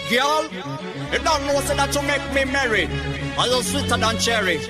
Girl, you don't know so that you make me merry. A little sweeter than cherry.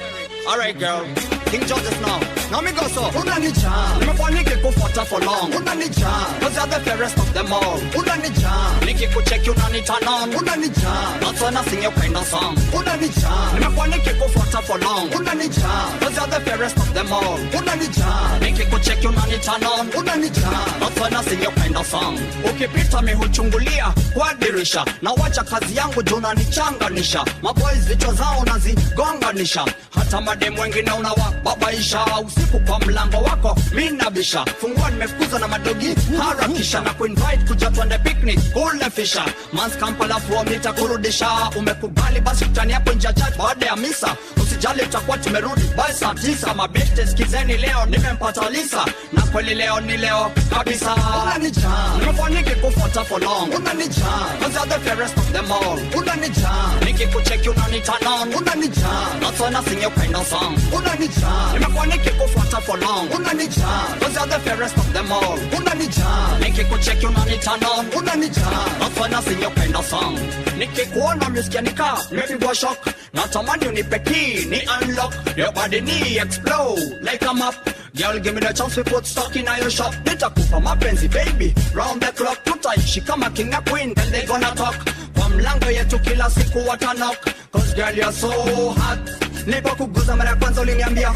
Alright girl, King Judges now. Now me go so. Unanija. Me for Nikki go for for long. Unanija. Cause you're the fairest of them all. Unanija. Nikki could check you on it on. Unanija. That's when I sing your kind of song. Unanija. Me for Nikki go for long. Unanija. Cause you're the fairest of them all. Unanija. Nikki could check you on it on. Unanija. That's when I sing your kind of song. Ukipita mi huchungulia kwa dirisha. Na wacha kazi yangu juna nichanganisha. Maboys vichwa zao nazigonganisha. Hata mademu wengine unawababaisha. Usiku kwa mlango wako minabisha. Fungua nimefukuza na madogi harakisha. Na kuinvite kuja tuende picnic kule fisha. Mans Kampala fuo nitakurudisha. Umekubali basi utani hapo nje chat baada ya misa. Usijali utakuwa tumerudi by saa 9. Mabete skizeni leo nimempata Lisa. Na kweli leo ni leo kabisa. Unanija. Nimefaniki kufuata for long. Unanija. Cause you're the fairest of them all. Unanija. Niki kucheck you unanita on. Unanija. That's when I sing your kind of song. Unanija. Nimefaniki kufuata for long. Unanija. Cause you're the fairest of them all. Unanija. Niki kucheck you unanita on. Unanija. That's when I sing your kind of song. Niki kuona misikia nika nimepigwa shock. Natamani unipe key ni unlock. Your body ni explode like a map. Girl, give me the chance to put stock in your shop. Nitakupa mapenzi baby, round the clock. Tutaishi kama king na queen, then they gonna talk. Kwa mlango yetu kila siku watanok. Cause girl you're so hot. Nipo kuguza mara kwanza uliniambia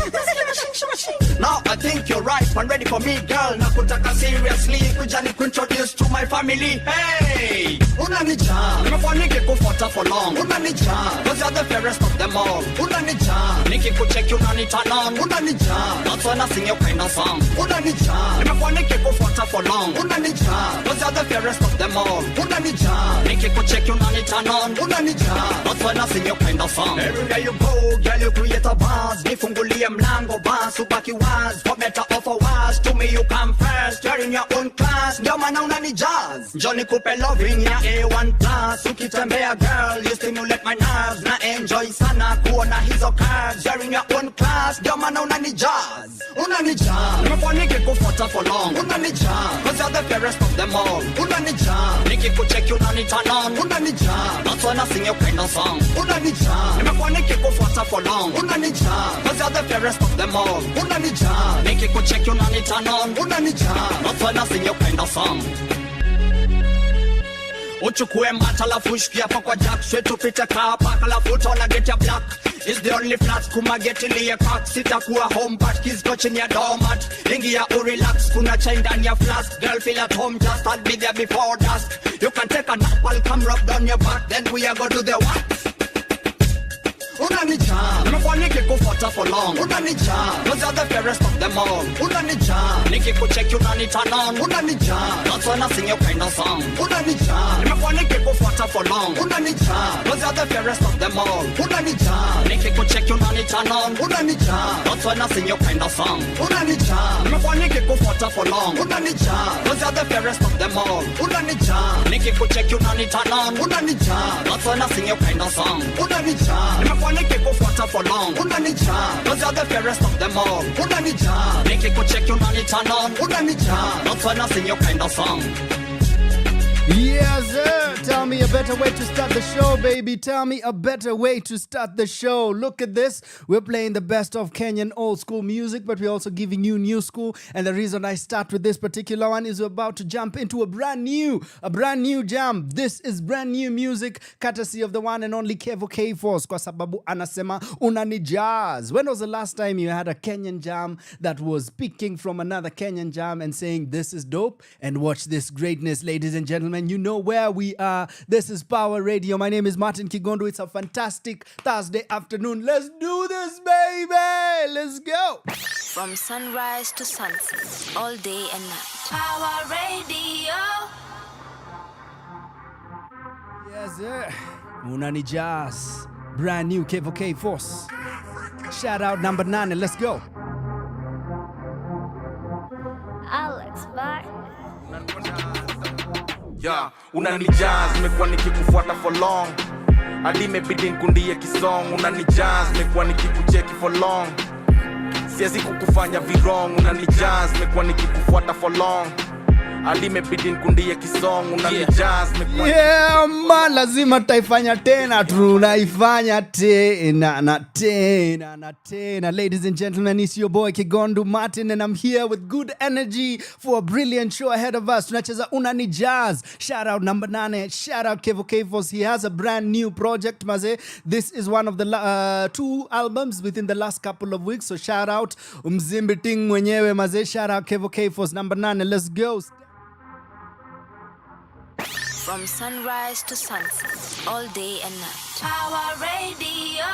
now I think you're right and ready for me girl. Nakutaka seriously, kuja ni kuintroduce to my family. Hey! Unanija. Nimefaniki kufuata for long. Unanija. Cause you're the fairest of them all. Unanija. Niki kucheck you unanita on. Unanija. That's when I sing your kind of song. Unanija. Nimefaniki kufuata for long. Unanija. Cause you're the fairest of them all. Unanija. Niki kucheck you unanita on. Unanija. That's when I sing your kind of song. Everywhere you go, girl you create a buzz. Nifungulie mlango buzz, ubaki waz. For better or for worse, to me you come first. You're in your own class, ndio maana unanijazz. Johnny kupe loving ya A1 class. Ukitembea girl, you stimulate my nerves. Na enjoy sana kuona hizo curves. You're in your own class, ndio maana unanijazz. Unanija. Nimefaniki kufuata for long. Unanija. Cause you're the fairest of them all. Unanija. Niki kucheck you unanita on. Unanija. That's when I sing your kind of song. Unanija. Nimefaniki kufuata for long. Unanija. Cause you're the fairest of them all. Unanija. Niki kucheck you unanita on. Unanija. That's when I sing your kind of song. Uchukue mata la fushki hapa kwa jack. Straight to pita car park la foot on a get your black. It's the only flat kuma get in your cock. Sitakuwa home but kids touching your doormat. Ingia relax kuna chain down your flask. Girl feel at home just I'll be there before dusk. You can take a nap, I'll come rub down your back. Then we are gonna do the what? Unanija. Nimefaniki kufuata for long. Unanija. Cause you're the fairest of them all. Unanija. Niki kucheck you unanita on. Unanija. That's when I sing your kind of song. Unanija. Nimefaniki kufuata for long. Unanija. Cause you're the fairest of them all. Unanija. Niki kucheck you unanita on. Unanija. That's when I sing your kind of song. Unanija. Nimefaniki kufuata for long. Unanija. Cause you're the fairest of them all. Unanija. Niki kucheck you unanita on. Unanija. That's when I sing your kind of song. Unanija. Nimefaniki kufuata for long. Unanija. Cause you're the fairest of them all. Unanija. Niki kucheck you unanita on. Unanija. That's when I sing your kind of song. Yes, sir. Tell me a better way to start the show, baby. Tell me a better way to start the show. Look at this. We're playing the best of Kenyan old school music, but we're also giving you new school. And the reason I start with this particular one is we're about to jump into a brand new jam. This is brand new music, courtesy of the one and only Kevo K-Force. Kwa sababu anasema unanijazz. When was the last time you had a Kenyan jam that was picking from another Kenyan jam and saying this is dope? And watch this greatness, ladies and gentlemen. You know where we are. This is Power Radio. My name is Martin Kigondu. It's a fantastic Thursday afternoon. Let's do this, baby. Let's go. From sunrise to sunset, all day and night. Power Radio. Yes, sir. Unanijazz. Brand new Kevo K-Force. Shout out number 9 and let's go. Alex, bye. Yeah, unanijazz, nimekuwa nikikufuata for long. Hadi imebidi nikundie kisong. Unanijazz, nimekuwa nikikucheki for long. Siwezi kukufanya virong. Unanijazz, nimekuwa nikikufuata for long. alimebidi nkundie kisong unanijazz mekwa Yeah man, lazima taifanya tena, tunaifanya tena na tena na tena. Ladies and gentlemen, it's your boy Kigondu Martin and I'm here with good energy for a brilliant show ahead of us. Tunacheza unanijazz. Shout out number 9. Shout out Kevo Kefos. He has a brand new project, maze. This is one of the 2 albums within the last couple of weeks. So shout out Mzimbiting mwenyewe maze. Shout out Kevo Kefos number 9. Let's go. From sunrise to sunset, all day and night. Power Radio.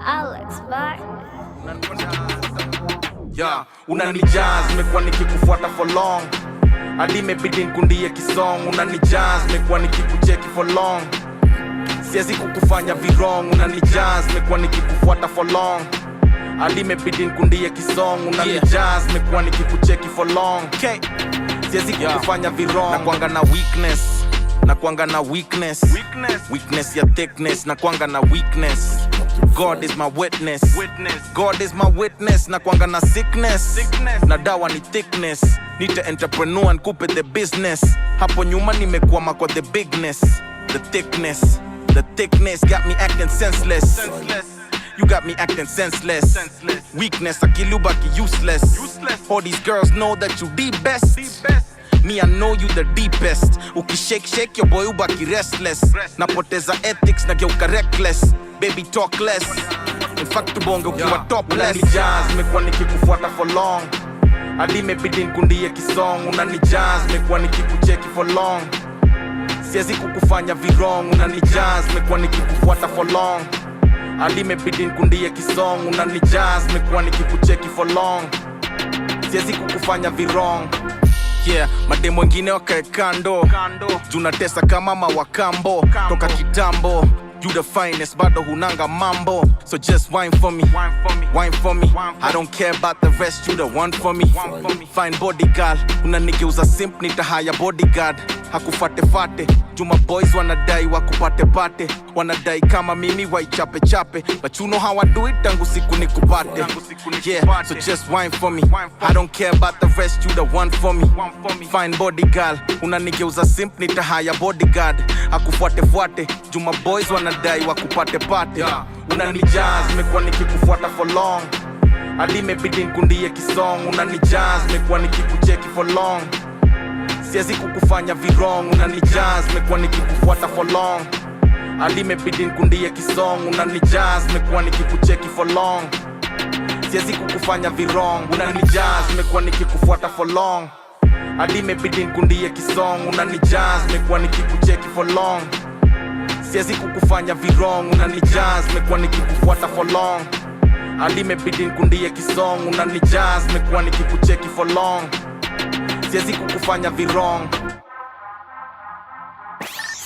Alex back. Yeah, unanijazz mekwa nikikufuata for long. Alimebidi nkundie kisong unanijazz mekwa nikikucheki for long. Siwezi kukufanya virong unanijazz mekwa nikikufuata for long. Alimebidi nkundie kisong unanijazz mekwa nikikucheki for long. Siwezi kukufanya virong na kuanga na weakness ya thickness na kuanga na weakness. God is my witness. God is my witness. Na kuanga na sickness. Na dawa ni thickness. Nita entrepreneur nkupe the business. Hapo nyuma nimekwama kwa the bigness. The thickness got me acting senseless. You got me acting senseless. Weakness akili ubaki useless. All these girls know that you the best. Me, I know you the deepest. Ukishake your boy ubaki restless. Napoteza ethics na geuka reckless. Baby talk less. In fact tubonge ukiwa topless. Unanijazz mekwa nikikufuata for long. Alimebidi nkundie kisong unanijazz mekwa nikikucheki for long. Siwezi kukufanya virong unanijazz mekwa nikikufuata for long. Alimebidi nkundie kisong unanijazz mekwa nikikucheki for long. Siwezi kukufanya virong. Yeah, mademo wengine wakae kando. Junatesa kama mawakambo. Toka kitambo. You the finest, bado hunanga mambo. So just wine for me. I don't care about the rest, you the one for me. Fine body girl, unanigeuza simp nitahaya bodyguard. Hakufate Juma boys wanadai wakupate. Wanadai kama mimi waichape. But you know how I do it, tangu siku nikupate. Yeah, so just wine for me. I don't care about the rest, you the one for me. Fine body girl, unanigeuza simp nitahaya bodyguard. Hakufate Juma boys wanadai wakupate. Unanijazz mekwa nikikufuata for long. Alimebidi nkundie kisong unanijazz mekwa nikikucheki for long. Siwezi kukufanya virong unanijazz mekwa nikikufuata for long. Alimebidi nkundie kisong unanijazz mekwa nikikucheki for long. Siwezi kukufanya virong unanijazz mekwa nikikufuata for long. Alimebidi nkundie kisong unanijazz mekwa nikikucheki for long. Siwezi kukufanya virong unanijazz mekwa nikikufuata for long. Alimebidi nkundie kisong unanijazz mekwa nikikucheki for long. Siwezi kukufanya virong.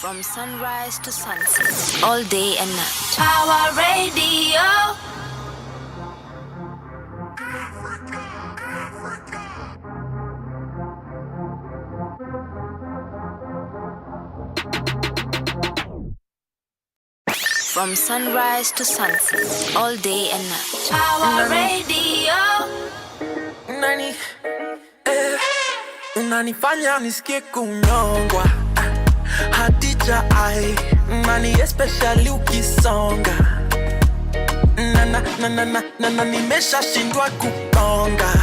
From sunrise to sunset, all day and night. Power Radio. From sunrise to sunset, all day and night. Power Radio. Unanifanya nisikie kunyongwa. Hadija ai, nani especially ukisonga. Na nimesha shindwa kukonga.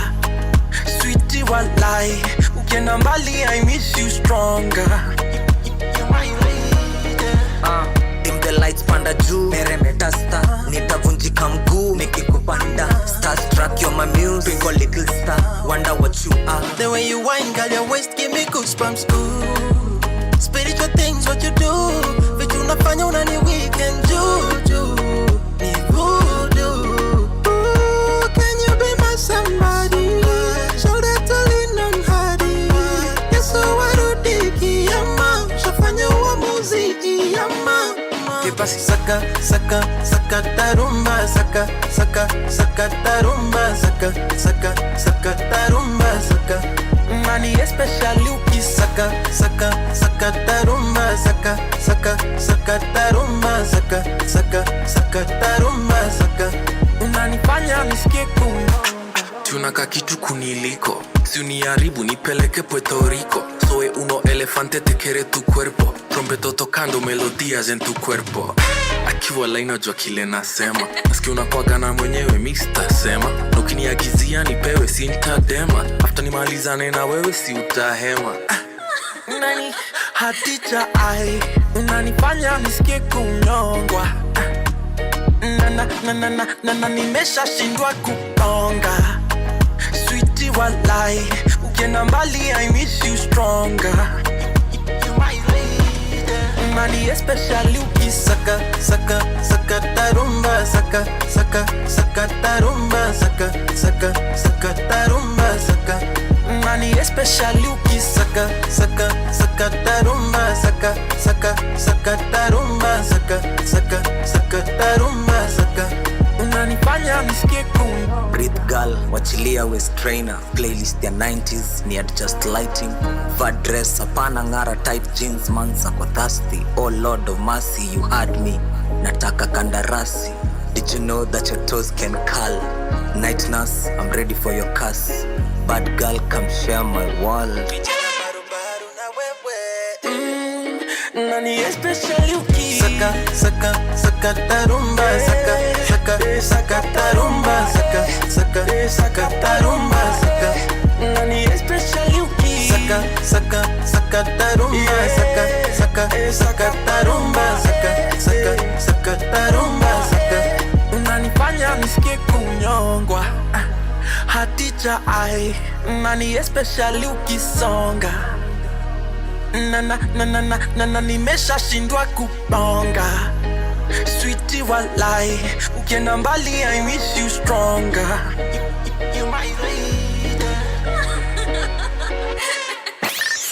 Sweetie walai, ukienda mbali I miss you stronger. You're my lady. Dim the lights panda juu meremeta star nitavunjika mguu nikikupanda starstruck you're my muse twinkle little star wonder what you are. The way you whine girl your waist give me goosebumps. Ooh, spiritual things what you do vitu unafanya unani weekend juju ni voodoo. Ooh, can you be my somebody? Shoulder to lean on hardy. Yesu warudiki yama shafanya uamuzi yama. Kipasi saka tarumba saka tarumba saka tarumba saka. Nani especially ukisaka saka tarumba saka tarumba saka nisikie tunaka kitu kuniliko si uniharibu nipeleke Puerto Rico soy uno elefante te quiere tu cuerpo trompeto tocando melodías en tu cuerpo akiwa laina jua kile nasema nasikia unakuwaga na mwenyewe mistasema na ukiniagizia nipewe sintadema after nimalizane na wewe si utahema nani hatija ai unanifanya nisikie kunyongwa na nimesha shindwa kutonga sweetie walai ukienda mbali I miss you stronger you my lady money especially ukisaka saka tarumba saka tarumba saka tarumba saka money especially ukisaka saka tarumba saka tarumba saka tarumba saka unanifanya nisikie breathe girl wachilia waist trainer playlist ya 90s ni adjust lighting fat dress hapana ngara tight jeans mansa kwa thirsty oh lord of mercy you had me nataka kandarasi did you know that your toes can curl night nurse I'm ready for your cuss bad girl come share my wall nani especially saka tarumba saka tarumba saka tarumba saka nani especially saka tarumba saka tarumba saka tarumba saka unanifanya nisikie kunyongwa hatija ai nani especially ukisonga na nimesha shindwa kuponga sweetie walai ukienda mbali I miss you stronger you my lady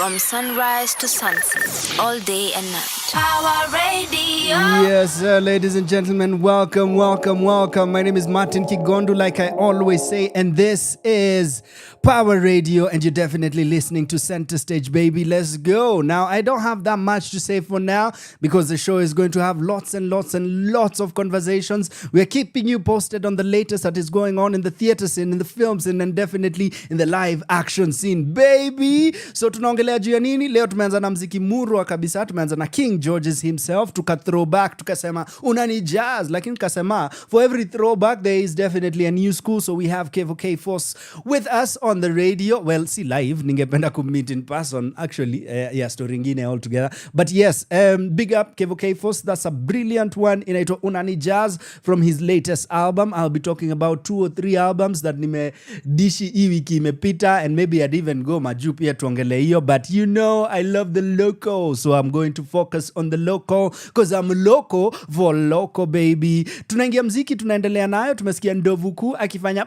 From sunrise to sunset, all day and night. Power Radio. Yes, ladies and gentlemen, welcome. My name is Martin Kigondu, like I always say, and this is Power Radio, and you're definitely listening to Center Stage, baby. Let's go. Now, I don't have that much to say for now because the show is going to have lots of conversations. We're keeping you posted on the latest that is going on in the theater scene, in the film scene, and definitely in the live action scene, baby. So tunaongelea juu ya nini? Leo tumeanza na mziki murwa kabisa, tumeanza na King George's himself, tuka throwback, tukasema unani jazz, lakini tukasema for every throwback there is definitely a new school, so we have Kevo K-Force with us on the radio. Well, see live, ningependa kummeet in person actually, story ingine all together, but yes, big up Kevo K-Force, that's a brilliant one, inaitwa Unani Jazz from his latest album. I'll be talking about 2 or 3 albums that nimedishi hii wiki imepita, and maybe I'd even go majuu pia tuongele hiyo, but you know I love the local, so I'm going to focus on the local because I'm local for local, baby. Tunaingia mziki, tunaendelea nayo. Tumesikia Ndovuku akifanya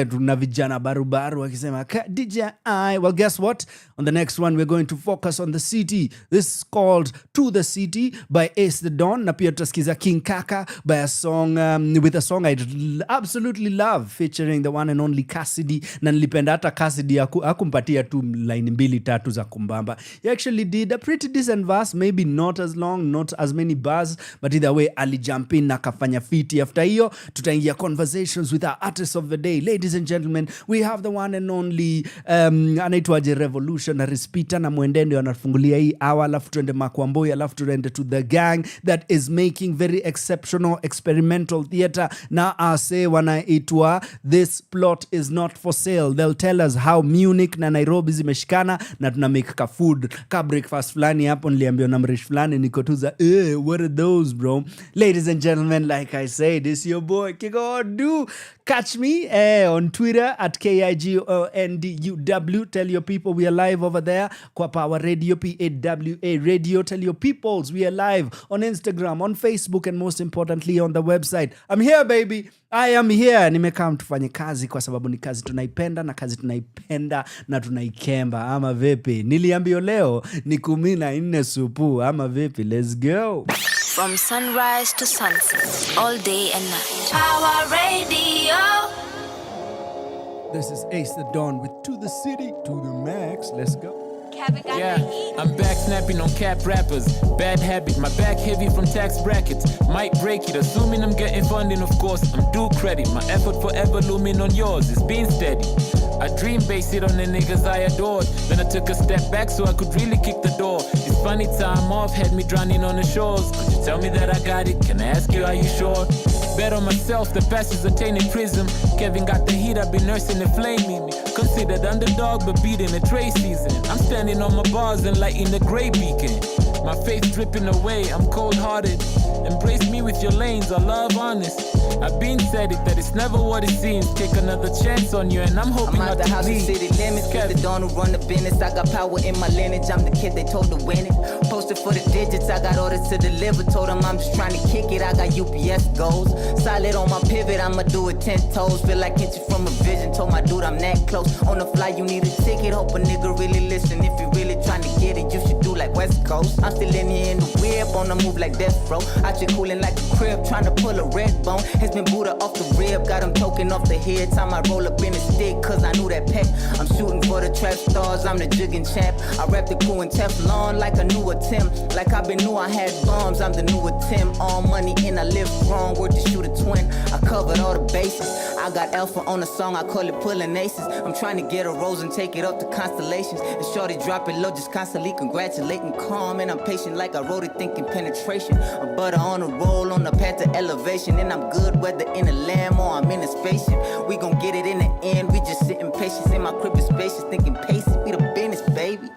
tuna vijana barubaru akisema DJ I. Well, guess what? On the next one we're going to focus on the city. This is called To the City by Ace the Don, na pia tutasikiza King Kaka by a song with a song I absolutely love featuring the one and only Cassidy, na nilipenda hata Cassidy hakumpatia tu line 2-3 za kumbamba. He actually did a pretty decent verse, maybe not as long, not as many bars, but either way ali jump in na kafanya fiti. After hiyo tutaingia conversations with our artists of the day. Ladies and gentlemen, we have the one and only anaitwaje Revolutionary Spita na Mwende ndio anafungulia hii hour, alafu tuende Makwamboi, alafu tuende to the gang that is making very exceptional experimental theater. Na ase wanaitwa This Plot Is Not For Sale. They'll tell us how Munich na Nairobi zimeshikana na tuna make ka food ka breakfast fulani hapo. Niliambiwa na mrish fulani nikotuza what are those, bro? Ladies and gentlemen, like I said, this your boy Kigondu. Catch me on Twitter at KIGONDUW. Tell your people we are live over there. Kwa Power Radio, PAWA Radio. Tell your peoples we are live on Instagram, on Facebook, and most importantly on the website. I'm here, baby. I am here. Nimekaa tufanye kazi kwa sababu ni kazi tunaipenda, na kazi tunaipenda na tunaikemba. Ama vipi? Niliambio leo ni 14 supu. Ama vipi? Let's go. From sunrise to sunset, all day and night. Power Radio. This is Ace the Don with To the City, to the max. Let's go. Yeah, I'm back snapping on cap rappers. Bad habit, my back heavy from tax brackets. Might break it, assuming I'm getting funding, of course. I'm due credit, my effort forever looming on yours. It's been steady. I dream base it on the niggas I adored. Then I took a step back so I could really kick the door. It's funny, time off had me drowning on the shores. Could you tell me that I got it? Can I ask you, are you sure? Bet on myself, the past is attaining prism. Kevin got the heat, I've been nursing the flame in me. Considered underdog, but beating the trade season. I'm standing on my bars and lighting the gray beacon. My faith dripping away, I'm cold-hearted. Embrace me with your lanes, I love honest. I've been said it, that it's never what it seems. Take another chance on you and I'm hoping I'm out the house in city limits, cause the dawn who run the business. I got power in my lineage, I'm the kid they told to win it. Posted for the digits, I got orders to deliver. Told them I'm just trying to kick it, I got UPS goals. Solid on my pivot, I'ma do it 10 toes. Feel like itching from a vision, told my dude I'm that close. On the fly, you need a ticket, hope a nigga really listen. If you really trying to get it, you should do like West Coast. I'm still in here in the whip, on the move like death row. Out here cooling like a crib, trying to pull a red bone. It's been Buddha off the rib, got him token off the head. Time I roll up in the stick, cause I knew that pack. I'm shooting for the trap stars, I'm the jigging champ. I rap the crew in Teflon like a new attempt. Like I've been new, I had bombs, I'm the new attempt. All money in, I live wrong, word to shoot a twin. I covered all the bases. I got alpha on the song, I call it pulling aces. I'm trying to get a rose and take it up to constellations. And shorty drop it low, just constantly congratulating. Calm and I'm patient like I wrote it thinking penetration. I'm butter on a roll on the path to elevation. And I'm good whether in a lamb or I'm in a spaceship. We gon' get it in the end, we just sitting patience. In my crib is spacious, thinking pace it, we the business, baby.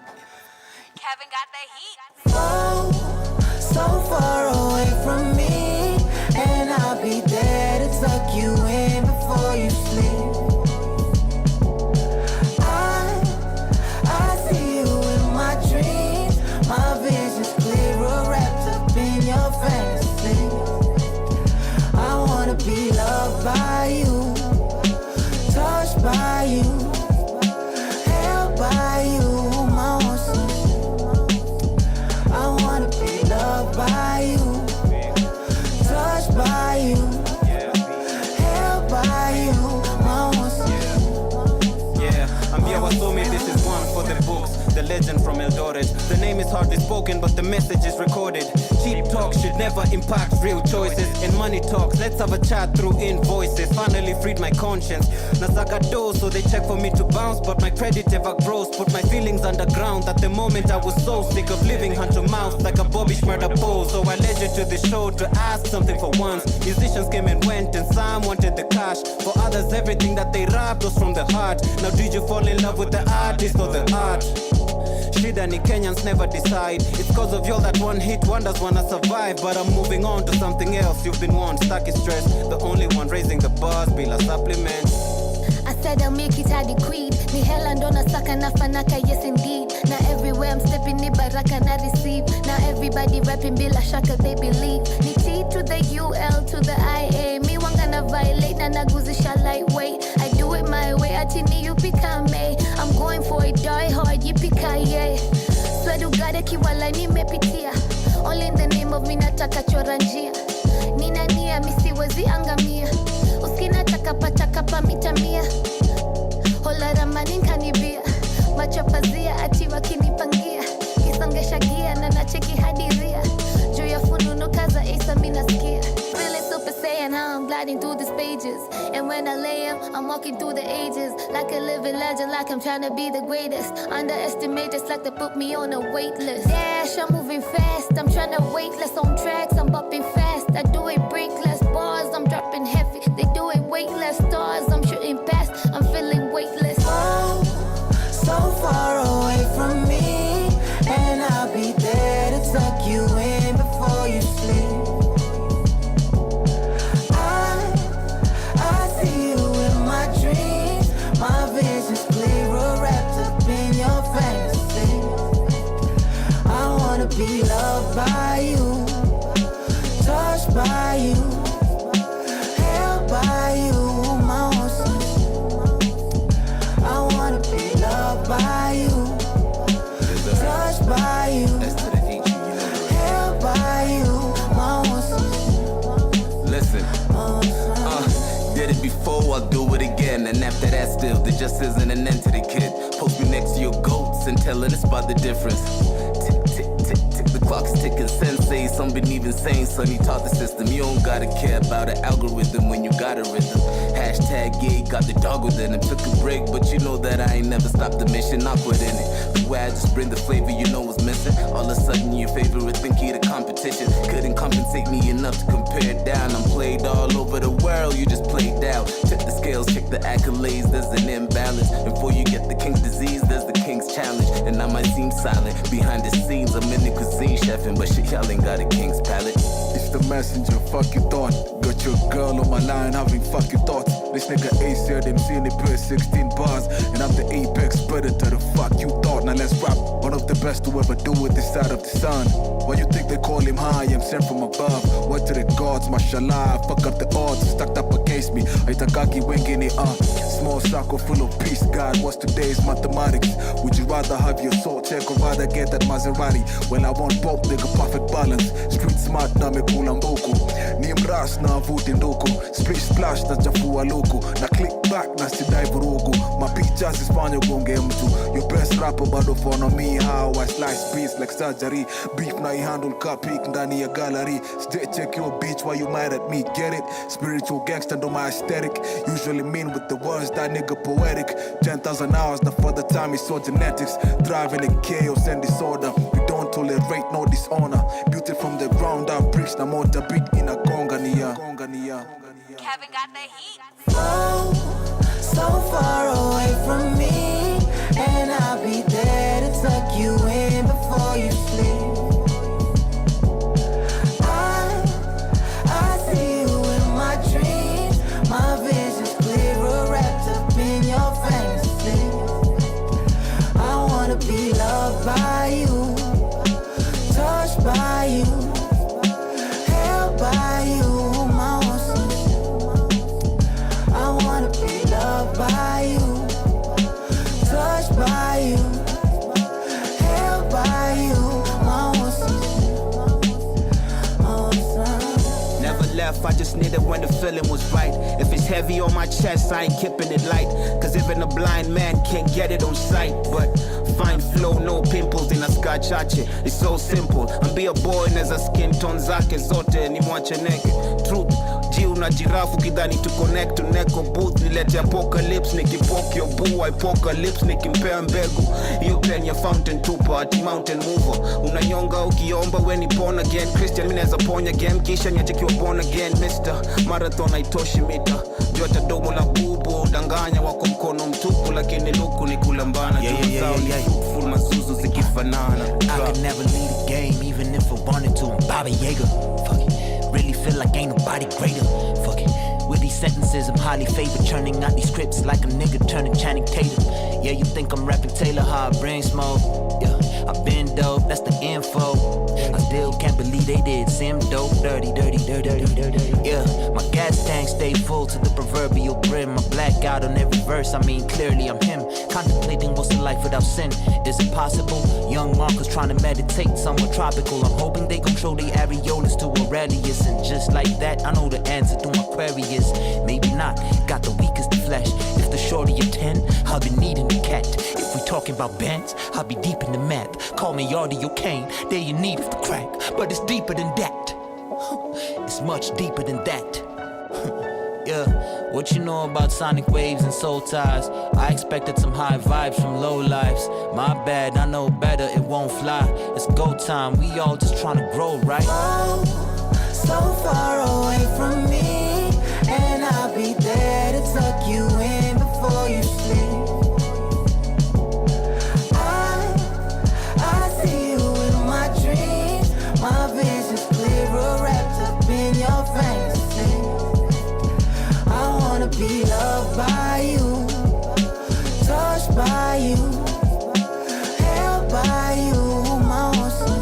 Kevin got the heat. Oh, so far away from me, and I'll be there to tuck you in before you sleep. I see you in my dreams, my vision's clearer, wrapped up in your fantasy. I wanna be loved by you, touched by you, held by you, my own son. I wanna be loved by you, touched by you, held by you, my own son. Yeah, I'm here with me, this is one for the books. The legend from Eldoret. The name is hardly spoken, but the message is recorded. Cheap talk should never impact real choices. And money talks, let's have a chat through invoices. Finally freed my conscience. Nazaga doors, so they check for me to bounce, but my credit ever grows. Put my feelings underground. At the moment I was so sick of living hand to mouth like a Bobby murder pose. So I led you to the show to ask something for once. Musicians came and went, and some wanted the cash. For others, everything that they rap was from the heart. Now did you fall in love with the artist or the art? Shida ni Kenyans never decide. It's cause of y'all that one hit wonders wanna survive. But I'm moving on to something else. You've been one, stuck in stress. The only one raising the bars, bila supplements. I said I'll make it hadi creed. Ni hela ndo nasaka nafanaka, yes indeed. Now everywhere I'm stepping ni baraka na receive. Now everybody rapping bila shaka they believe. Ni T to the UL to the IA. Mi wanga na violate na naguzisha lightweight. I do it my way, atini you become me. I'm going for it, die hard, yippee-ki-yay. Swedu gade kiwala nimepitia. All in the name of minataka chora njia. Nina nia misiwezi angamia. Uskina takapa mitamia. Hola ramani nkanibia. Macho pazia ati wakinipangia. Kisongesha gia na nacheki hadiria. Juu ya fununu kaza isa minasikia. Feeling super saiyan how I'm gliding through these pages. And when I lay up, I'm walking through the ages. Like a living legend, like I'm trying to be the greatest. Underestimate, just like they put me on a wait list. Dash, I'm moving fast, I'm trying to wait less on tracks. I'm bopping fast, I do it breakless. Bars, I'm dropping heavy. They do it weightless. Stars, I'm shooting past, I'm feeling weightless. Oh, so far away from me, and I'll be there to tuck you in before you sleep. I see you in my dreams, my vision's clearer, wrapped up in your fantasy. I wanna be loved by you, touched by you, held by you, my own son. I wanna be loved by you, touched by you, held by you, my own son. Listen, did it before, I'll do it again. And after that still, there just isn't an end to the kid. Post me next to your goats and telling us about the difference. Tick, tick, tick, tick, the clock's ticking. Sensei, some been even saying, son, he taught the system. You don't gotta care about an algorithm when you got a rhythm. Hashtag gay, got the dog within him. Took a break, but you know that I ain't never stopped the mission. Awkward in it. The way I just bring the flavor you know was missing. All of a sudden your favorite think he the competition. Couldn't compensate me enough to compare it down. I'm played all over the world, you just played out. Check the scales, check the accolades, there's an imbalance. And before you get the king's disease, there's the king's challenge. And I might seem silent, behind the scenes I'm in the cuisine chefing, but shit, y'all ain't got a king's palate. It's the messenger, fuck you thought. Got your girl on my line having fucking thoughts. This nigga Ace here, them seeing the per 16 bars. And I'm the apex predator, the fuck you thought. Now let's rap, one of the best to ever do it this side of the sun. Why you think they call him high, I'm sent from above. Word to the gods, mashallah, fuck up the odds. Stacked up against me, Aitakaki winging it up. Small circle full of peace, God, what's today's mathematics? Would you rather have your soul check or rather get that Maserati? Well, I want both, nigga, perfect balance. Street smart na me kula mboko. Ni mras na vuti ndoko. Splish splash na chafua loko. Na click back na sidai vurugu. Mapicha zispanyo gonge mtu. Your best rapper bado follow me. How I slice beats like surgery. Beef na handle ka peak ndani ya gallery. Stay check your bitch while you mad at me, get it? Spiritual gangster do my aesthetic. Usually mean with the words, that nigga poetic. 10,000 hours, the further time is so genetics. Driving in chaos and disorder. We don't tolerate no dishonor. Beauty from the ground up, preach na motor beat in a gongania. Kevin got the heat. Oh, so far away from me, and I'll be there to tuck you in before you sleep. I see you in my dreams, my vision's clearer, wrapped up in your fantasy. I wanna be loved by you, touched by you, held by you, my own son. I wanna be loved by you, touched by you, held by you, my own son. Never left, I just needed when the feeling was right. If it's heavy on my chest, I ain't keeping it light. Cause even a blind man can't get it on sight. But fine flow, no pimples in a skachache. It's so simple. I'm be a boy neza skin tone zake zote ni mwache neke. Truth, jiu na jirafu kidhani to connect to neko booth. Nilete apocalypse, nikipokyo boo. Apocalypse, nikimpea mbegu. You plan your fountain tupa, ati mountain mover. Unanyonga ukiomba when you born again. Christian mineza ponya game, kisha nyache kiwa born again. Mr. Marathon haitoshi mita. Jota domo la bubu, danganya wako mkono mtupu. Lakini luku ni kulambana. Full mazuzu zikifanana. I could never lead a game even if I wanted to. I'm Baba Yaga. Fuck it. Really feel like ain't nobody greater. Fuck it. With these sentences I'm highly favored, churning out these scripts like a nigga turning Channing Tatum. Yeah, you think I'm rapping Taylor, how I bring smoke. Yeah, I've been dope, that's the info. I still can't believe they did Sim dope, dirty. Yeah, my gas tank stay full to the proverbial brim. I black out on every verse, I mean clearly I'm him. Contemplating what's a life without sin. Is it possible? Young Marcus trying to meditate somewhere tropical. I'm hoping they control their areolas to a radius. And just like that, I know the answer to my query is maybe not, got the weakest of flesh. If the shorty a 10, I'll be needing the cat. If we talking about bands, I'll be deep in the map. Call me Audio Kane, they in need of the crack. But it's deeper than that. It's much deeper than that. Yeah, what you know about sonic waves and soul ties? I expected some high vibes from low lives. My bad, I know better, it won't fly. It's go time, we all just trying to grow, right? Oh, so far away from me, and I'll be there to tuck you in before you sleep. I see you in my dreams, my vision's clearer, wrapped up in your fantasy. I wanna be loved by you, touched by you, held by you, my own son.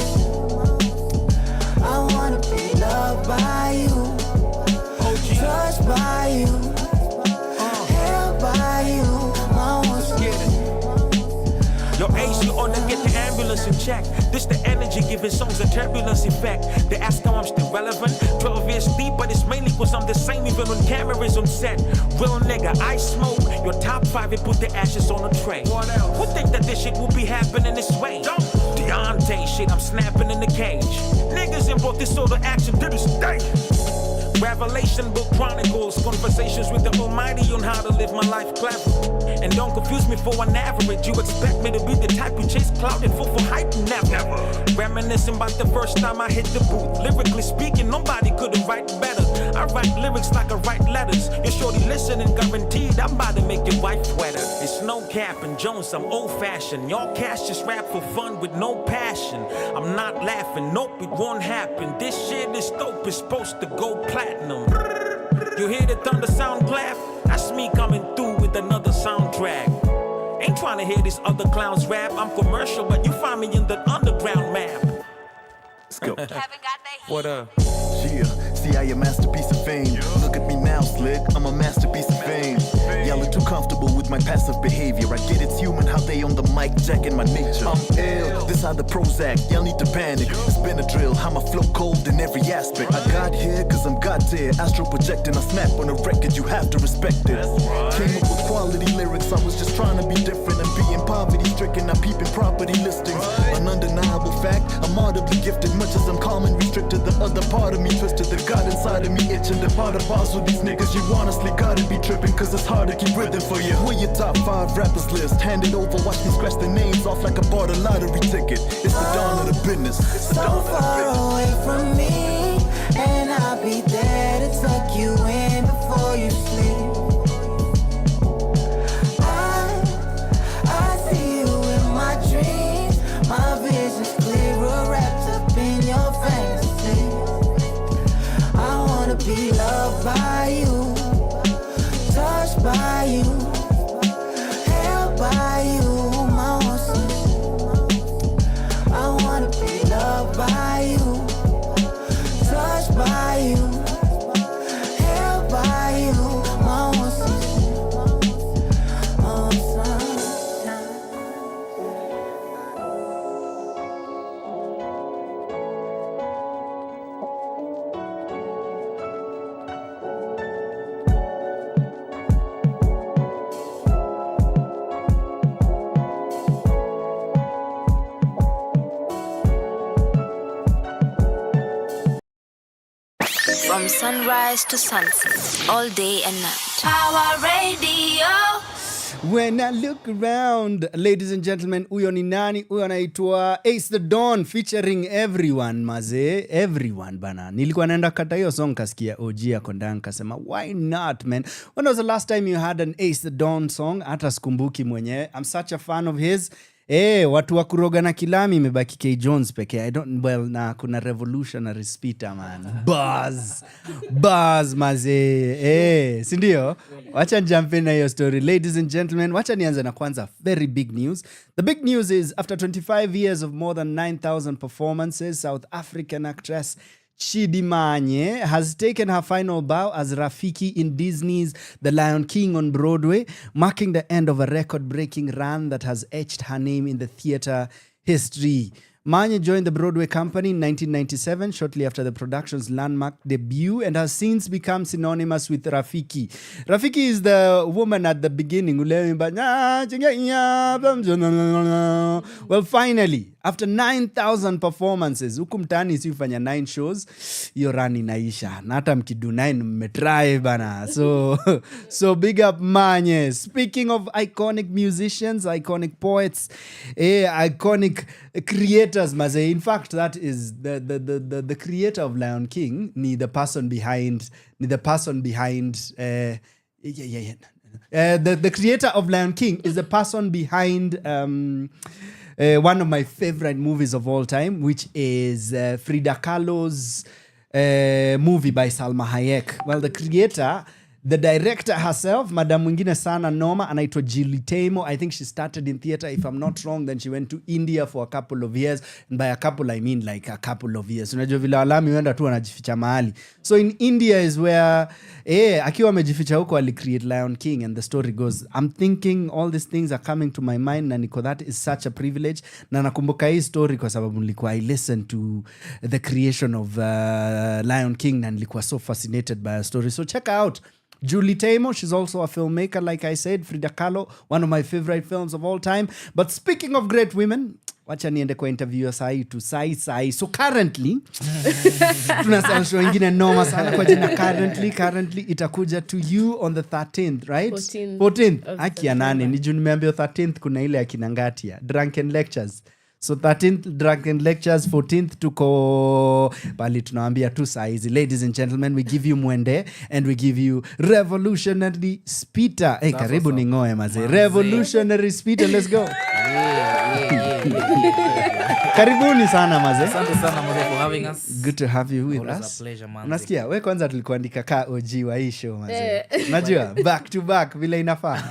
I wanna be loved by you, touched by you, held by you, my own son. Yo, Ace, you ought to get the ambulance in check. This the energy giving songs a turbulence effect. They ask how I'm still relevant. 12 years deep, but it's mainly cause I'm the same even when camera is on set. Real nigga, I smoke. Your top 5 and put the ashes on a tray. Who think that this shit will be happening this way. Deontay shit, I'm snapping in the cage. Niggas ain't brought this sort of action to the stage. Revelation book chronicles, conversations with the Almighty on how to live my life clever. And don't confuse me for an average. You expect me to be the type who chase clout and full for hype? Never. Reminiscing about the first time I hit the booth. Lyrically speaking, nobody could've write better. I write lyrics like I write letters. You're shorty listening, guaranteed I'm about to make your wife wetter. It's no cap and Jones, I'm old-fashioned. Y'all cats just rap for fun with no passion. I'm not laughing, nope, it won't happen. This shit is dope, it's supposed to go platinum. You hear the thunder sound clap? That's me coming through with another soundtrack. Ain't trying to hear these other clowns rap. I'm commercial, but you find me in the underground map. Let's go. What up? Yeah, see I a masterpiece of fame. Look at me now, slick, I'm a masterpiece of fame. Y'all are too comfortable with my passive behavior. I get it's human how they on the mic jacking my nature. I'm ill, this how the pros act, y'all need to panic. It's been a drill, how my flow cold in every aspect. I got here cause I'm God tier, astral projecting. I snap on a record, you have to respect it. Came up with quality lyrics, I was just trying to be different. And being poverty stricken, I'm peeping property listings. An undeniable fact, I'm audibly gifted. Much as I'm calm and restricted, the other part of me twisted. The God inside of me itching. The part of bars with these niggas, you honestly gotta be tripping. Cause it's hard to keep rhythm for you. Who your top 5 rappers list? Hand it over, watch me scratch the names off like I bought a lottery ticket. It's the dawn of the business. It's the dawn of the business. So far away from me, and I'll be there to tuck you in before you sleep. I see you in my dreams. My vision's clearer, wrapped up in your fantasy. I wanna be loved by you, touched by you, held by you, my horses. I wanna be loved by you, touched by you, held by you, my horses. From sunrise to sunset, all day and night. Power Radio. When I look around, ladies and gentlemen, huyo ni nani? Huyo anaitwa Ace the Dawn featuring everyone, maze. Everyone, bana. Nilikuwa naenda kata hiyo song kasikia OG yako ndani kasema, why not, man? When was the last time you had an Ace the Dawn song? Hata sikumbuki mwenyewe. I'm such a fan of his. Watu wa kuroga na kilami imebaki K Jones pekee. Na kuna revolutionary speeder, man. Buzz maze. Sindio? Wacha njump in na hiyo story. Ladies and gentlemen, wacha nianze na kwanza very big news. The big news is after 25 years of more than 9,000 performances, South African actress Chidimanye has taken her final bow as Rafiki in Disney's The Lion King on Broadway, marking the end of a record-breaking run that has etched her name in the theater history. Manye joined the Broadway company in 1997, shortly after the production's landmark debut, and has since become synonymous with Rafiki. Rafiki is the woman at the beginning. Well, finally, after 9,000 performances, huku mtaani si ufanya 9 shows, hiyo run inaisha. Na hata mkidu 9 mmetry bana. So big up Manye. Speaking of iconic musicians, iconic poets, iconic creators, maze. In fact, that is the creator of Lion King, the creator of Lion King is the person behind one of my favorite movies of all time, which is Frida Kahlo's movie by Salma Hayek. Well, the creator, the director herself, Madam mwingine sana noma, anaitwa Julie Taymor. I think she started in theater, if I'm not wrong. Then she went to India for a couple of years. And by a couple, I mean like a couple of years. Unajua vile walami wenda tu wanajificha mahali. So in India is where, akiwa amejificha huko ali create Lion King. And the story goes, I'm thinking all these things are coming to my mind. Na niko, that is such a privilege. Na nakumbuka hii story kwa sababu nilikuwa, I listened to the creation of Lion King. Na nilikuwa so fascinated by a story. So check out Julie Taymor, she's also a filmmaker, like I said. Frida Kahlo, one of my favorite films of all time. But speaking of great women, wacha niende kwa interview sai tu sai. So currently, tunasema show ingine noma sana kwa jina currently itakuja to you on the 13th, right? 14th. Aki ya nane, ni juu nimeambia 13th kuna ile ya Kinangatia, Drunken Lectures. So 13th Drunken Lectures, 14th tuko bali tunawaambia tu saa hizi. Ladies and gentlemen, we give you Mwende and we give you Revolutionary Speeder. Hey, karibu ningoe maze. Revolutionary Speeder, let's go. Karibuni sana maze. Asante sana maze for having us. Good to have you with Always us. A pleasure, man. Unasikia wewe kwanza tulikuandika ka OG wa hii show maze. Unajua back to back vile inafaa.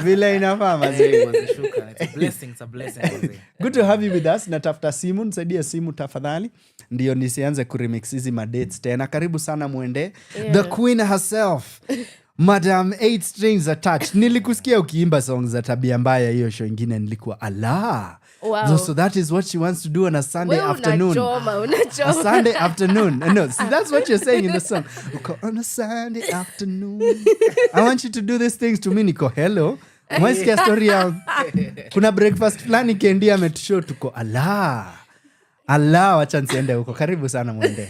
Vile inafaa maze. It's a blessing maze. Good to have you with us. Natafuta simu, nisaidie simu tafadhali. Ndio nisianze kuremix hizi madates tena. Karibu sana Mwende. The queen herself. Madam 8 strings attached. Nilikusikia ukiimba songs za tabia mbaya hiyo show ingine nilikuwa ala. Wow. So that is what she wants to do on a Sunday afternoon. Unachoma. A Sunday afternoon. No, see that's what you're saying in the song. On a Sunday afternoon. I want you to do these things to me. Niko hello. Mwesikia story ya kuna breakfast flani kendi ametushow tuko ala wacha nsiende huko. Karibu sana Mwende.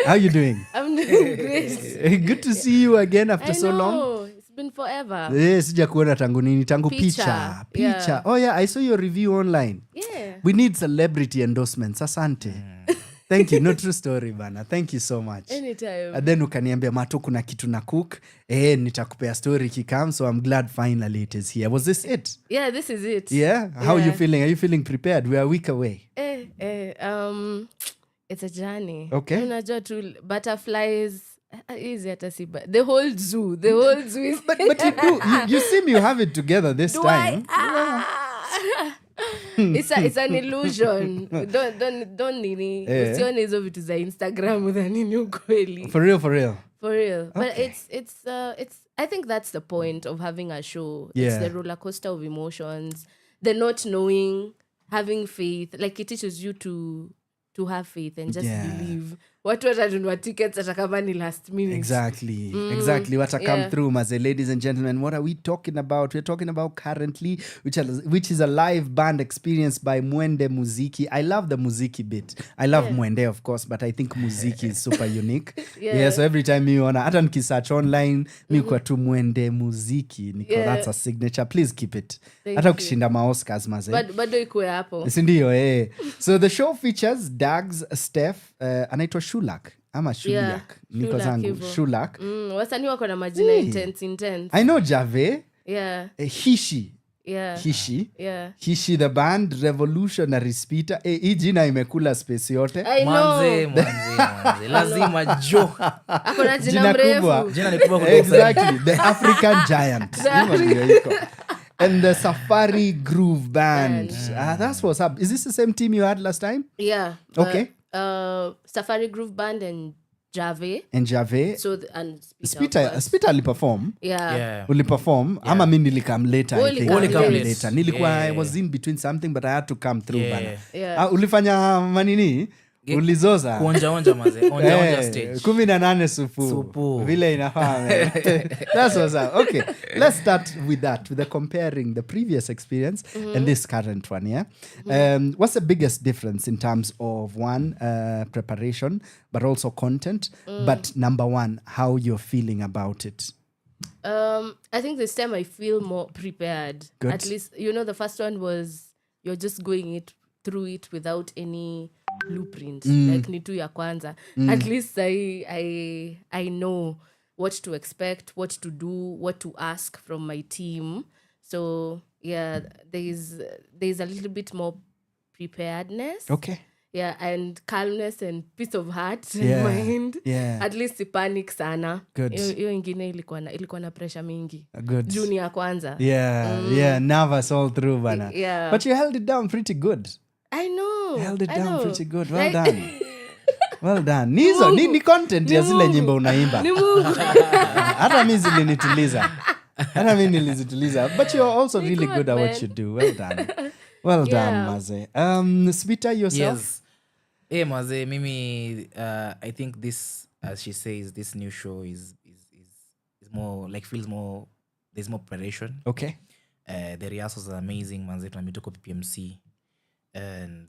How you doing? I'm doing great. Good to see you again after so long. It's been forever. Sija kuona tangu nini, tangu picha. Yeah. Oh yeah, I saw your review online. Yeah. We need celebrity endorsements. Asante. Thank you. No, true story bana. Thank you so much. Anytime. And then ukaniambia Mato kuna kitu na cook. Nitakupea story kikam. So I'm glad finally it is here. Was this it? Yeah, this is it. Yeah? How are you feeling? Are you feeling prepared? We are a week away. It's a journey. Okay. Unajua tu butterflies. Easy hata si the whole zoo is but you seem you have it together this time. It's an illusion. Don't nini. Usione hizo vitu za Instagram za nini ukweli. For real. Okay. But it's I think that's the point of having a show. Yeah. It's the roller coaster of emotions, the not knowing, having faith. Like it teaches you to have faith and just believe. Watu watanunua tickets hata kama ni last minute. Exactly. What come through, maze. Ladies and gentlemen, what are we talking about? We're talking about currently, which is a live band experience by Mwende Muziki. I love the Muziki bit. I love Mwende, of course, but I think Muziki is super unique. So every time you wanna, hata nikisearch online, mi kwa tu Mwende Muziki. That's a signature. Please keep it. Hata ukishinda ma-Oscars, maze. Bado ikuwe hapo. Sindio, So the show features Dags, Steph, anaitwa Shulak ama Shuliak. Niko zangu Shulak. Wasanii wako na majina intense. I know Jave. Hishi. Hishi the band, Revolutionary Speeder. Hii jina imekula space yote. Manze. Lazima jo. Akona jina mrefu. Jina ni kubwa. Exactly. The African Giant. And the Safari Groove Band. That's what's up. Is this the same team you had last time? Yeah. Okay. Safari Groove Band and Jave. So and Speeder aliperform. Yeah. Uliperform. Ama mimi nilikam later. Later. Nilikuwa I was in between something but I had to come through bana. Ulifanya manini? Ulizoza. Onja maze. Onja stage. 18 supu. Vile inafaa. That's what's up. Okay. Let's start with that. With the comparing the previous experience and this current one, yeah? What's the biggest difference in terms of one, preparation, but also content? But number one, how you're feeling about it? I think this time I feel more prepared. Good. At least, the first one was you're just going through it without any blueprint. Like ni tu ya kwanza. At least I know what to expect, what to do, what to ask from my team. So yeah, there's a little bit more preparedness. Okay. Yeah, and calmness and peace of heart and mind. Yeah. At least si panic sana. Good. Hiyo ingine ilikuwa na pressure mingi. Good. Junior kwanza. Yeah, nervous all through bana. Yeah. But you held it down pretty good. I know. Held it down pretty good. Well done. Well done. Nizo ni content ya zile nyimbo unaimba. Ni Mungu. Hata mimi zilinituliza. But you're also really good at what you do. Well done. Well done, Maze. Speeder, yourself? Yes. Maze, mimi I think this, as she says, this new show is It's more like feels more. There's more preparation. Okay. The rehearsals are amazing, manze. Tunamito kwa PPMC, and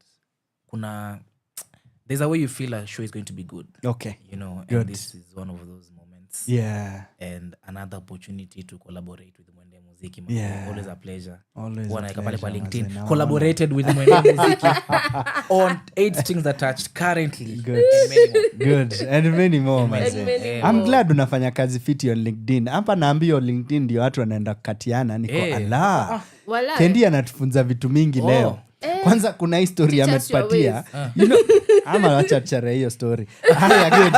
there's a way you feel a show is going to be good. Okay. You know, and Good. this is one of those moments. Yeah. And another opportunity to collaborate with Mwende Muziki. Yeah. Always a pleasure. Always a Wanaeka pale kwa pleasure, LinkedIn. manze, naona. Collaborated with Mwende Muziki on 8 strings attached currently. Good. Good. And many more, manze. many I'm more. glad unafanya kazi fiti on LinkedIn. Hapa naambia LinkedIn ndio watu wanaenda kukatiana. Niko ala. Walai. Kendi anatufunza vitu mingi leo. Kwanza kuna hii story Teach us your ametupatia. You know, ama wacha tuchare hiyo story. Haya, good.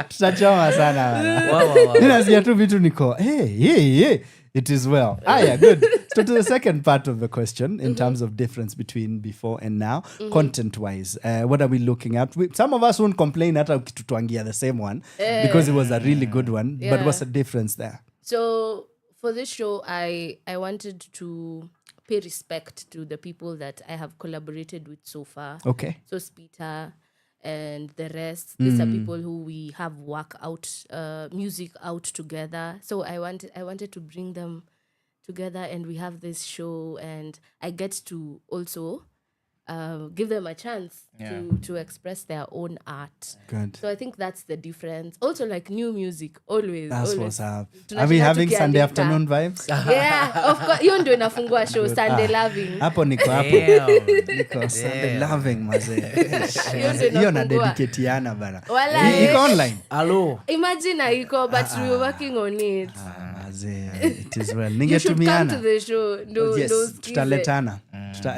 Tutachoma sana. Wow. Ninasikia tu vitu niko, hey. It is well. Haya, good. So to the second part of the question, in terms of difference between before and now, content-wise, what are we looking at? Some of us won't complain hata ukitutuangia the same one, because it was a really good one. Yeah. But what's the difference there? So for this show, I wanted to pay respect to the people that I have collaborated with so far. Okay. So Spita and the rest, these are people who we have music out together. So I wanted to bring them together, and we have this show, and I get to also give them a chance to express their own art. Good. So I think that's the difference. Also, like new music, always. That's always. what's up. Tunashinda Are we having tukiandika. Sunday afternoon vibes? Yeah, of course. Hiyo ndio inafungua show, Sunday Loving. Hapo niko hapo. Niko Sunday loving, maze. Hiyo na dedicatiana bana. Walai. Iko online. Hello. Imagine haiko, but we're working on it. Maze, it is well. You should come to Ningetumiana. the show. Yes, Those tutaletana.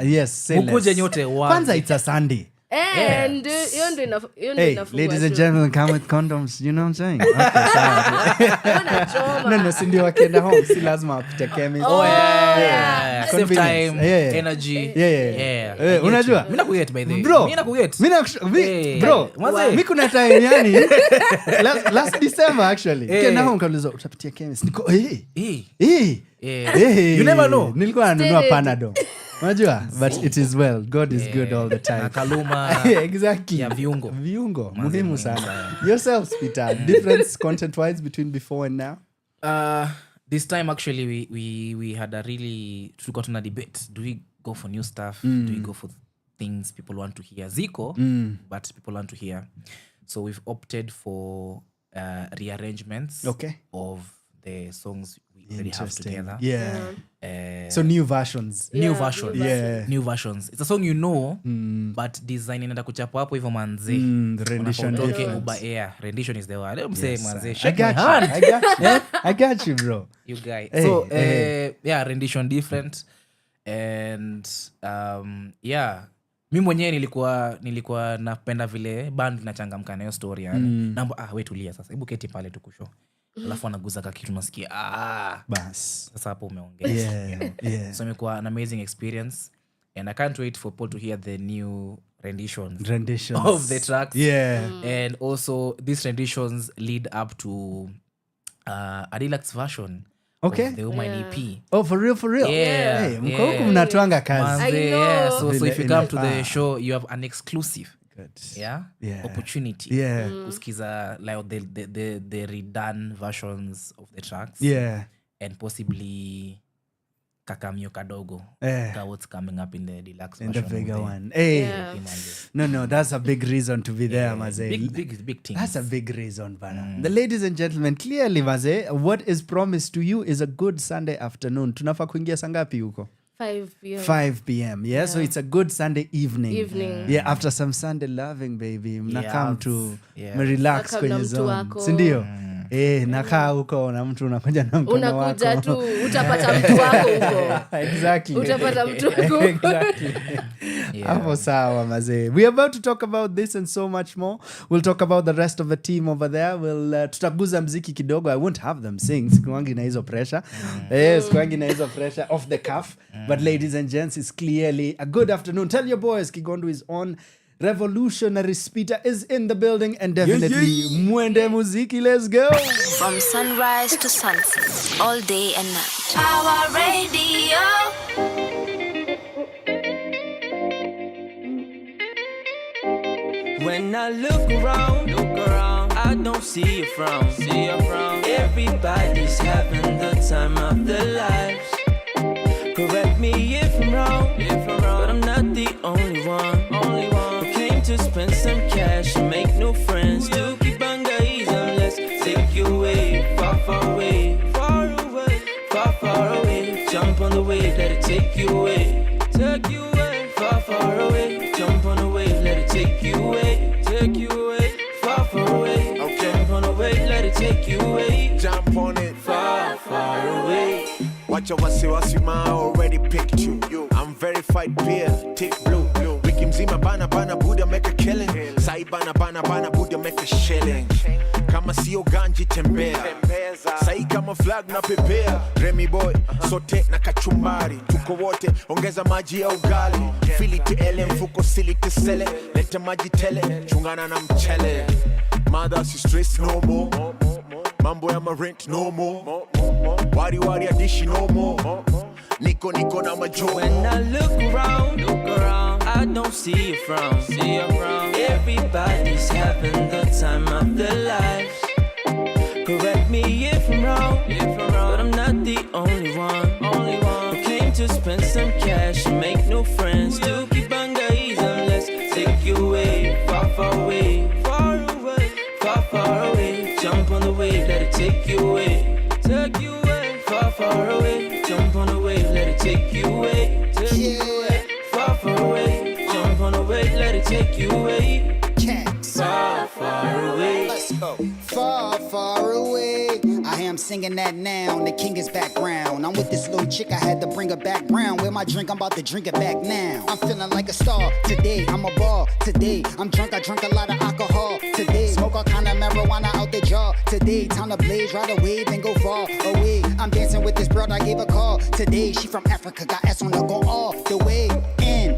Yes, say Mukuje less. nyote Kwanza it's a Sunday. And hiyo ndio Hey, inafungua ladies and show. gentlemen, come with condoms. You know what I'm saying? Okay, sawa. Unachoma. No, si ndio wakienda home, si lazima wapite chemist. Yeah. Save Convenience. time, Yeah. energy. Yeah. Unajua? Mimi nakuget by the way. Bro, Mimi nakuget. bro, Maze. mi kuna time yani last December actually kenda home kauliza utapitia chemist niko You never know. nilikuwa nanunua Stay Panadol unajua but it is well. God is good all the time. Na kaluma Exactly. ya viungo. Muhimu sana. Yourself, Peter, difference content wise between before and now? This time actually we had a really tulikuwa tuna debate. Do we go for new stuff? Do we go for things people want to hear? Ziko, but people want to hear. So we've opted for rearrangements of the songs we already have together. Yeah. So new versions. New versions. Yeah. New versions. It's a song you know, but design inaenda kuchapa hapo hivyo manze. Rendition Unapotoke difference. Uber Air. Rendition is the word. Let me say manze. I Shake my got hand. you. I got you, bro. You guy. Hey, So hey. yeah, rendition different. And yeah. Mi mwenyewe nilikuwa napenda vile band inachangamka na hiyo story yani. Namba we tulia sasa. Hebu keti pale tukusho. Alafu anaguza kitu nasikia Bas. sasa hapo umeongea. Yeah. So imekuwa an amazing experience, and I can't wait for Paul to hear the new renditions of the tracks. Yeah. And also these renditions lead up to a deluxe version of the Woman EP. Oh, for real? Yeah. Hey, mko huku mnatwanga kazi. Manze, I know. yeah. So if you come to the Ah. show, you have an exclusive Yeah. opportunity. Yeah. Uskiza like the redone versions of the tracks. Yeah. And possibly kakamio kadogo. What's coming up in the deluxe In the version. bigger one. Hey. Yeah. No, that's a big reason to be there, Maze. Big things. That's a big reason, Bana. The ladies and gentlemen, clearly, Maze, what is promised to you is a good Sunday afternoon. Tunafaa kuingia sangapi huko? 5 p.m. 5 p.m. Yeah? So it's a good Sunday evening. Yeah, after some Sunday loving, baby. Mnakam to Yeah. relax Nakam kwenye na mtu zone. wako. Sindio? Nakaa huko na mtu unakuja na mkono wako. Unakuja tu utapata mtu wako huko. Exactly. Utapata mtu wako. Exactly. Hapo sawa mazee. We're about to talk about this and so much more. We'll talk about the rest of the team over there. We'll tutaguza mziki kidogo. I won't have them sing. Sikuwangi na hizo pressure. Sikuwangi na hizo pressure off the cuff. But ladies and gents, it's clearly a good afternoon. Tell your boys Kigondu is on. Revolutionary Spita is in the building, and definitely Mwende Muziki. Let's go. From sunrise to sunset, all day and night. Our radio. When I look around, I don't see you from. Everybody's having the time of their lives. Correct me if I'm wrong, but I'm not the only one who came to spend some cash and make new friends. To keep on guys, let's take you away, far, far away, far away, far, far away. Jump on the wave, let it take you away, far, far away. Jump on the wave, let it take you away, far, far away. Okay. Jump on the wave, let it take you away. Jump on it, far, far away. Watch your wasi ma already picked you. I'm verified beer, tick blue. Wiki mzima bana Buddha make a killing. Sai bana Buddha make a shilling. Kama sio ganji tembea. Sai kama flag na pepea. Remy boy, sote na kachumbari. Tuko wote, ongeza maji ya ugali. Fili tele, mfuko sili tesele. Lete maji tele, chungana na mchele. Mother si stress no more. Mambo ya rent no more. Wari adishi no more. Nico na majo. When I look around, I don't see you from. Everybody's having the time of their lives. Correct me if I'm wrong, but I'm not the only one who came to spend some cash and make new friends. To keep on guys, let's take you away, far, far away, far away, far, far away. Jump on the wave, let it take you away, far, far away. Jump on the wave, let it take you away, far, far away. Jump on the wave, let it take you away, far, far away. Let's go. Far, far away. I am singing that now. The king is background. I'm with this little chick. I had to bring her back round. Where my drink? I'm about to drink it back now. I'm feeling like a star today. I'm a ball today. I'm drunk. I drank a lot of alcohol today. Smoke all kind of marijuana out the jar today. Time to blaze, ride a wave and go far away. I'm dancing with this broad. I gave a call today. She from Africa. Got ass on her, go all the way in.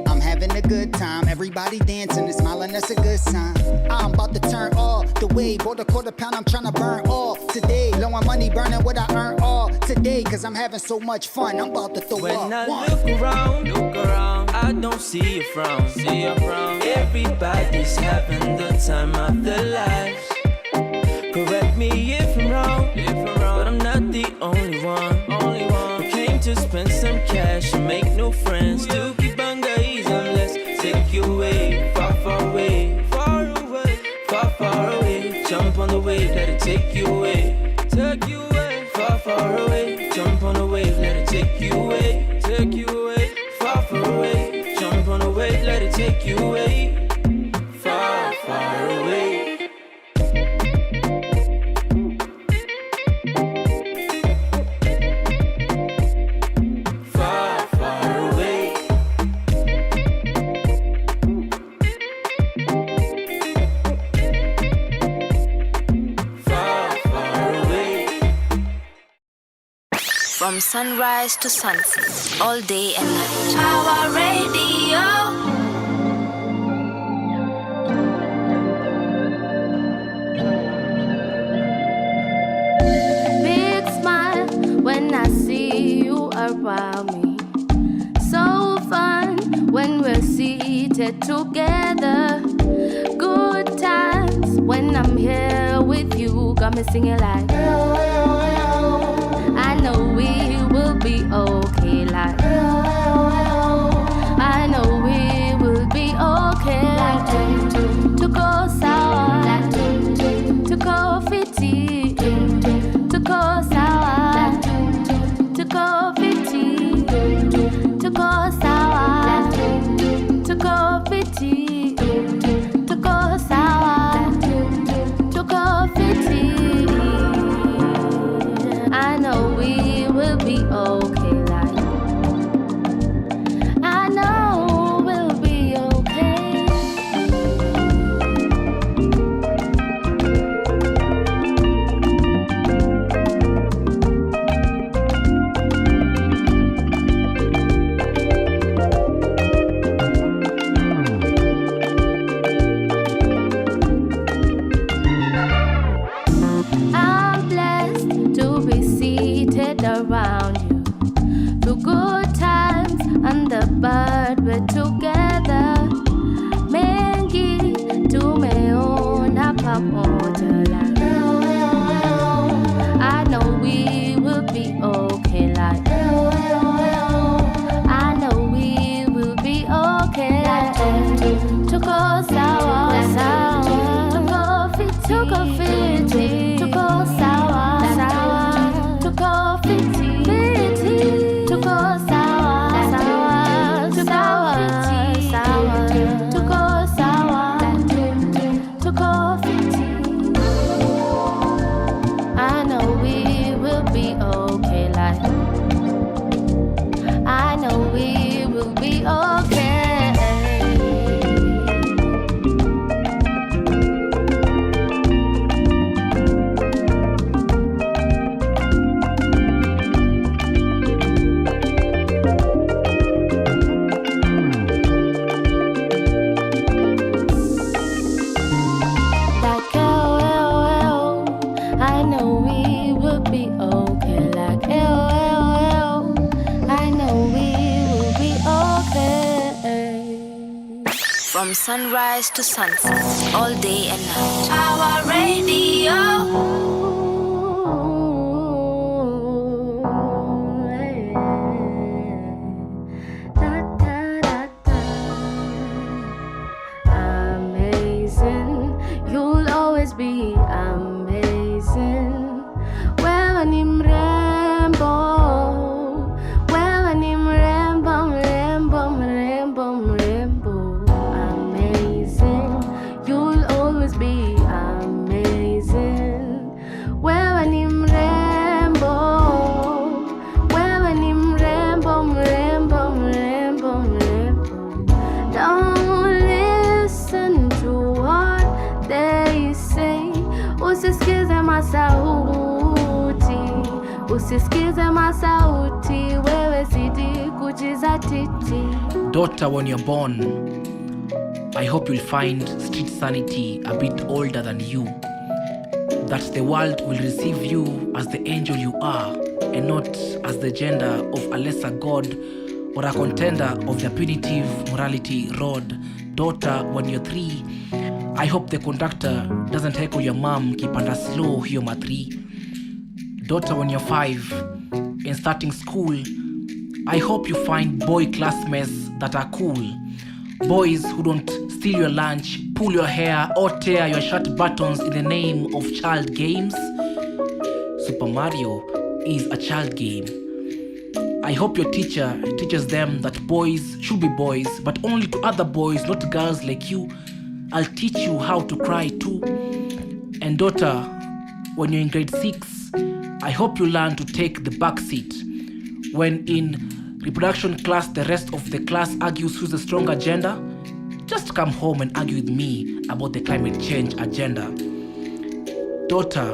I'm having a good time. Everybody dancing and smiling. That's a good sign. I'm about to turn all the way. Bought a quarter pound. I'm trying to burn all today. Low on money, burning what I earn all today. Cause I'm having so much fun. I'm about to throw when up. When I look around, I don't see you from. Everybody's having the time of their lives. Correct me if I'm wrong, but I'm not the only one who came to spend some cash and make new friends. To keep on guys, let's take you away, far, far away, far away, far, far away. Jump on the wave, let it take you away, far, far away. Jump on the wave, let it take you away, far, far away. Jump on the wave, let it take you away, far, far away. From sunrise to sunset, all day and night. Our radio. Big smile when I see you around me. So fun when we're seated together. Good times when I'm here with you. Got me singing like I know we will be okay, like I know we will be okay, like to go sour, like to go fitty, to go sour, to go fitty, to go sour, to go fitty, to go sour, to go fitty. I know we will be okay, like I know we'll be okay. I'm blessed to be seated around you through good times and the bad. We're together. Mengi tumeona pamoja like I know we will be okay like I know we will be okay tuko sawa sawa tuko fiti tuko sawa sawa tuko fiti tuko sawa sawa sawa tuko sawa tuko fiti I know we will be okay like I know we will be okay From sunrise to sunset, all day and night. Our radio. Amazing, you'll always be amazing. Wewe ni mrembo, wewe ni mrembo, mrembo, mrembo, mrembo. Amazing, you'll always be amazing. Wewe ni mrembo, wewe ni mrembo, mrembo, mrembo, mrembo. Don't listen to what they say. Usisikize masauti, usisikize masauti. Wewe zidi kujizatiti. Daughter, when you're born, I hope you'll find street sanity a bit older than you. That the world will receive you as the angel you are, and not as the gender of a lesser god or a contender of the punitive morality rod. Daughter, when you're 3, I hope the conductor doesn't echo your mom kipanda slow hiyo ma3. Daughter, when you're 5 and starting school, I hope you find boy classmates that are cool. Boys who don't steal your lunch, pull your hair, or tear your shirt buttons in the name of child games. Super Mario is a child game. I hope your teacher teaches them that boys should be boys, but only to other boys, not girls like you. I'll teach you how to cry too. And daughter, when you're in grade 6, I hope you learn to take the back seat. When in reproduction class the rest of the class argues who's the stronger gender, just come home and argue with me about the climate change agenda. Daughter,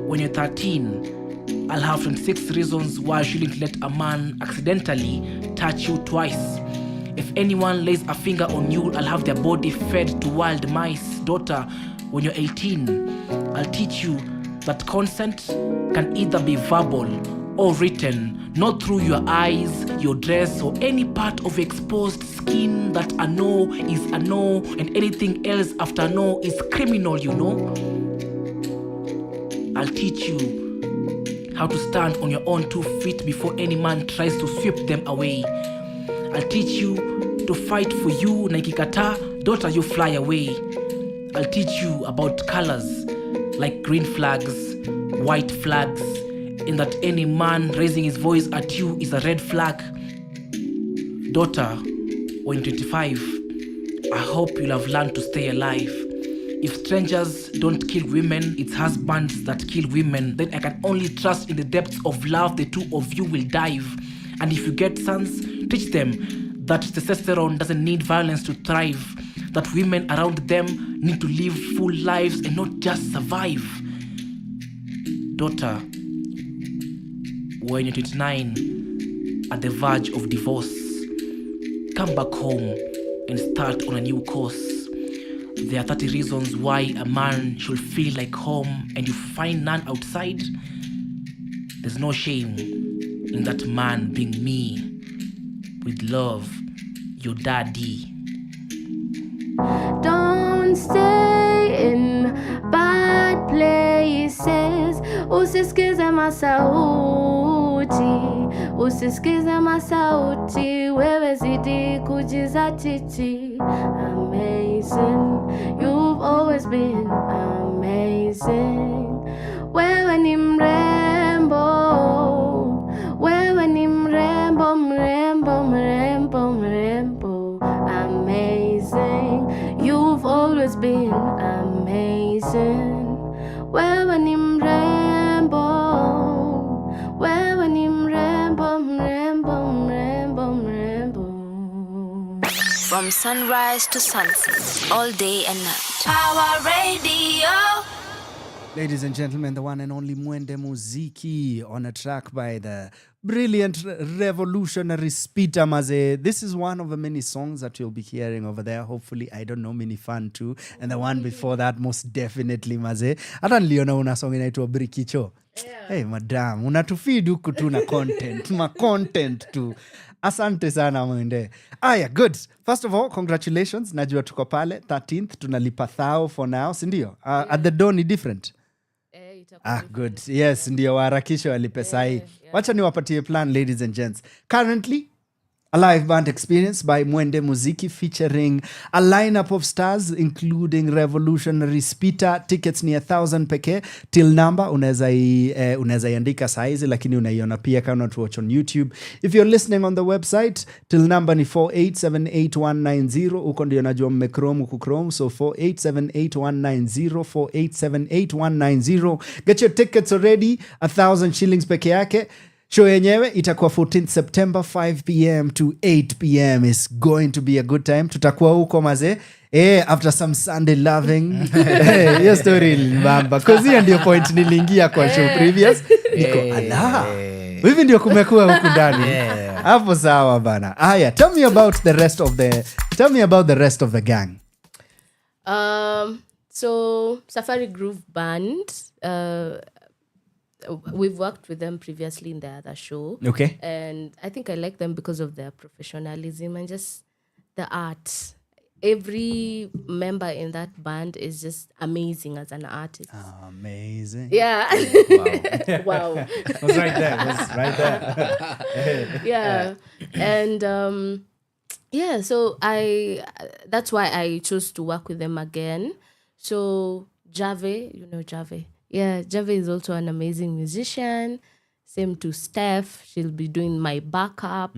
when you're 13, I'll have 26 reasons why I shouldn't let a man accidentally touch you twice. If anyone lays a finger on you, I'll have their body fed to wild mice. Daughter, when you're 18, I'll teach you that consent can either be verbal or written, not through your eyes, your dress, or any part of exposed skin. That a no is a no, and anything else after no is criminal, you know. I'll teach you how to stand on your own 2 feet before any man tries to sweep them away. I'll teach you to fight for you, na ikikataa, daughter, you fly away. I'll teach you about colors like green flags, white flags, and that any man raising his voice at you is a red flag. Daughter, when you're 25, I hope you'll have learned to stay alive. If strangers don't kill women, it's husbands that kill women. Then I can only trust in the depths of love the two of you will dive. And if you get sons, teach them that testosterone doesn't need violence to thrive. That women around them need to live full lives and not just survive. Daughter, when you're 29, at the verge of divorce, come back home and start on a new course. There are 30 reasons why a man should feel like home, and you find none outside. There's no shame in that man being me. With love, your daddy. Don't stay in bad places. Usisikize masauti, wewe zidi kujizatiti. Amazing, you've always been amazing. Wewe ni mrembo, mrembo. Amazing, you've always been amazing. Wewe ni mrembo, mrembo. From sunrise to sunset, all day and night. Power Radio. Ladies and gentlemen, the one and only Mwende Muziki on a track by the brilliant revolutionary Spita Maze. This is one of the many songs that you'll be hearing over there. Hopefully, I don't know, Mini Fan too. And the one before that, most definitely Maze. Hata niliona una song inaitwa Brikicho. Hey, madam, unatufeed huku tu na content. Ma content tu. Asante sana Mwende. Aya, good. First of all, congratulations. Najua tuko pale 13th tunalipa thao for now, si ndio? At the door ni different. Good. Yes, ndio waharakisho walipe sahi. Wacha niwapatie plan, ladies and gents. Currently, a live band experience by Mwende Muziki featuring a lineup of stars including revolutionary Spita. Tickets ni 1,000 pekee. Till number unaweza iandika saizi, lakini unaiona pia kama to watch on YouTube. If you're listening on the website, till number ni 4878190. Uko ndio najua mmechrome kuchrome, so 4878190, 4878190. Get your tickets already, 1,000 shillings peke yake. Show yenyewe itakuwa 14th September 5 p.m. to 8 p.m. It's going to be a good time. Tutakuwa huko maze. After some Sunday loving. Your story mbamba. Cause hiyo ndio point niliingia kwa show previous. Niko ala. Hivi ndio kumekuwa huku ndani. Hapo sawa bana. Aya, tell me about the rest of the gang. So Safari Groove Band, we've worked with them previously in the other show. Okay. And I think I like them because of their professionalism and just the art. Every member in that band is just amazing as an artist. Amazing. Yeah. Wow. It was right there. Yeah. And so that's why I chose to work with them again. So Jave, you know Jave. Yeah, Jave is also an amazing musician. Same to Steph. She'll be doing my backup.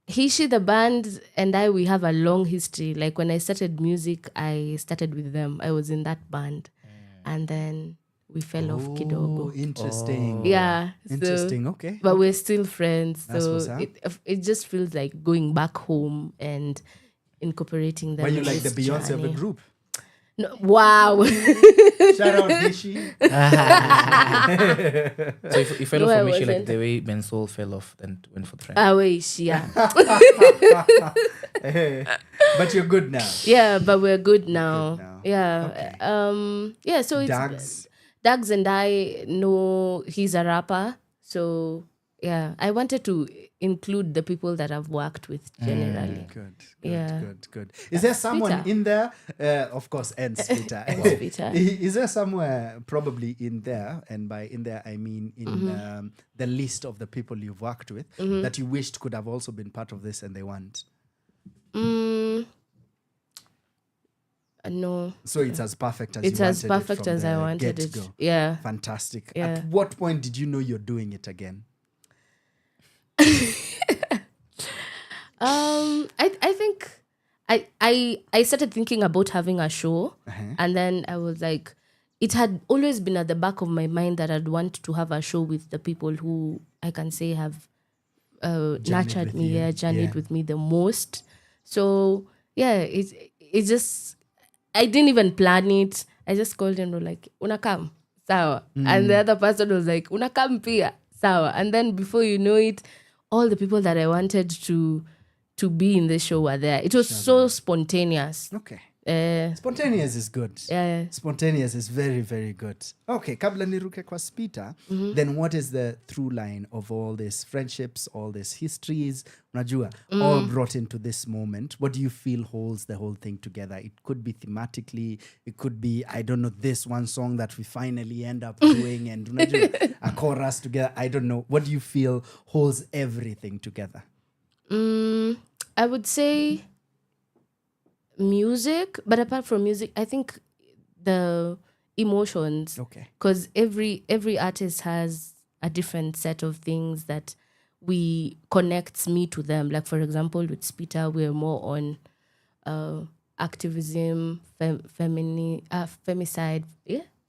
She, the band, and we have a long history. Like when I started music, I started with them. I was in that band. And then we fell off kidogo. Interesting. Yeah. Interesting, okay. But we're still friends. So it just feels like going back home and incorporating them. But you like the Beyonce of the group? No, wow. Shout out Nishi. So if you fell off for Mishi like the way Ben Soul fell off and went for the friend. Yeah. But you're good now. Yeah, but we're good now. Yeah. Okay. So it's Dags and I know he's a rapper. So yeah, I wanted to include the people that I've worked with generally. Good. Is Is there someone in there? Of course, and Spita. Is there somewhere probably in there, and by in there I mean in the list of the people you've worked with that you wished could have also been part of this and they weren't? No. So it's as perfect as it's you wanted as perfect it from as the I wanted get-go. it. Yeah. Fantastic. Yeah. At what point did you know you're doing it again? I think I started thinking about having a show, and then I was like, it had always been at the back of my mind that I'd want to have a show with the people who I can say have nurtured me, journeyed with me the most. So yeah, it just, I didn't even plan it. I just called and was like, unakam, sawa. And the other person was like, unakam pia, sawa. And then before you know it, all the people that I wanted to be in the show were there. It was so spontaneous. Okay. Spontaneous is good. Yeah. Spontaneous is very, very good. Okay, kabla niruke kwa Spita, then what is the through line of all these friendships, all these histories, unajua, all brought into this moment? What do you feel holds the whole thing together? It could be thematically, it could be, I don't know, this one song that we finally end up doing and unajua, a chorus together. I don't know. What do you feel holds everything together? I would say music, but apart from music, I think the emotions. Okay. Because every artist has a different set of things that we connects me to them. Like for example, with Spita, we're more on activism, femicide,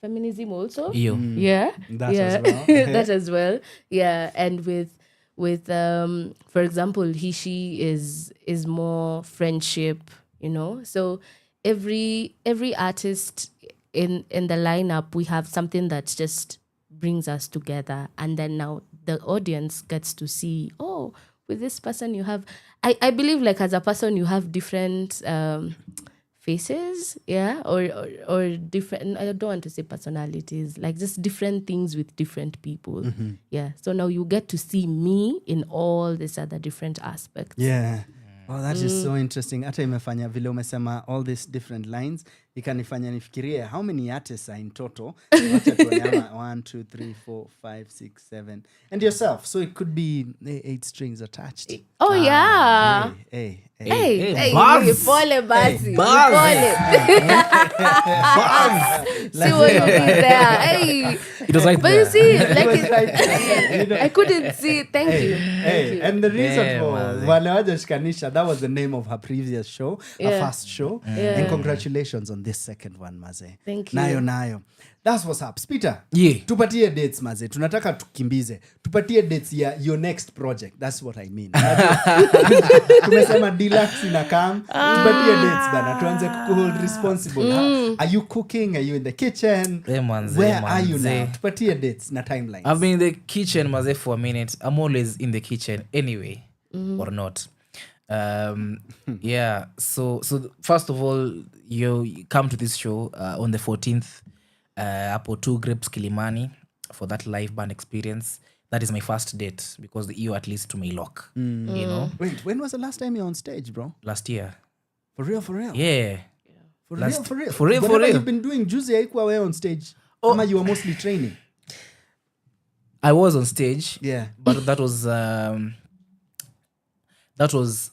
feminism also. Yeah, That as well. that as well. Yeah, and with for example, she is more friendship. So every artist in the lineup, we have something that just brings us together, and then now the audience gets to see, oh, with this person you have, I believe like as a person you have different faces, or different, I don't want to say personalities, like just different things with different people. So now you get to see me in all these other different aspects. Oh, that is so interesting. Hata imefanya vile umesema all these different lines, ikanifanya nifikirie how many artists are in total. Wacha tuone ama 1, 2, 3, 4, 5, 6, 7. And yourself. So it could be 8 strings attached. Oh, yeah. Hey. Buzz. Pole basi. Buzz. Pole. See what you did there. Hey. It was right But there. you see, like was right there. I couldn't see it. Thank you. Thank you. And the reason Yeah, for man. Wanawaja Shikanisha, that was the name of her previous show, her Yeah. first show. Yeah. And congratulations on this second one, Maze. Thank you. Nayo. That's what's up. Spita, Yeah. tupatie dates, Maze. Tunataka tukimbize. Tupatie dates ya your next project. That's what I mean. Tumesema deluxe inakam. Tupatie dates bana. Tuanze kukuhold responsible. Are you cooking? Are you in the kitchen? Where are you now? Tupatie dates na timelines. I've been in the kitchen, Maze, for a minute. I'm always in the kitchen anyway, or not. So first of all, you come to this show on the 14th, Apo 2 Grapes Kilimani, for that live band experience. That is my first date because the EO at least to my lock. Wait, when was the last time you were on stage, bro? Last year. For real? Yeah. For Last- real? for real. Whatever you've been doing, Juicy haikuwa wewe on stage. Ama you were mostly training. I was on stage. Yeah. But that was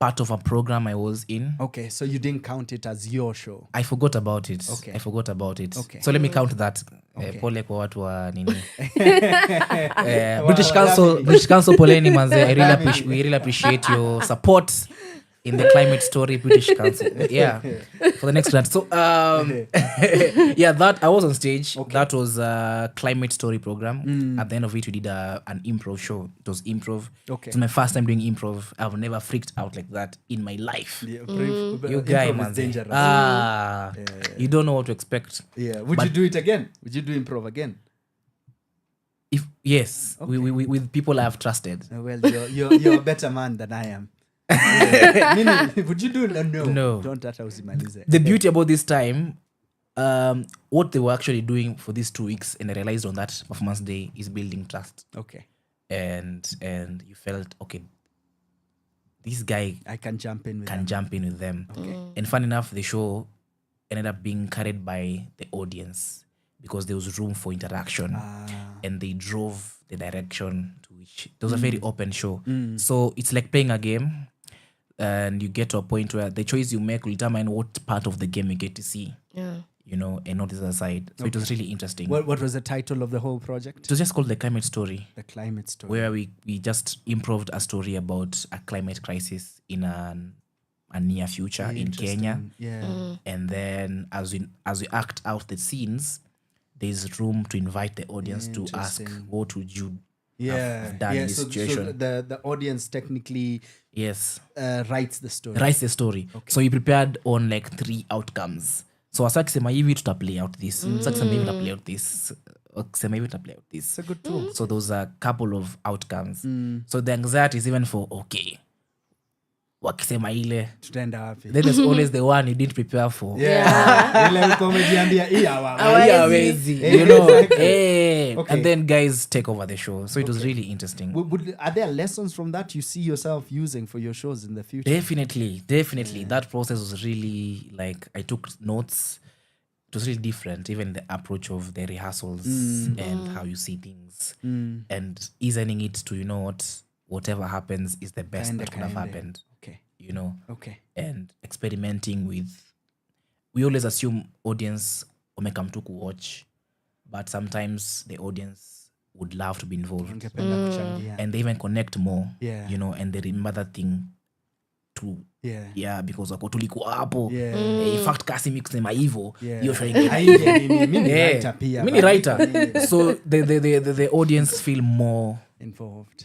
part of a program I was in. Okay, so you didn't count it as your show. I forgot about it. Okay. Okay. So let me count that. Okay. Pole kwa watu wa nini. British Council poleni manze. We really appreciate your support in the climate story, British Council. Yeah. For the next round. So that I was on stage. Okay. That was a climate story program. At the end of it we did an improv show. It was improv. Okay. It's my first time doing improv. I've never freaked out like that in my life. Yeah, You guy, improv man. is dangerous. You don't know what to expect. Yeah. Would But- you do it again? Would you do improv again? Yes, Okay. with people I've trusted. Well, you're a better man than I am. Yeah. Meaning, would you do it? No. Don't hata usimalize. The beauty about this time, what they were actually doing for these 2 weeks, and I realized on that performance day, is building trust. Okay. And you felt, okay, this guy I can jump in with them. Okay. And fun enough, the show ended up being carried by the audience because there was room for interaction, and they drove the direction to which it was a very open show. So it's like playing a game, and you get to a point where the choice you make will determine what part of the game you get to see. Yeah. And not the other side. So it was really interesting. What was the title of the whole project? It was just called The Climate Story. The Climate Story. Where we just improved a story about a climate crisis in a near future in Kenya. Yeah. And then as we act out the scenes, there's room to invite the audience to ask, what would you have done in this situation? So the audience technically writes the story. Okay. So you prepared on like 3 outcomes. So asa kisema hivi tutaplay out this. Sasa kisema hivi tutaplay out this. Kisema hivi tutaplay out this. It's a good tool. So those are a couple of outcomes. So the anxiety is even for, okay, wakisema ile tutaenda wapi, then there's always the one you didn't prepare for. Ile uko umejiambia hawezi, you know. Okay. And then guys take over the show, so it was really interesting. Are there lessons from that you see yourself using for your shows in the future? Definitely. That process was really like, I took notes. It was really different, even the approach of the rehearsals and how you see things and easing it to, you know what, whatever happens is the best that could have happened. Okay. You know? Okay. And experimenting with, we always assume audience come to watch, but sometimes the audience would love to be involved. And they even connect more, you know, and they remember that thing too. Because wako tulikuwa hapo. In fact kasi mimi kusema hivyo hiyo mimi writer. So the audience feel more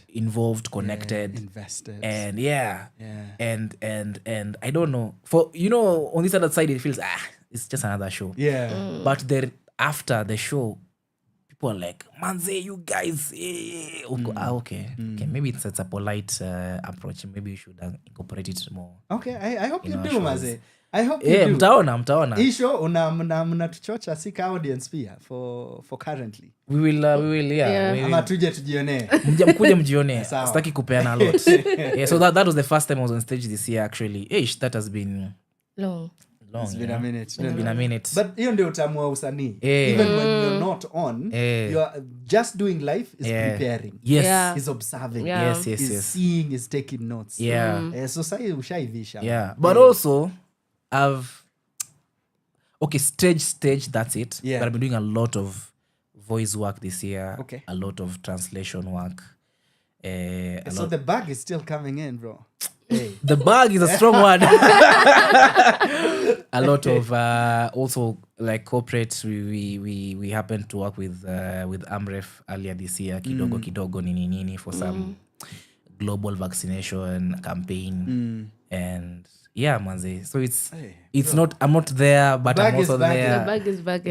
involved, connected, invested, and and I don't know, for, you know, on this other side it feels it's just another show, but after the show people are like, manze, you guys, okay, maybe it's a polite approach. Maybe you should incorporate it more. Okay, I hope you do, manze. I hope you do. Mtaona. Hii show mnatuchocha sika audience pia for currently. We will ama tuje tujione. Mkuje mjione. Sitaki kupeana a lot. So that was the first time I was on stage this year actually. That has been long. It's been a minute. It's been a minute. But hiyo ndio utamu wa usanii. Even when you're not on, you are just doing live is preparing. Yes. Is observing. Yes. Is seeing, is taking notes. So sai ushaivisha. But also stage, that's it. But I've been doing a lot of voice work this year. Okay. A lot of translation work. So the bag is still coming in, bro. The bag is a strong word. A lot of also like corporates. We happened to work with Amref earlier this year. Kidogo nini for some global vaccination campaign and manze. So it's not, I'm not there, but I'm also there. The bag is back.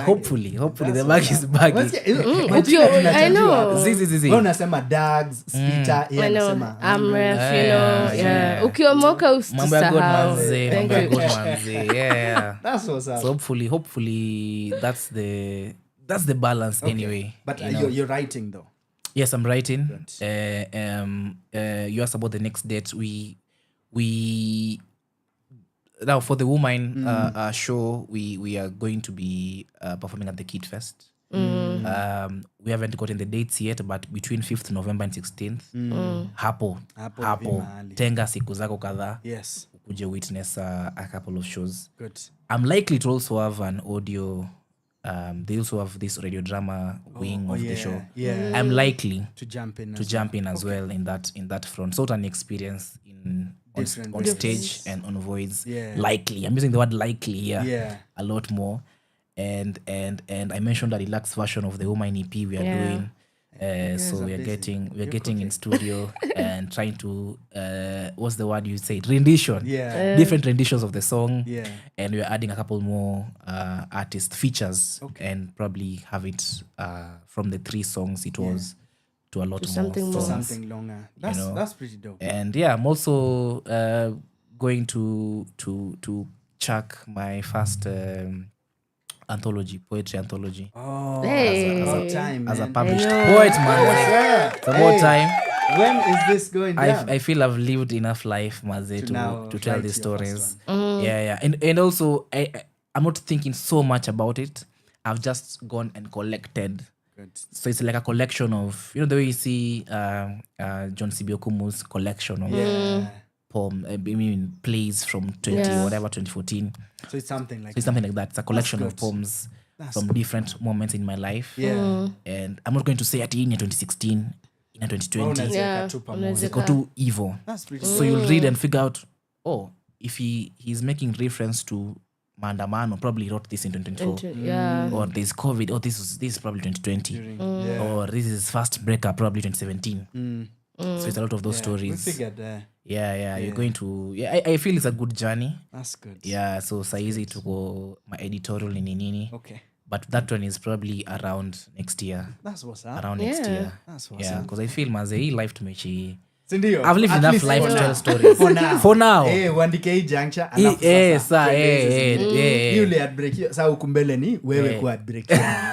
Hopefully the bag is back. I know. Zizi. Unasema Dags, Spita, unasema Amref, you know. Ukiomoka usisahau. Mambo ya God manze. That's what's up. So hopefully that's the balance anyway. But you're writing though. Yes, I'm writing. You asked about the next date. We now for the woman show we are going to be performing at the Kid Fest. We haven't gotten the dates yet, but between 5th November and 16th hapo tenga siku zako kadhaa, ukuje witness a couple of shows. Good. I'm likely to also have an audio. They also have this radio drama wing of the show. I'm likely to jump in as well in that front. So an experience on stage and on voice. Likely, I'm using the word likely here a lot more. And I mentioned a deluxe version of the Woman EP we are doing. So we're getting in studio and trying to what's the word you say, rendition, different renditions of the song, and we're adding a couple more artist features, and probably have it from the 3 songs it was to a lot more something longer. That's pretty dope. And I'm also going to chuck my first poetry anthology. As a published poet, man. It's about time. When is this going down? I feel I've lived enough life, Maze, to tell these stories. And also I'm not thinking so much about it. I've just gone and collected. Good. So it's like a collection of, you know, the way you see John Sibiokumu's collection of poem, plays from 2014. So it's something like that. It's a collection of poems from different moments in my life. And I'm not going to say at in 2016, in 2020. Ziko too evil. So you'll read and figure out, if he's making reference to Maandamano, probably wrote this in 2024. Or there's COVID, this is probably 2020. Or this is first breakup, probably 2017. So it's a lot of those stories. We figured you're going to I feel it's a good journey. That's good. So saizi to go my editorial nini. Okay. But that one is probably around next year. That's what's up. Around next year. That's what's up. Because I feel maze hii life tumechi Sindio? I've lived At enough least life for to now. tell stories. For now. For now. Uandike hii juncture. Yule heartbreak. Sasa ukumbele ni wewe ku heartbreak.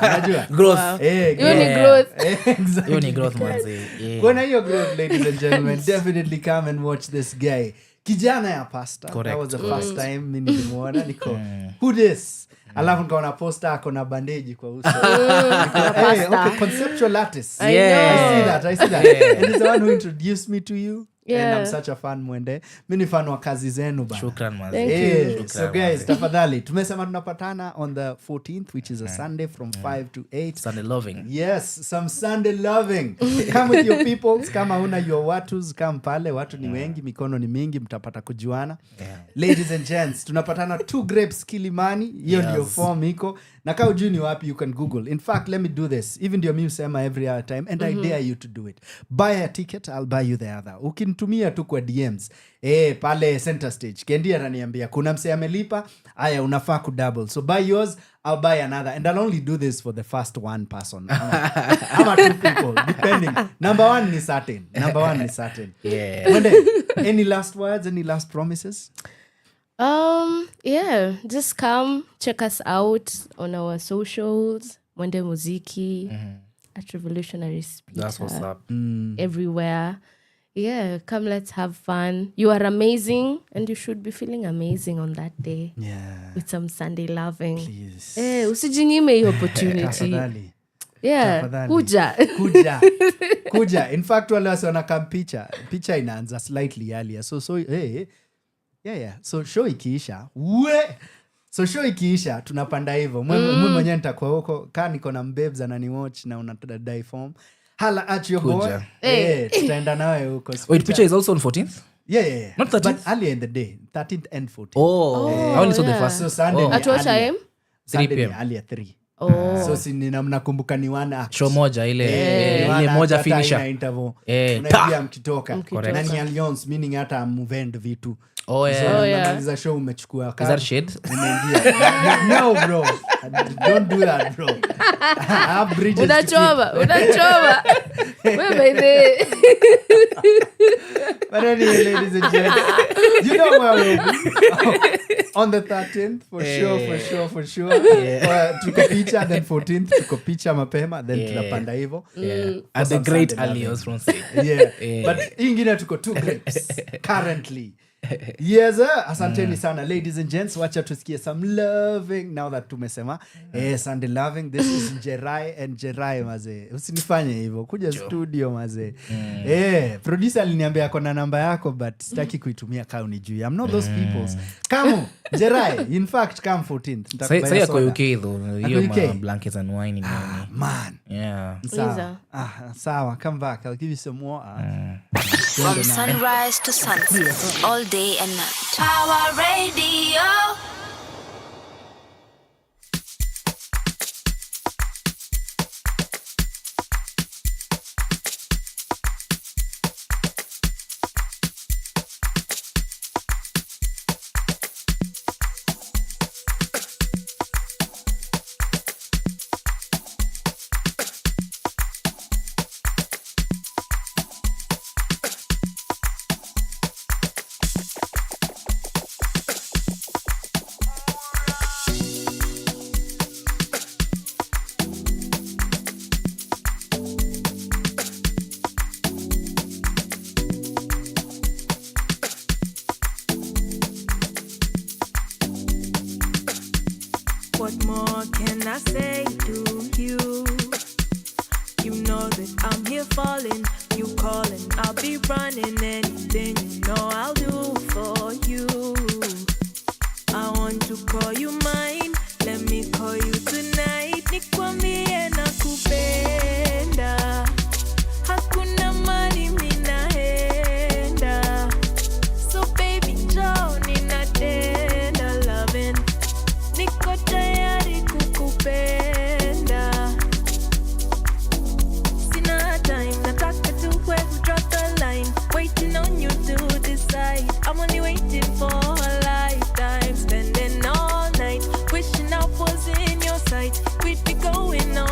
Unajua? Growth. Hiyo ni growth. Exactly. Hiyo ni growth manzi. Kuna hiyo growth, ladies and gentlemen. Definitely come and watch this guy. Kijana ya pasta. Correct. That was the first time mimi nilimuona niko. Who this? Alafu nikaona poster ako na bandage kwa uso. Hey, okay, conceptual artist. I know. I see that. And he's the one who introduced me to you. And I'm such a fan, Mwende. Mimi ni fan wa kazi zenu bana. Shukran manzi. So guys, tafadhali tumesema tunapatana on the 14th, which is a Sunday from 5 to 8. Sunday loving. Yes, some Sunday loving. Come with your peoples. Kama una your watus, come pale. Watu ni wengi, mikono ni mingi, mtapata kujuana. Ladies and gents, tunapatana 2 grapes Kilimani. Hiyo ndio form iko. Na kama ujui ni wapi, you can Google. In fact, let me do this. Even ndio mimi usema every other time. And I dare you to do it. Buy a ticket, I'll buy you the other. Ukinitumia tu kwa DMs. Pale center stage. Kendi ananiambia, kuna mse amelipa, aya unafaa kudouble. So buy yours, I'll buy another. And I'll only do this for the first one person. Ama 2 people, depending. Number 1 ni certain. Yeah. Mwende, any last words, any last promises? Yeah, just come check us out on our socials, Mwende Muziki, at Revolutionary Speaker. That's what's up. Everywhere. Yeah, come, let's have fun. You are amazing, and you should be feeling amazing on that day. Yeah. With some Sunday loving. Please. Usijinyime hiyo opportunity. Yeah, kuja. In fact, wale wasi wanakam picha inaanza slightly earlier. So hey. Yeah. So show ikiisha tunapanda hivyo. Mimi mwenyewe nitakuwa huko. Kaa niko na mbebs ananiwatch na unatadai form. Hala at your boy. Tutaenda nawe huko. Wait, picture is also on 14th? Yeah. Not 13th? But earlier in the day, 13th and 14th. I only saw the first. So Sunday At what time? 3 p.m. Earlier 3. So si mnakumbuka ni one act. Show moja ile moja finisher. Unaingia mkitoka. Na ni alliance, meaning hata muvend vitu. Unamaliza show umechukua kadi. Is that shade? Umeingia. No bro. Don't do that bro. Unachoma. Wewe But anyway, ladies and gentlemen, you know where we'll be. On the 13th, for sure. Tuko picha, then 14th, tuko picha mapema, then tunapanda hivyo. At the great Alios from Say. But ingine tuko 2 grapes currently. Yes, asanteni sana ladies and gents, wacha tusikie some loving now that tumesema Sunday loving. This is Jerai maze, usinifanye hivyo, kuja studio maze. Producer aliniambia kona namba yako but sitaki kuitumia kama unijui. I'm not those peoples. Come Jerai, in fact come 14th. Say yako UK though. Hiyo blankets and wine man. Yeah. Sawa, come back. I'll give you some more. From sunrise to sunset, all day and night. Power Radio. What more can I say to you? You know that I'm here falling, you calling, I'll be running. Anything you know I'll do for you. I want to call you mine, let me call you tonight. Nikwambie nakupenda, hakuna mali minaenda. So baby njoo ninatenda loving, niko tayari kukupenda. Sina time, nataka tuwe drop the line. Waiting on you to decide, I'm only waiting for a lifetime. Spending all night, wishing I was in your sight. We'd be going all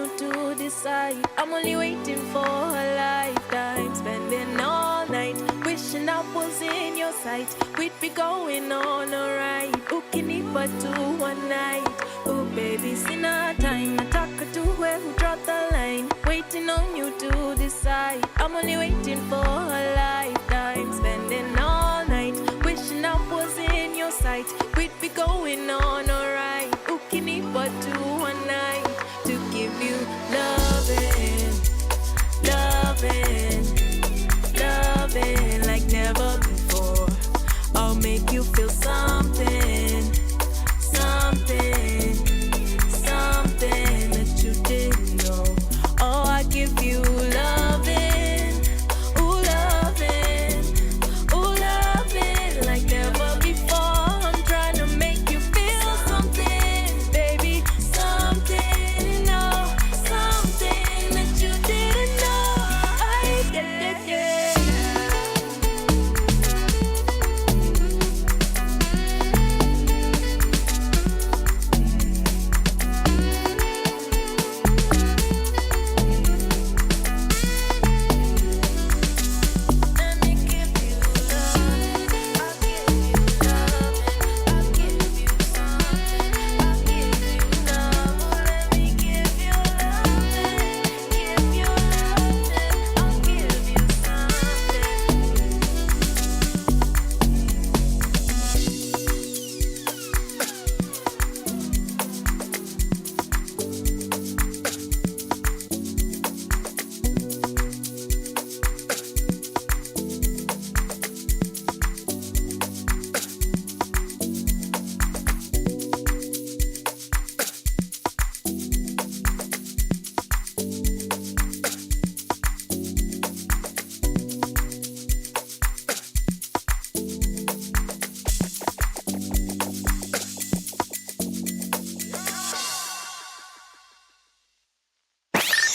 you to decide. I'm only waiting for a lifetime, spending all night, wishing I was in your sight. We'd be going on alright, ukinipa to one night. Oh baby, sina time, nataka to where who draw the line, waiting on you to decide. I'm only waiting for a lifetime, spending all night, wishing I was in your sight. We'd be going on alright, ukinipa to one night, to give you loving, loving, loving like never before. I'll make you feel something, something, something that you didn't know. Oh, I give you loving, ooh loving, ooh loving like never before. I'm trying to make you feel something, baby, something, no, something that you didn't know. Yeah.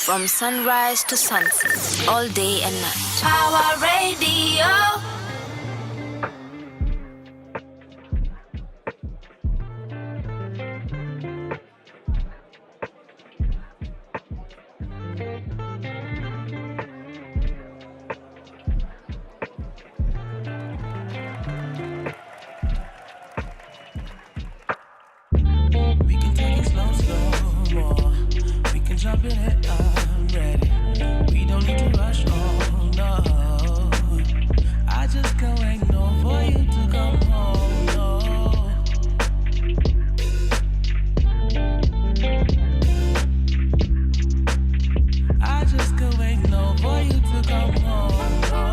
From sunrise to sunset, all day and night. Our radio. We can take it slow, slow, more. We can jump in it, I'm ready. We don't need to rush, oh no. I just can't wait no for you to come home, no. I just can't wait no for you to come home, no.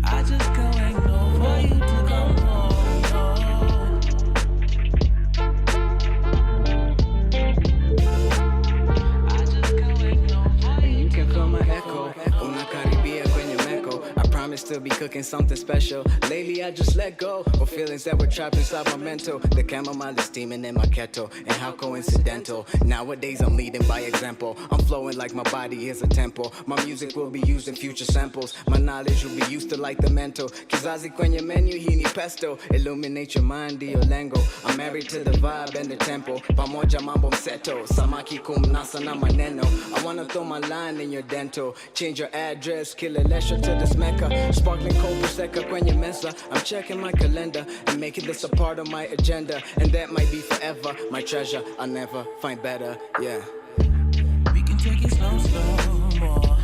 I just can't wait no for you to come home, no. I just can't wait no for you. You can feel my echo, unakaribia kwenye meko. I promise to be cooking something special. Lately I just let go of feelings that were trapped inside my mental. The chamomile is steaming in my kettle, and how coincidental. Nowadays I'm leading by example. I'm flowing like my body is a temple. My music will be used in future samples. My knowledge will be used to like the mental. Kizazi kwenye menu hii ni pesto. Illuminate your mind, dio lengo. I'm married to the vibe and the tempo. Pamoja mambo mseto. Samaki kumnasa na maneno. I wanna throw my line in your dental. Change your address, kilelesha to this mecca. Sparkling cold prosecco kwenye mesa. I'm checking my calendar and making this a part of my agenda. And that might be forever my treasure. I'll never find better, yeah. We can take it slow, slow, more.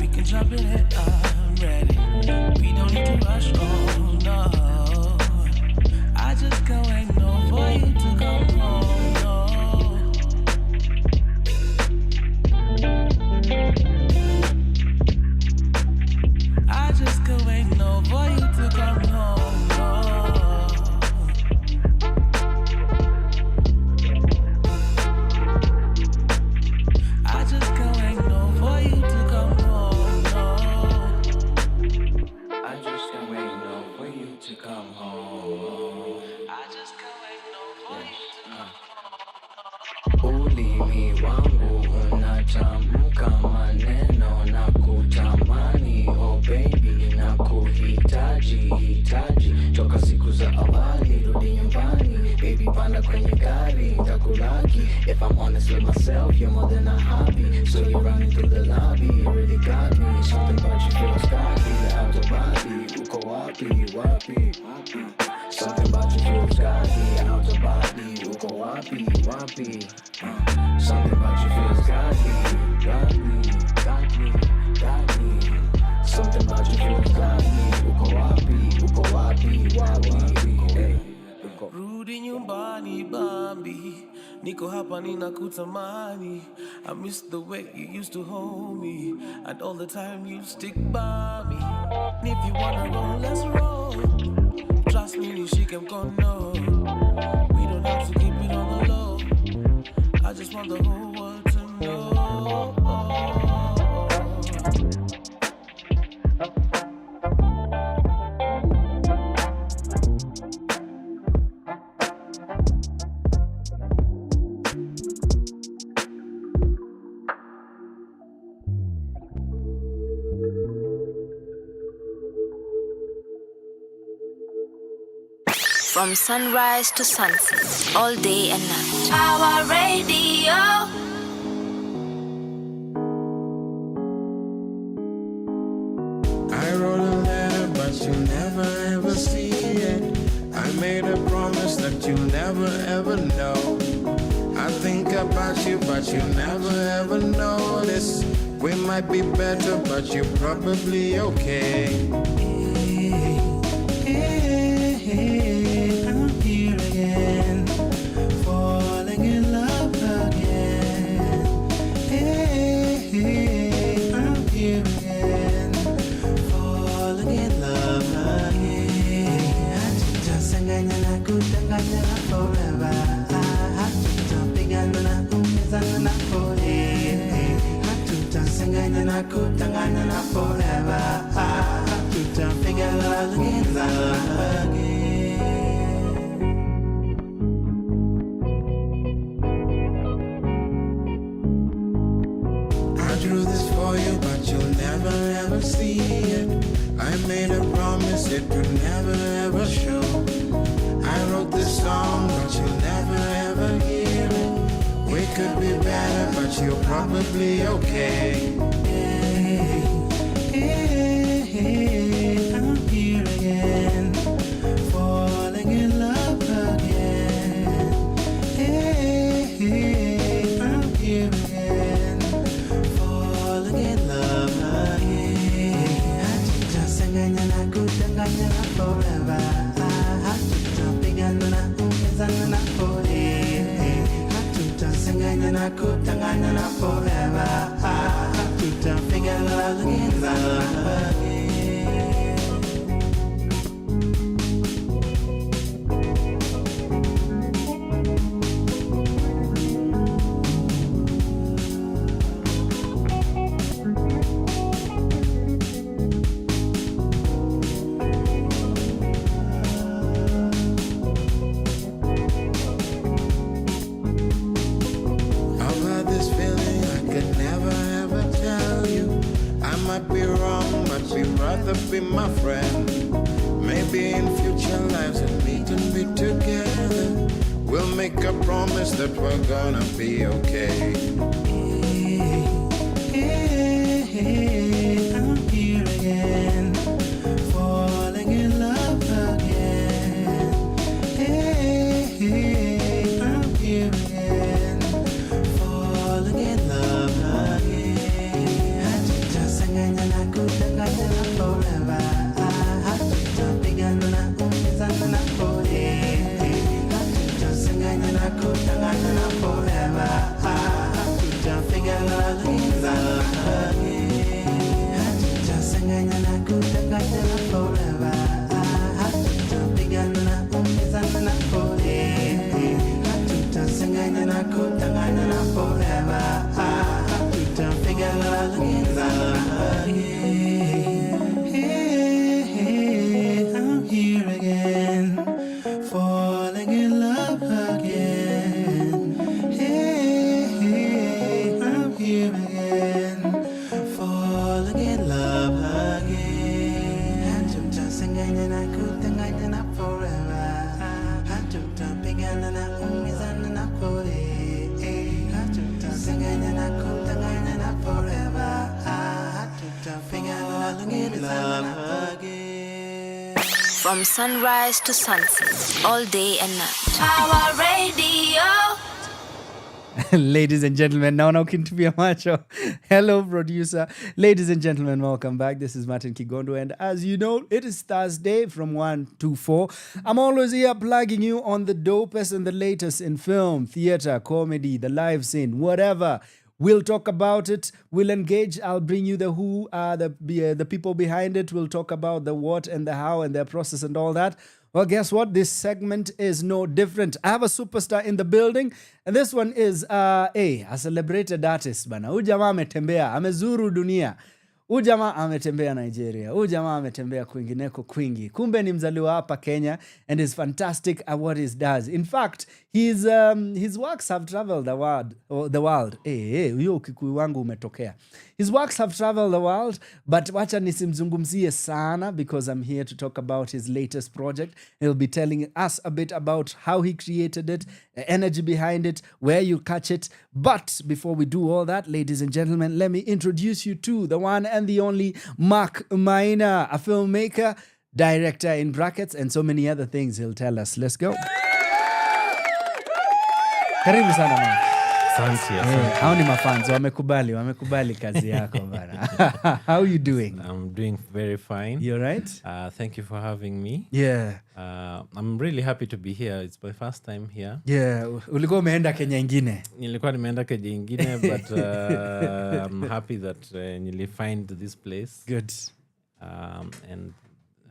We can jump in it, I'm ready. We don't need to rush, oh no. I just can't wait no for you to come home, no. I just can't wait no for you to come home, no. I just can't wait no for you to come home, no. I just can't wait no for you to come home. wapi, panda kwenye gari, takulaki. If I'm honest with myself, you're more than a hobby. So you're running through the lobby, you really got me. Something about you feels cocky, out of body. Uko wapi, wapi. Something about you feels cocky, out of body. Uko wapi, wapi. Something about you feels cocky, got me. Something about you feels cocky. Uko wapi, hey. Rudi nyumbani Bambi, niko hapa ninakutamani. I miss the way you used to hold me, and all the time you stick by me. And if you wanna roll, let's roll. Trust me, nishike mkono. We don't have to keep it on the low. I just want the whole world to know. From sunrise to sunset, all day and night. Our radio. I wrote a letter, but you never ever see it. I made a promise that you never ever know. I think about you, but you never ever notice. We might be better, but you're probably okay. I'm here again, falling in love again. Hey, I'm here again, falling in love again. Hatutasanganya na kutanganya forever. Hatutapigana na kumizana na forever. Hatutasanganya na kutanganya na forever. Hatutapigana na kumizana again. I drew this for you, but you'll never ever see it. I made a promise it would never ever show. I wrote this song, but you'll never ever hear it. We could be better, but you're probably okay. I'm here again, falling in love again. I'm here again, falling in love again. Hatutasanganya na kutanganya na forever. Hatutapigana na kumizana na forever. Hatutasanganya na kutanganya na forever. Hatutapigana na kumizana again. I've had this feeling I could never ever tell you. I might be wrong, but we'd rather be my friend. Maybe in future lives we'll meet and be together. We'll make a promise that we're gonna be okay. I'm here again, falling in love again. I'm here again, falling in love again. Hatutasanganya na kutanganya na forever. Hatutapigana na kumizana na forever. Hatutasanganya na kutanganya na forever. Hatutapigana na kumizana again. na na umizana na pole. Singing na kumtangana na forever. Finger no alungin again. From sunrise to sunset, all day and night. Our radio. Ladies and gentlemen, now Kintumia Macho. Hello, producer. Ladies and gentlemen, welcome back. This is Martin Kigondu, and as you know, it is Thursday from 1 to 4. I'm always here plugging you on the dopest and the latest in film, theater, comedy, the live scene, whatever. We'll talk about it. We'll engage. I'll bring you the who, the people behind it. We'll talk about the what and the how and their process and all that. Well, guess what? This segment is no different. I have a superstar in the building, and this one is a celebrated artist bana. Huyu jamaa ametembea, amezuru dunia. Huyu jamaa ametembea Nigeria. Huyu jamaa ametembea kwingineko kwingi. Kumbe ni mzaliwa hapa Kenya, and is fantastic at what he does. In fact, his works have traveled the world. Huyo Kikuyu wangu umetokea. His works have traveled the world, but wacha nisimzungumzie sana because I'm here to talk about his latest project. He'll be telling us a bit about how he created it, the energy behind it, where you catch it. But before we do all that, ladies and gentlemen, let me introduce you to the one and the only Maina, a filmmaker, director in brackets, and so many other things he'll tell us. Let's go. Karibu sana Mark. Asante. Hao ni mafans wamekubali kazi yako bana. How are you doing? I'm doing very fine. You're right? Thank you for having me. Yeah. I'm really happy to be here. It's my first time here. Yeah, ulikuwa umeenda Kenya ingine. Nilikuwa nimeenda Kenya ingine but I'm happy that nili find this place. Good. And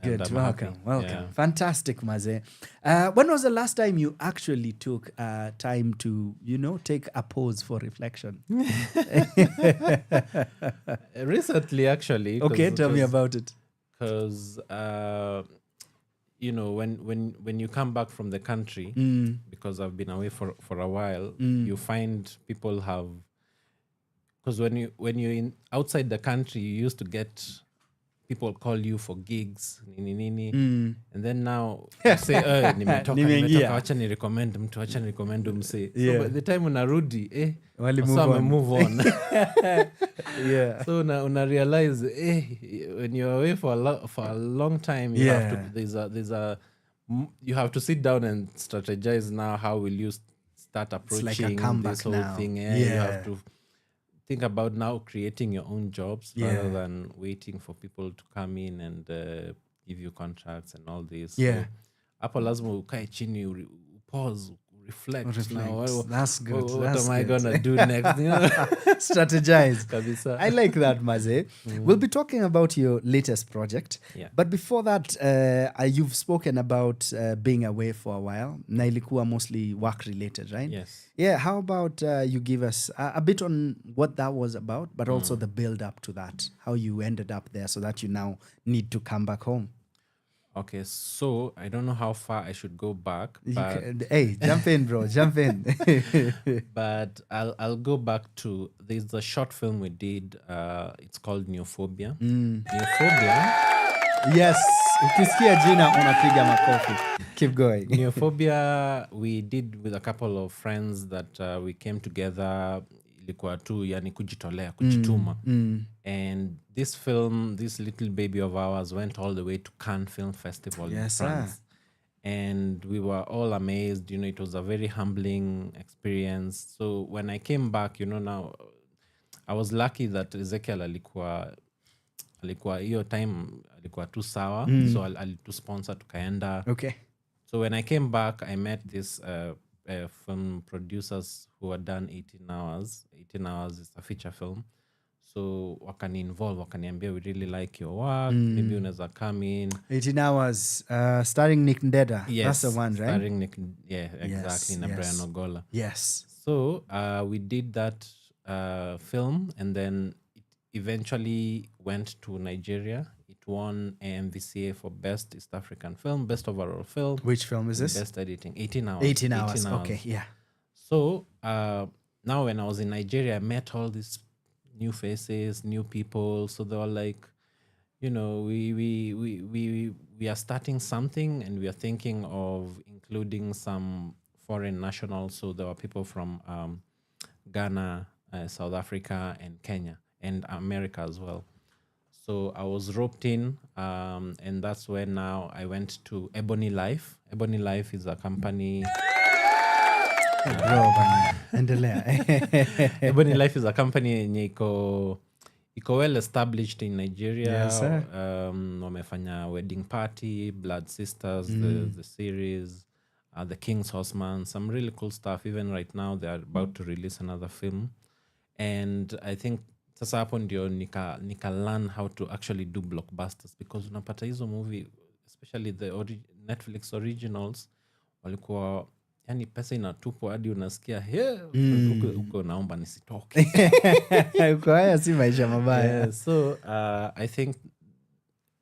good. Welcome. Yeah. Fantastic, Maze. When was the last time you actually took time to, take a pause for reflection? Recently, actually. Okay, tell me about it. Because, when you come back from the country, because I've been away for a while, you find people have... Because when you're outside the country, you used to get... people call you for gigs and then now you say nimetoka acha ni recommend mtu acha ni recommend mse so by the time unarudi move on. Yeah, so una realize when you're away for a long time you have to you have to sit down and strategize now how will you start approaching it's like a comeback this whole now. thing. You have to think about now creating your own jobs rather than waiting for people to come in and give you contracts and all this. Yeah. Hapo lazima ukae chini, pause, reflect. Now, that's good. What am I going to do next? Strategize. Kabisa. I like that, Maze. We'll be talking about your latest project. Yeah. But before that, you've spoken about being away for a while. Na ilikuwa mostly work related, right? Yes. Yeah. How about you give us a bit on what that was about, but also the build up to that, how you ended up there so that you now need to come back home. Okay, so I don't know how far I should go back. But Hey, jump in, bro. Jump in. but I'll go back to, there's a short film we did. It's called Neophobia. Neophobia. Yes. Ukisikia jina unapiga makofi. Keep going. Neophobia we did with a couple of friends that we came together. Ilikuwa tu yani kujitolea, kujituma. And this film, this little baby of ours went all the way to Cannes Film Festival in France. And we were all amazed. It was a very humbling experience. So when I came back, now I was lucky that Ezekiel alikuwa hiyo time alikuwa tu sawa. So alitusponsor tukaenda. Okay. So when I came back, I met this film producers who had done 18 Hours. 18 Hours is a feature film. So wakaniambia, we really like your work. Maybe unaweza come in. 18 Hours, starring Nick Ndeda. Yes, that's the one, right? Starring Nick, exactly. Na Brian Ogola. Yes. So we did that film, and then it eventually went to Nigeria. It won AMVCA for Best East African Film, Best Overall Film. Which film is this? Best Editing. 18 Hours. 18 Hours. Okay, yeah. So now when I was in Nigeria, I met all these new faces, new people. So they were like, we are starting something, and we are thinking of including some foreign nationals. So there were people from Ghana, South Africa, and Kenya, and America as well. So I was roped in, and that's where now I went to Ebony Life. Ebony Life is a company. Ebony Life is a company yenye iko well established in Nigeria. Yes, sir. Wamefanya Wedding Party, Blood Sisters, the series, The King's Horseman, some really cool stuff. Even right now they are about to release another film, and I think sasa hapo ndio nika learn how to actually do blockbusters, because unapata hizo movie, especially the Netflix originals, walikuwa yani pesa inatupwa hadi unasikia uko naomba nisitoke. Uko haya si maisha mabaya. Yeah, so I think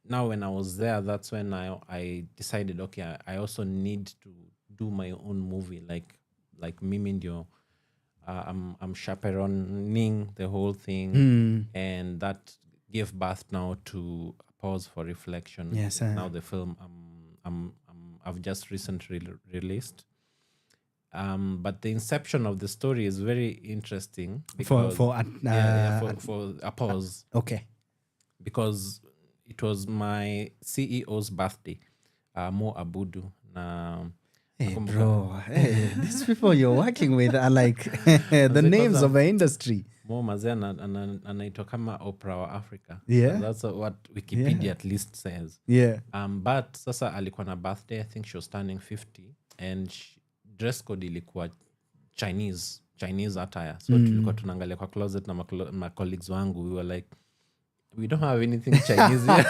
now when I was there, that's when I decided, okay, I also need to do my own movie, like mimi ndio I'm chaperoning the whole thing, and that gave birth now to A Pause for Reflection. Yes, sir. Now the film I've just recently released. But the inception of the story is very interesting because for A Pause. Okay. Because it was my CEO's birthday, Mo Abudu. Hey, bro. Hey, these people you're working with are like the names of the industry. Mo mazee anaitwa kama Oprah wa Africa. Yeah. That's what Wikipedia at least says. Yeah. But sasa alikuwa na birthday, I think she was turning 50, and dress code ilikuwa Chinese attire. So tulikuwa tunaangalia kwa closet na my colleagues wangu, we were like, we don't have anything Chinese here.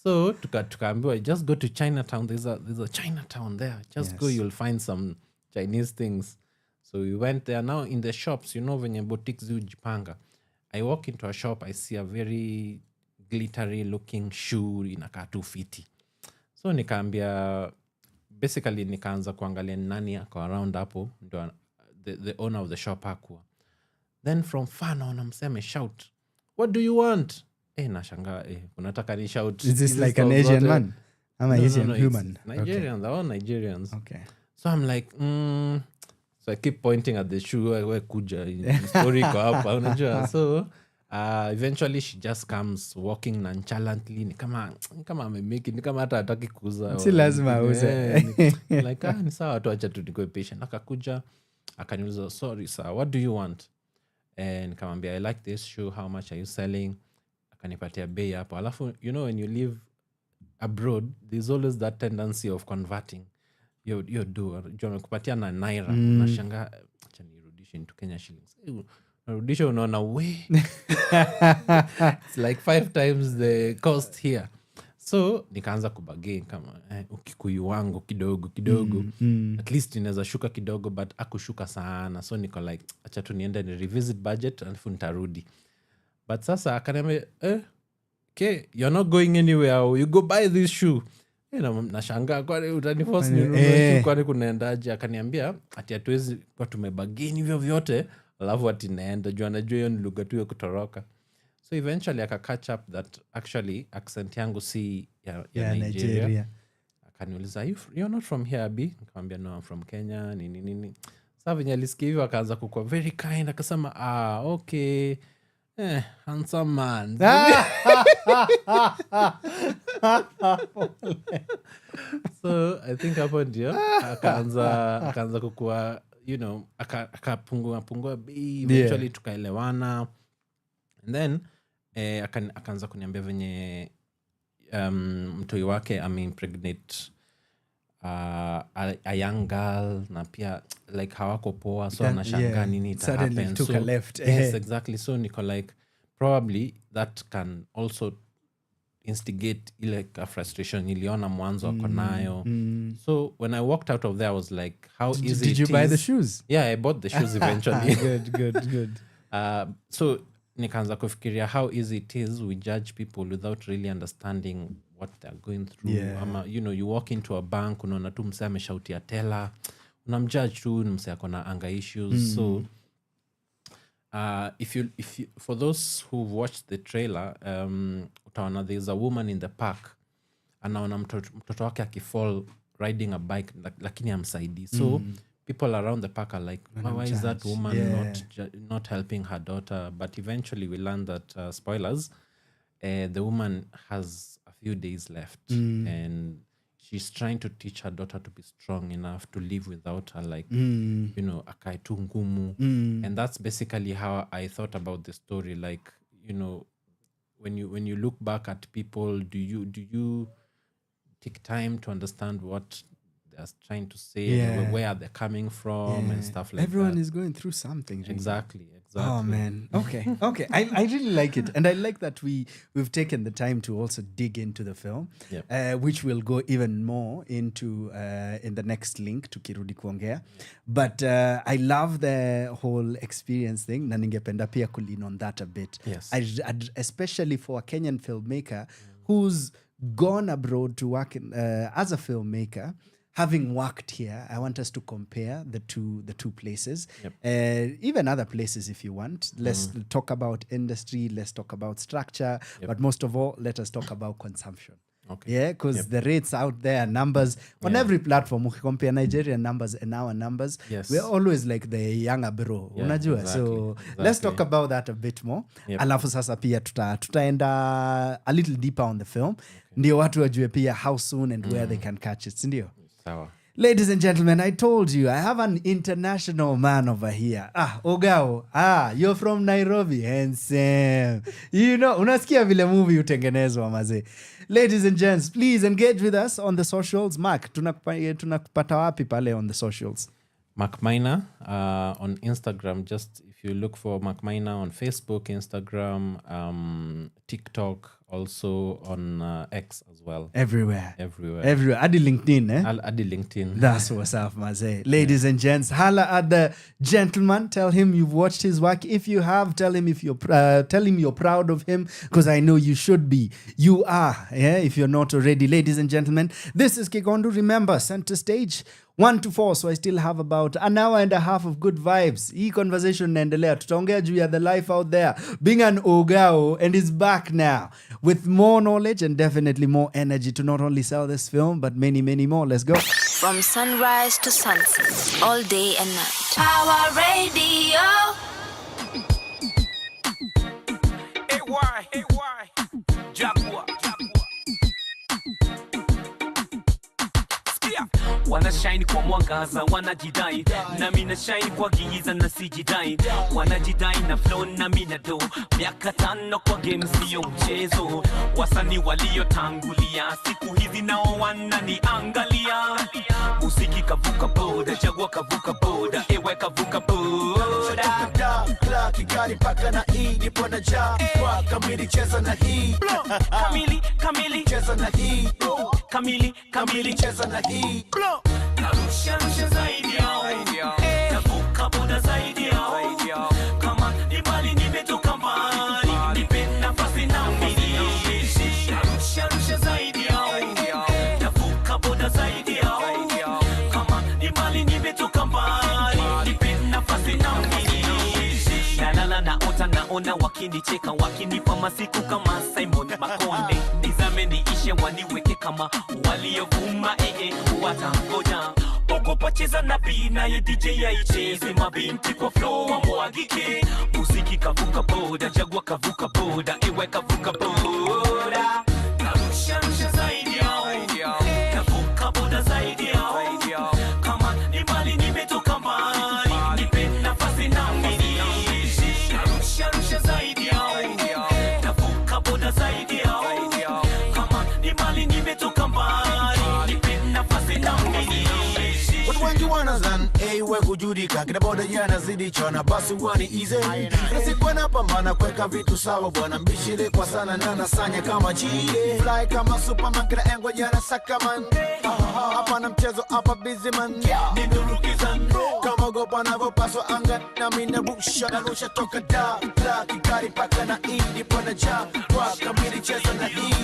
So tukaambiwa, just go to Chinatown, there's a Chinatown there, just go, you'll find some Chinese things. So we went there. Now in the shops, venye boutiques hujipanga, I walk into a shop, I see a very glittery looking shoe inakaa 250. So nikaanza kuangalia nani ako around hapo, ndio the owner of the shop hakuwa. Then from far naona mseme shout, what do you want? Nashangaa, unataka ni shout. Is this like an Asian man? I'm an Asian human. Nigerians, they're all Nigerians. Okay. So I'm like, so I keep pointing at the shoe, we kuja, story ko hapa, unajua. So eventually she just comes walking nonchalantly, ni kama amemeki, ni kama hata hataki kuuza. Si lazima auze. Like, ni sawa tu, acha tu nikuwe patient. Akakuja, akaniuliza, sorry sir, what do you want? And nikamwambia, I like this shoe, how much are you selling? Akanipatia bei hapo. Alafu, when you live abroad, there's always that tendency of converting. You do. Kupatia na naira. Unashangaa, acha nirudishe into Kenya shillings. Narudisha unaona we. It's like 5 times the cost here. So, nikaanza kubagain kama ukikuyu wangu kidogo. At least inaweza shuka kidogo, but akushuka sana. So, niko like, acha tu niende ni revisit budget, alafu nitarudi. But sasa akaniambia, okay, you're not going anywhere, you go buy this shoe. Nashangaa, kwani utaniforce ninunue, kwani kunaendaje? Akaniambia ati hatuwezi kwa tumebagini hivyo vyote, alafu ati naenda juu anajua hiyo ni lugha tu ya kutoroka. So eventually aka catch up that actually accent yangu si ya Nigeria. Akaniuliza, you're not from here, Abi? Nikamwambia, no, I'm from Kenya, nini. Sasa venye alisikia hivyo akaanza kukuwa very kind, akasema, okay, handsome man. So I think hapo ndio akaanza kukua, akapungua bei, eventually tukaelewana. And then akaanza kuniambia venye mtoi wake impregnate a young girl, na pia like hawako poa, so anashangaa nini ita happen. Took a left. Yes, exactly. So niko like, probably that can also instigate ile frustration iliona mwanzo ako nayo. So when I walked out of there, I was like, how easy did you buy the shoes? Yeah, I bought the shoes eventually. Good. So nikaanza kufikiria how easy it is we judge people without really understanding what they're going through. Yeah. Ama, you walk into a bank, unaona tu msee ameshautia teller, unamjudge tu msee ako na anger issues. So if you for those who've watched the trailer, utaona there's a woman in the park, anaona mtoto wake akifall riding a bike lakini amsaidi. So people around the park are like, why is that woman not helping her daughter? But eventually we learned that, spoilers, the woman has a few days left and she's trying to teach her daughter to be strong enough to live without her, like, you know, akae tu ngumu. And that's basically how I thought about the story. Like, you know, when you look back at people, do you take time to understand what they're trying to say, and where they're coming from, and stuff like Everyone that. is going through something. Really. Exactly. Oh man. Okay. I really like it, and I like that we've taken the time to also dig into the film, which we'll go even more into in the next link to Kirudi Kuongea. But I love the whole experience thing. Na ningependa pia kulean on that a bit. Yes. Especially for a Kenyan filmmaker who's gone abroad to work as a filmmaker. Having worked here, I want us to compare the two places, even other places if you want. Let's talk about industry, let's talk about structure, but most of all, let us talk about consumption. Okay. Yeah, because the rates out there, numbers on every platform, we compare Nigerian numbers and our numbers. Yes. We're always like the younger bro. Unajua? Exactly, So let's talk about that a bit more. Alafu sasa pia tutaenda a little deeper on the film. Ndio watu wajue pia how soon and where they can catch it. Sindio? Ladies and gentlemen, I told you, I have an international man over here. Ogao. You're from Nairobi. Handsome. You know, unasikia vile movie utengenezwa maze. Ladies and gents, please engage with us on the socials. Mark, tunakupata wapi pale on the socials? Mark Maina on Instagram. Just if you look for Mark Maina on Facebook, Instagram, TikTok, also on X as well. Everywhere. Adi LinkedIn, Adi LinkedIn. That's what's up, Maze. Ladies and gents, holla at the gentleman. Tell him you've watched his work. If you have, tell him you're proud of him, because I know you should be. You are, if you're not already. Ladies and gentlemen, this is Kigondu. Remember, center stage 1 to 4, so I still have about an hour and a half of good vibes. Hii conversation naendelea. Tutaongea juu ya the life out there. Being an Ogao, and is back now with more knowledge and definitely more energy to not only sell this film, but many, many more. Let's go. From sunrise to sunset, all day and night. Power Radio. AY, Jaguar. Wanashine kwa mwangaza, wanajidai na mina shine kwa giza na sijidai. Wanajidai na flow na mina do. Miaka 5 kwa game sio mchezo. Wasanii waliotangulia siku hizi nao wananiangalia. Muziki kavuka boda, Jaguar kavuka boda, ewe kavuka boda. Kigali paka na hii pona ja. Kamili cheza na hii. Kamili cheza na hii. Kamili cheza na hii. Narusha zaidi yao. Navuka boda zaidi yao. Kama ni mali nimetoka mbali, nipe nafasi na mimi. Narusha zaidi yao. Navuka boda zaidi yao. Kama ni mali nimetoka mbali, nipe nafasi na mimi. Nalala naona wakinicheka, wakinipa masiku kama Simon Makonde. Nizame niishe waniweke kama waliovuma watangoja. Ogopa cheza na beat na ye DJ yaicheze, mabinti kwa flow wamwagike. Muziki kavuka boda, Jaguar kavuka boda, ewe kavuka boda. Narusha zaidi yao. Kavuka boda zaidi yao. Kama ni mali nimetoka mbali, nipe nafasi na mimi. Narusha zaidi yao. Kavuka boda zaidi yao. Kama ni mali nimetoka mbali, nipe nafasi na mimi. Watu wengi wanazan, we kujudika. Kina boda yanazidi chona, basi wani easy. Nasikuwa napambana kweka vitu sawa, bwana mbishire kwa sana na nasanya kama chile. Fly kama Superman, kina engwa yana sakaman. Hapa na mchezo, hapa busy man. Nindurukizan, kama gopa na vopaswa anga. Na mina rusha toka da. Kigali paka na hii pona ja. Kamili cheza na hii.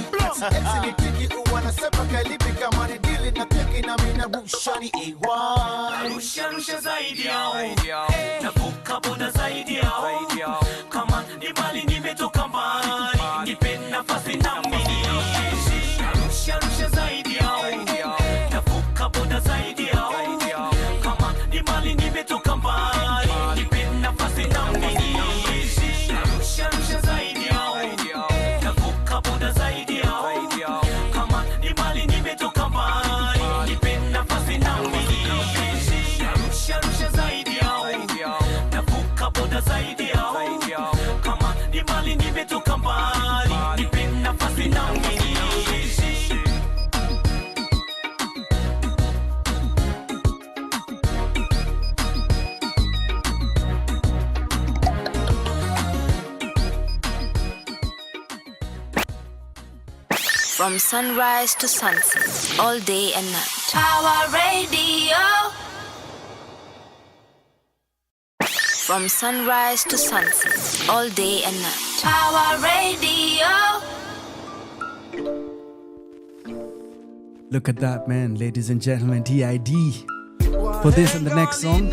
MC ni tiki uwana sepa kailipi kama ni dili na teki na mina rusha ni Narusha zaidi yao. Navuka boda zaidi yao. Kama ni mali nimetoka mbali, nipe nafasi na mimi. Narusha zaidi yao. Navuka From sunrise to sunset, all day and night. Power Radio. From sunrise to sunset, all day and night. Power Radio. Look at that, man, ladies and gentlemen. TID for this and the next song.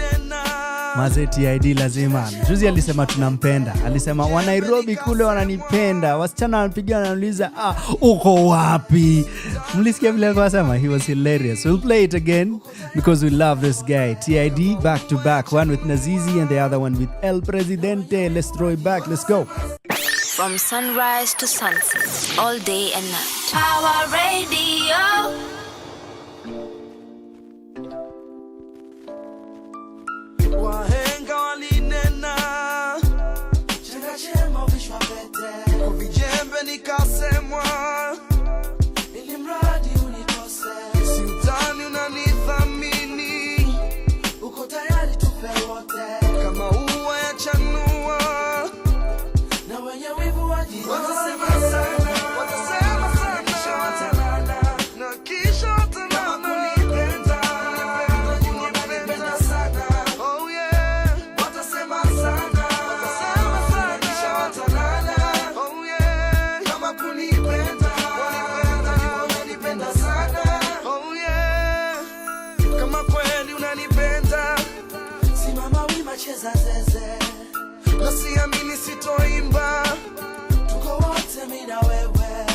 Maze TID lazima. Juzi alisema tunampenda. Alisema wa Nairobi kule wananipenda. Wasichana wanapigia wanauliza, uko wapi? Mlisikia vile alikuwa he was hilarious. We'll play it again because we love this guy. TID back to back, one with Nazizi and the other one with El Presidente. Let's throw it back. Let's go. From sunrise to sunset, all day and night. Power Radio. Wahenga walinena changa chema vishwa pete kwa vijembe nikasemwa ili mradi unikose si utani unanithamini uko tayari tufe wote kama ua ya chanua na wenye wivu wajibu watasema sana kisha watalala na kisha watalala cheza zeze na siamini sitoimba tuko wote mimi na wewe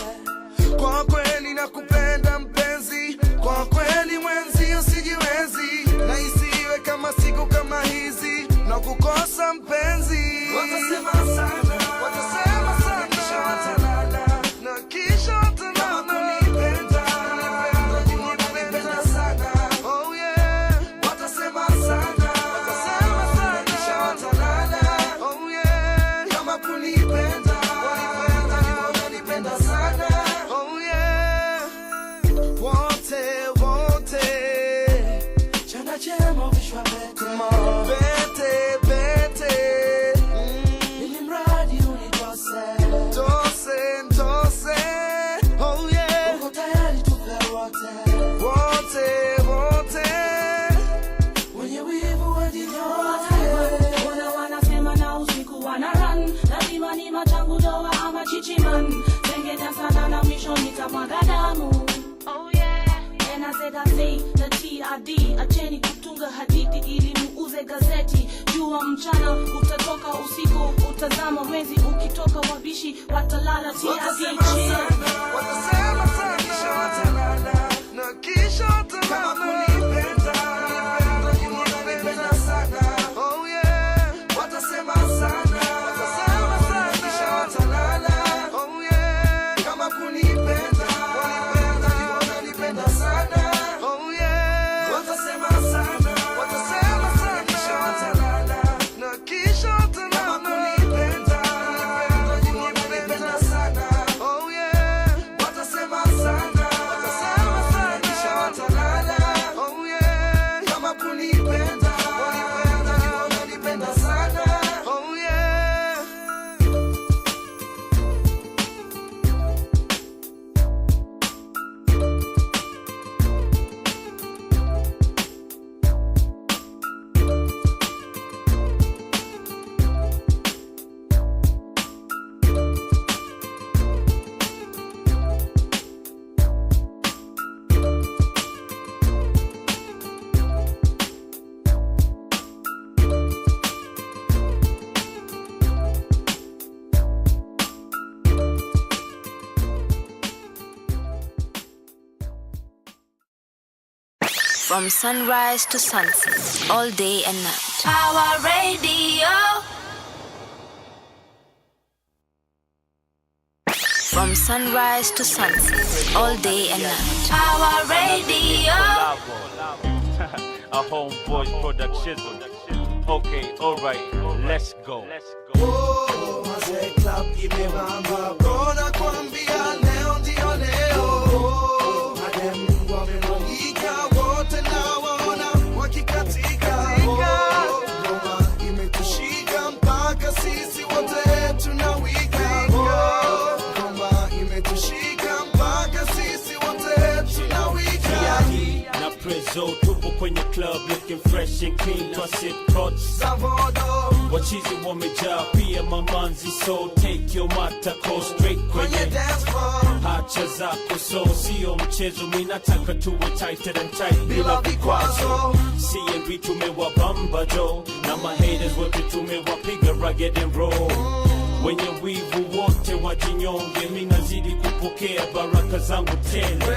kwa kweli nakupenda mpenzi kwa kweli mwenzi usijiwezi na isiwe kama siku kama hizi na kukosa mpenzi watasema sana kisha watalala na kisha watalala Oh yeah. And I said I say the TID acheni kutunga hadithi ili muuze gazeti jua mchana utatoka usiku utazama mwezi ukitoka wabishi watalala TID watasema sana kisha watalala na kisha watalala oh yeah watasema sana kisha watalala oh yeah kama kunipenda From sunrise to sunset, all day and night. Power Radio. From sunrise to sunset, all day and night. Power Radio. A homeboy production. Okay, alright, let's go. Oh, Maze Club imebamba. Kona kuambia leo ndio leo. Madem wamenongika wote na waona wakikatika. Ngoma imetushika mpaka sisi wote tunawika. Ngoma imetushika mpaka kwenye club looking fresh and clean, plus it cuts wachizi wamejaa pia mamanzi, so take your matako straight kwenye dance floor. hacha zako, so sio mchezo, mimi nataka tuwe tighter than tight bila vikwazo. CNB tumewabamba jo, na my haters wote tumewapiga rugged and roll. Wenye wivu wote wajinyonge, mimi nazidi kupokea baraka zangu tele.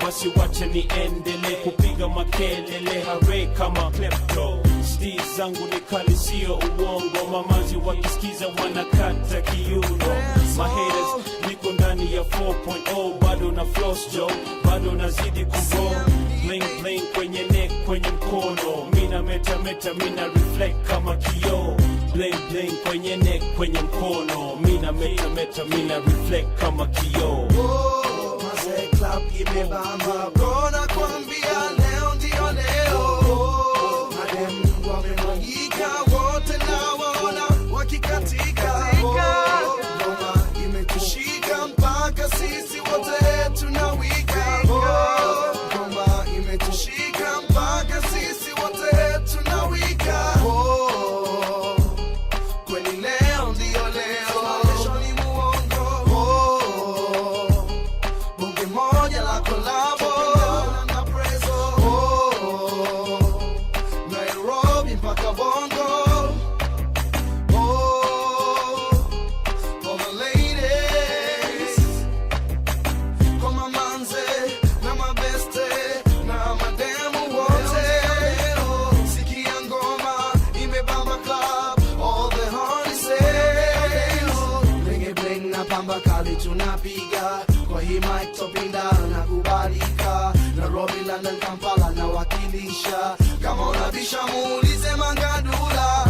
Basi wacha niendelee kupiga makelele, hare kama klepto. Steez zangu ni kali sio uongo, mamazi wakisikiza wanakata kiuno. My haters niko ndani ya 4.0, bado na Flozz jo, bado nazidi kugo. Bling bling kwenye neck, kwenye mkono, mina meta, mina reflect kama kioo. Bling bling kwenye neck, kwenye mkono, mina meta, mina reflect kama kioo. Maze club imebamba, bro nakwambia leo ndio leo. Madem wamemwagika wote nawaona wakikatika. Ngoma imetushika mpaka sisi wote tunawika. Ngoma imetushika mpaka sisi wote tunawika. Kweli leo ndio leo, kesho ni muongo. Bunge moja la kolabo na preso. Nairobi mpaka Bongo. For the ladies, kwa mamanze na mabeste na mademu wote. Sikia ngoma imebamba club, all the honey says. Bling bling na pamba kali tunapiga, kwa hii mic topinda na kubalika. Nairobi, London, Kampala na wakilisha, kama unabisha muulize Mangadula.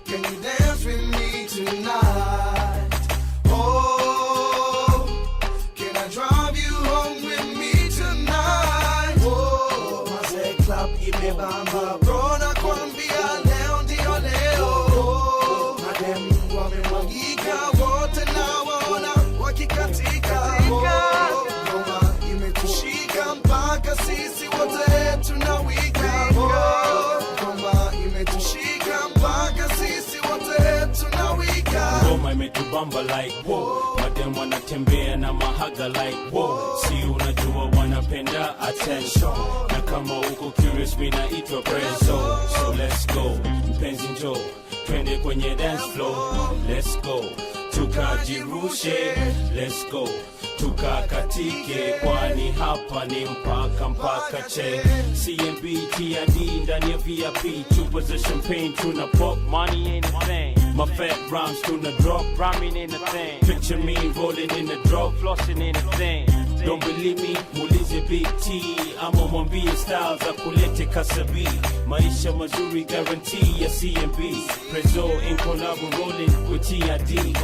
Can you dance with me tonight? Can I drive you home with me tonight? Maze club imebamba, bro nakwambia leo ndio leo. Madem wamemwagika wote nawaona wakikatika. Ngoma imetushika mpaka sisi wote tunawika. Ngoma imetushika mpaka sisi wote tunawika. Ngoma imetubamba like wow, madem wanatembea na mahaga like wow. Si unajua wanapenda attention, na kama uko curious mimi naitwa Prezo. So let's go, mpenzi njoo, twende kwenye dance floor. Let's go, tukajirushe. Let's go, tukakatike, kwani hapa ni mpaka che. CNB TID ndani ya VIP, chupa za champagne tuna pop, money ain't a thing. My fat rhymes tuna drop, rhyming ain't a thing. Picture me rolling in the drop, flossing ain't a thing. Don't believe me, muulize Big T, ama mwambie styles akulete Kasabi. Maisha mazuri guarantee ya CNB, Prezo in collab rolling with TID.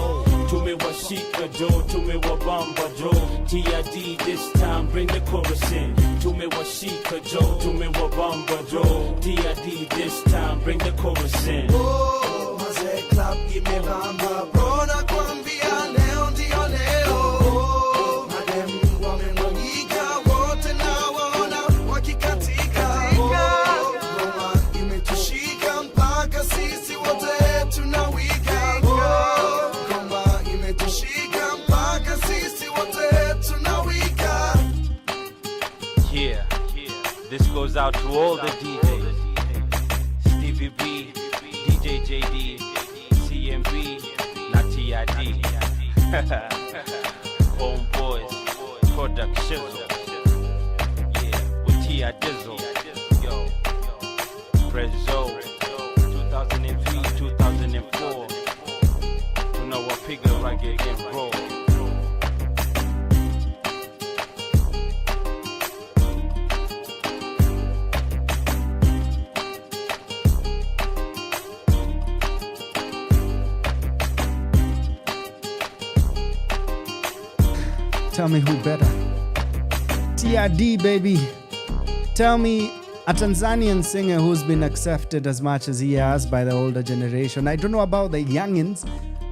Tumewashika jo, tumewabamba jo, TID this time bring the chorus in. Tumewashika jo, tumewabamba jo, TID this time bring the chorus in. Maze club imebamba, bro nakwambia leo ndio leo. Madem wamemwagika wote nawaona wakikatika. Ngoma imetushika mpaka sisi wote tunawika. Ngoma imetushika mpaka sisi wote tunawika. Yeah, this goes out to all the DJs. Stevie B, DJ JD, CMB, na TID. Homeboys, production. Yeah, with T.I. Dizzle. Yo, Prezo, 2003, 2004. Tunawapiga rugged and roll. Tell me who better. TID, baby. Tell me a Tanzanian singer who's been accepted as much as he has by the older generation. I don't know about the youngins,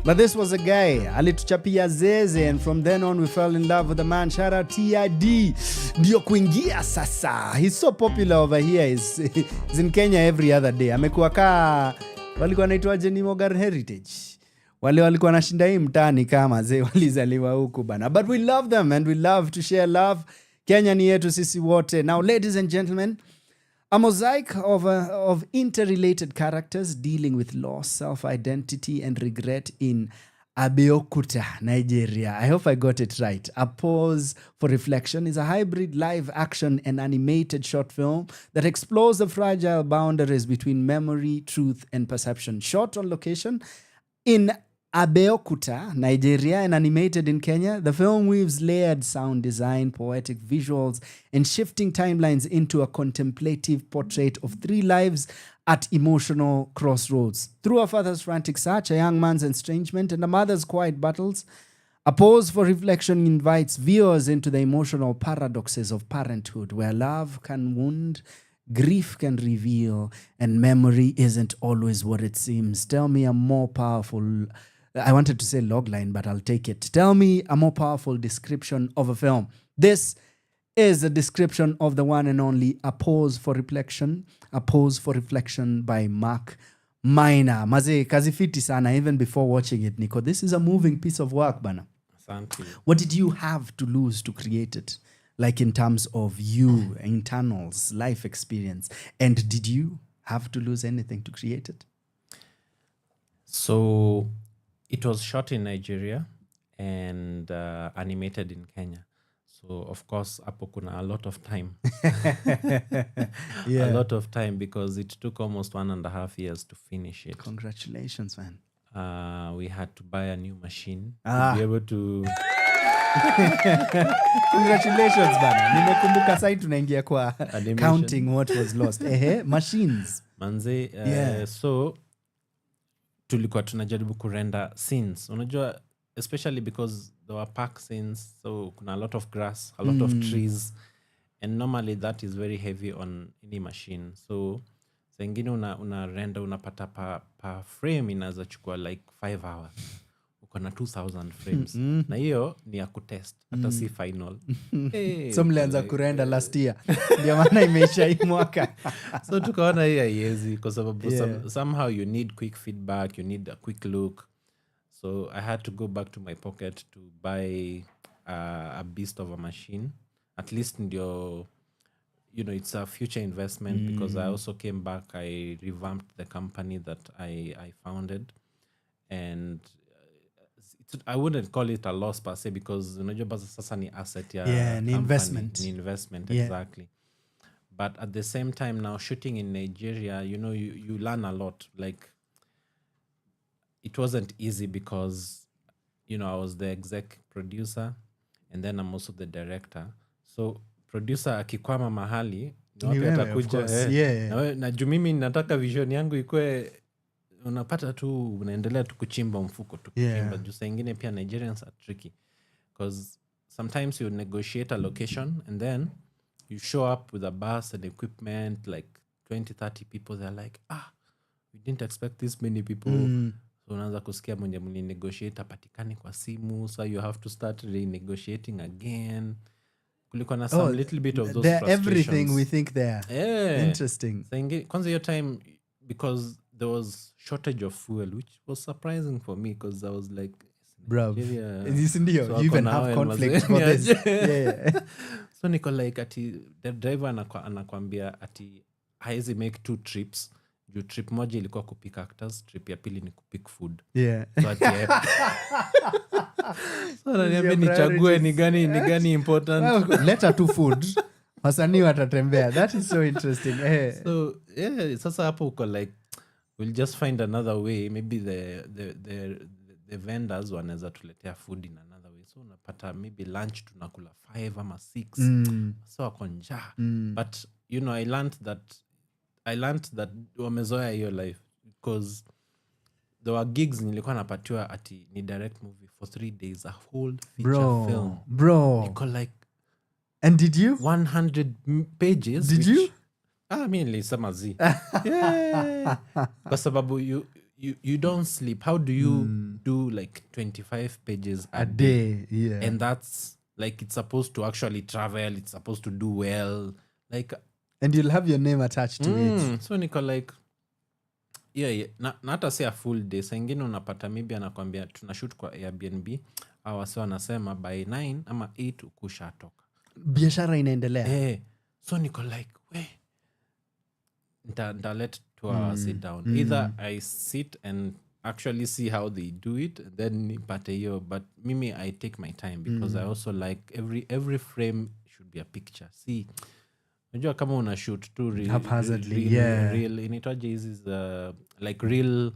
But this was a guy, alituchapia zeze, and from then on we fell in love with the man. Shout out TID. Ndio kuingia sasa. He's so popular over here. He's in Kenya every other day. Amekuwa kaa, walikuwa naitwaje ni Modern Heritage. Wale walikuwa nashinda hii mtaani kama zee walizaliwa huku bana. But we love them and we love to share love. Kenya ni yetu sisi wote. Now, ladies and gentlemen, a mosaic of interrelated characters dealing with loss, self-identity, and regret in Abeokuta, Nigeria. I hope I got it right. A Pause for Reflection is a hybrid live action and animated short film that explores the fragile boundaries between memory, truth, and perception. Shot on location in Abeokuta, Nigeria, and animated in Kenya, the film weaves layered sound design, poetic visuals, and shifting timelines into a contemplative portrait of three lives at emotional crossroads. Through a father's frantic search, a young man's estrangement, and a mother's quiet battles, A Pause for Reflection invites viewers into the emotional paradoxes of parenthood, where love can wound, grief can reveal, and memory isn't always what it seems. Tell me a more powerful... I wanted to say logline, but I'll take it. Tell me a more powerful description of a film. This is a description of the one and only A Pause for Reflection. A Pause for Reflection by Mark Maina. Maze, kazi fiti sana, even before watching it, Nico. This is a moving piece of work, bana. Thank you. What did you have to lose to create it? Like in terms of you, internals, life experience. And did you have to lose anything to create it? So... It was shot in Nigeria and animated in Kenya. So, of course, hapo kuna a lot of time. Yeah. A lot of time because it took almost 1.5 years to finish it. Congratulations, man. We had to buy a new machine Ah. to be able to... Congratulations, bana. Nimekumbuka sai tunaingia kwa Animation. counting what was lost. Machines. Manze, Yeah. so... tulikuwa tunajaribu kurenda scenes, unajua, especially because there were park scenes, so kuna a lot of grass, a lot of trees, and normally that is very heavy on any machine. So sengine una render unapata pa frame inaweza chukua like 5 hours, uko na 2000 frames. Na hiyo ni ya kutest, hata si final. So mlianza kurenda last year. Ndio maana imeisha hii mwaka. So tukaona hii haiwezi kwa sababu Yeah. somehow you need quick feedback, you need a quick look. So I had to go back to my pocket to buy a beast of a machine. At least ndio, you know, it's a future investment because I also came back, I revamped the company that I founded. And I wouldn't call it a loss per se because unajua basi sasa ni asset ya Yeah, company, ni investment. ni investment, Yeah. exactly. But at the same time now shooting in Nigeria, you know, you learn a lot. Like it wasn't easy because, you know, I was the exec producer and then I'm also the director. So producer akikwama mahali, Ni wapi wewe, atakuja, of course. Yeah. na juu mimi nataka vision yangu ikue, unapata tu unaendelea tu kuchimba mfuko tu kuchimba. Yeah. Juu saa ingine pia Nigerians are tricky because sometimes you negotiate a location and then you show up with a bus and equipment, like 20-30 people. They're like, we didn't expect this many people. So unaanza kusikia mwenye mlinegotiate apatikani kwa simu, so you have to start renegotiating again. Kulikuwa na some little bit of those frustrations. Everything we think there. Yeah. Interesting. Kwanza your time, because there was shortage of fuel, which was surprising for me because I was like, Bro, Nigeria, you even have conflict for this. Yeah. So niko like ati the driver anakwambia ati haezi make 2 trips. Juu trip moja ilikuwa kupick actors, trip ya pili ni kupick food. Yeah. So ati so ananiambia nichague ni gani important. Leta tu food. Wasanii watatembea. That is so interesting. So yeah, sasa hapo uko like we'll just find another way. Maybe the vendors wanaweza tuletea food in another way. So unapata maybe lunch tunakula 5 ama 6. So wako njaa. But you know, I learned that wamezoea hiyo life because there were gigs nilikuwa napatiwa ati ni direct movie for 3 days, a whole feature film. Bro. Niko like, and did you? 100 pages. Did you? Mi nilisema zi. Yeah. Kwa sababu you don't sleep. How do you do like 25 pages a day? Yeah. And that's like, it's supposed to actually travel, it's supposed to do well, like, and you'll have your name attached to it. So niko like na hata si a full day. Saa ingine unapata maybe anakwambia tunashoot kwa Airbnb, au wasi wanasema by 9 ama 8 ukushatoka, biashara inaendelea. So niko like nita let 2 hours sit down. Either I sit and actually see how they do it, then nipate hiyo, but mimi I take my time because I also like every frame should be a picture. See, unajua kama una shoot tu real inaitwaje hizi like real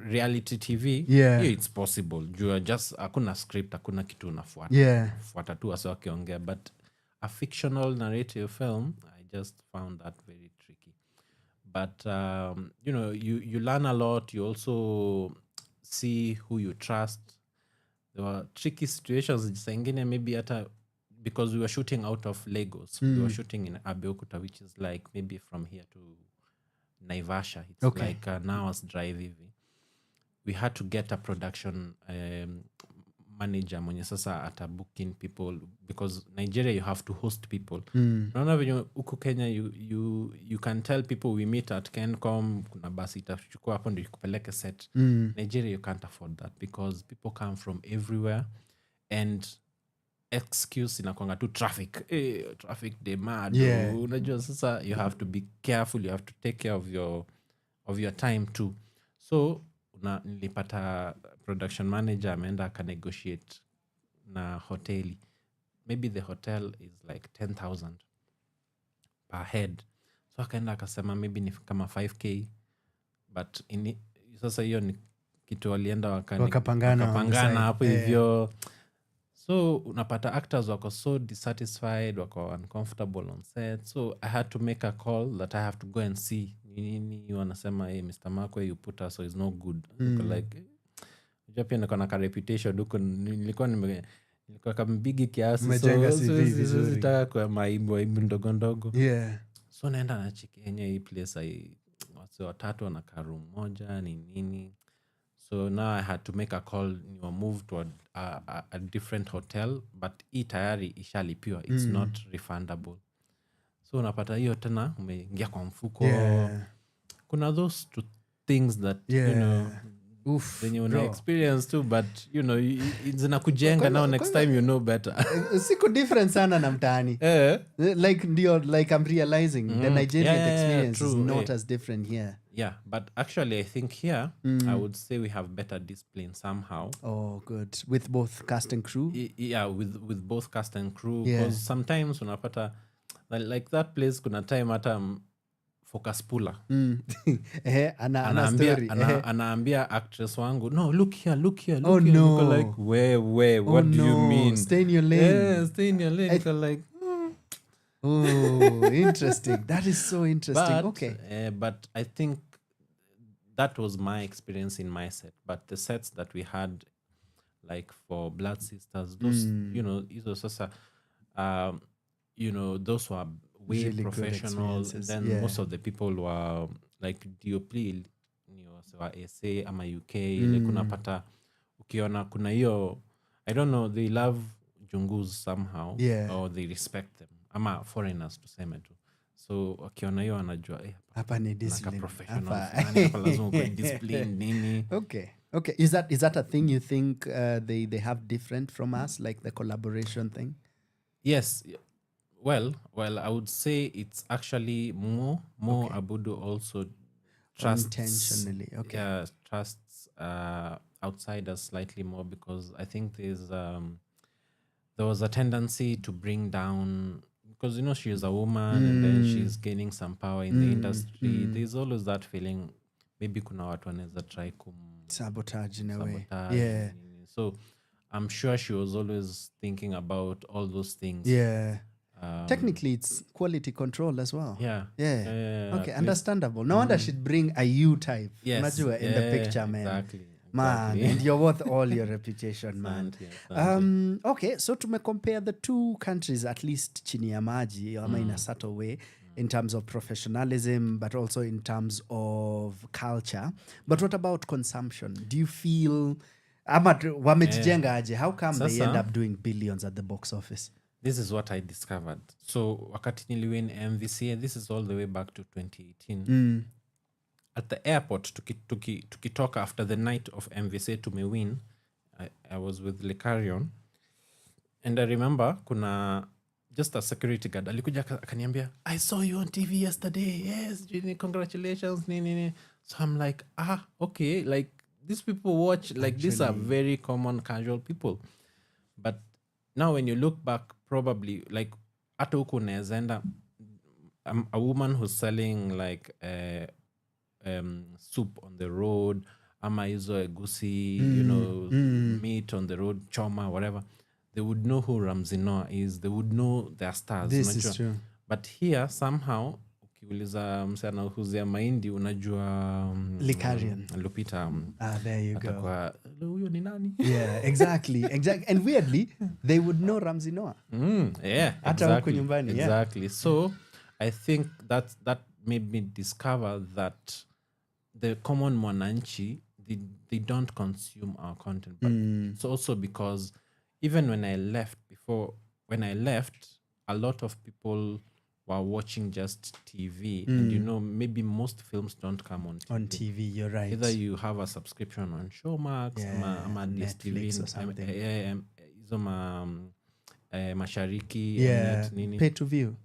reality TV, it's possible. Jua just hakuna script, hakuna kitu unafuata. Fuata tu wasa wakiongea, but a fictional narrative film, I just found that very tricky. But you know, you learn a lot. You also see who you trust. There were tricky situations sengine, maybe hata because we were shooting out of Lagos. We were shooting in Abeokuta, which is like maybe from here to Naivasha. It's like an hour's drive hivi. We had to get a production manager mwenye sasa ata booking people, because Nigeria you have to host people. Naona venye huku Kenya you can tell people we meet at Kencom, kuna basi itachukua hapo ndio ikupeleke set. Nigeria you can't afford that because people come from everywhere, and excuse inakwanga tu traffic. Traffic demand. Unajua sasa you have to be careful, you have to take care of your time too. So nilipata production manager ameenda akanegotiate na hoteli. Maybe the hotel is like 10,000 per head. So akaenda akasema maybe ni kama 5K, but sasa hiyo ni kitu walienda wakapangana hapo hivyo. So unapata actors wako so dissatisfied, wako uncomfortable on set. So I had to make a call that I have to go and see. Nini wanasema, hey, Mr. Markwe, you put us so it's no good. Like, pia niko na reputation duko, nilikuwa kama bigi kiasi, so sitaka kwa maibu ndogo ndogo. So naenda na chiki yenye hii place watu watatu wanakaa room moja ni nini. So now I had to make a call, you move to a different hotel, but hii tayari ishalipiwa, it's not refundable. So unapata hiyo tena umeingia kwa mfuko. Kuna those two things that you know, then you know experience too, but you know zinakujenga. Now next time you know better. Siko different sana na mtaani. Like I'm realizing the Nigerian experience is not as different here. Yeah, but actually I think here I would say we have better discipline somehow. Oh, good. With both cast and crew? Yeah, with both cast and crew. Because sometimes unapata like that place kuna time hata focus puller. Anaambia actress wangu, no, look here. Oh no. Like, where, what do you mean? Stay in your lane. Yeah, stay in your lane. Like, oh, interesting. That is so interesting. But I think that was my experience in my set. But the sets that we had, like for Blood Sisters, those, you know, those were way really professional. Then most of the people were like DOP, SA ama UK. Like unapata ukiona kuna hiyo, I don't know, they love Jungus somehow, or they respect them. Ama foreigners tuseme tu. So wakiona hiyo anajua hapa ni discipline. Hapa lazima kwa discipline nini. Okay. Is that a thing you think they have different from us, like the collaboration thing? Yes. Well, I would say it's actually more Abudu also trusts intentionally. Trusts outsiders slightly more, because I think there was a tendency to bring down, because you know she is a woman and then she's gaining some power in the industry. There's always that feeling maybe kuna watu wanaweza try sabotage in a way. So I'm sure she was always thinking about all those things. Technically it's quality control as well. Okay, understandable. No wonder she'd bring a U type. Yes. Unajua in the picture, man. Exactly. Man, Exactly. and you're worth all your reputation, man. Asante. Okay, so to compare the two countries, at least chini ya maji, ama in a subtle way, in terms of professionalism, but also in terms of culture. But what about consumption? Do you feel wamejijenga aje? How come they end Sasa- up doing billions at the box office? This is what I discovered. So wakati niliwin MVC, this is all the way back to 2018. At the airport, tukitoka after the night of MVC tumewin, I was with Lecarion. And I remember kuna just a security guard alikuja akaniambia, I saw you on TV yesterday. Yes, Jini, congratulations. Nini. So I'm like, okay. Like these people watch, like these are very common casual people. But now when you look back, probably like hata huku unaeza enda, a woman who's selling like soup on the road, ama hizo egusi, you know, meat on the road, choma, whatever, they would know who Ramsey Noah is. They would know their stars. This unajua. is true. But here somehow ukiuliza msana huzia mahindi unajua Licarion. Lupita. There you go. Atakuwa, huyo ni nani? Yeah, exactly. And weirdly, they would know Ramsey Noah. Yeah, Hata huku exactly. nyumbani, yeah. Exactly. So I think that made me discover that the common mwananchi, they don't consume our content. But it's also because even when I left, a lot of people were watching just TV. And you know, maybe most films don't come on TV. On TV, you're right. Either you have a subscription on Showmax, ama Netflix DSTV, or something. hizo mashariki, Yeah, net, nini. pay to view.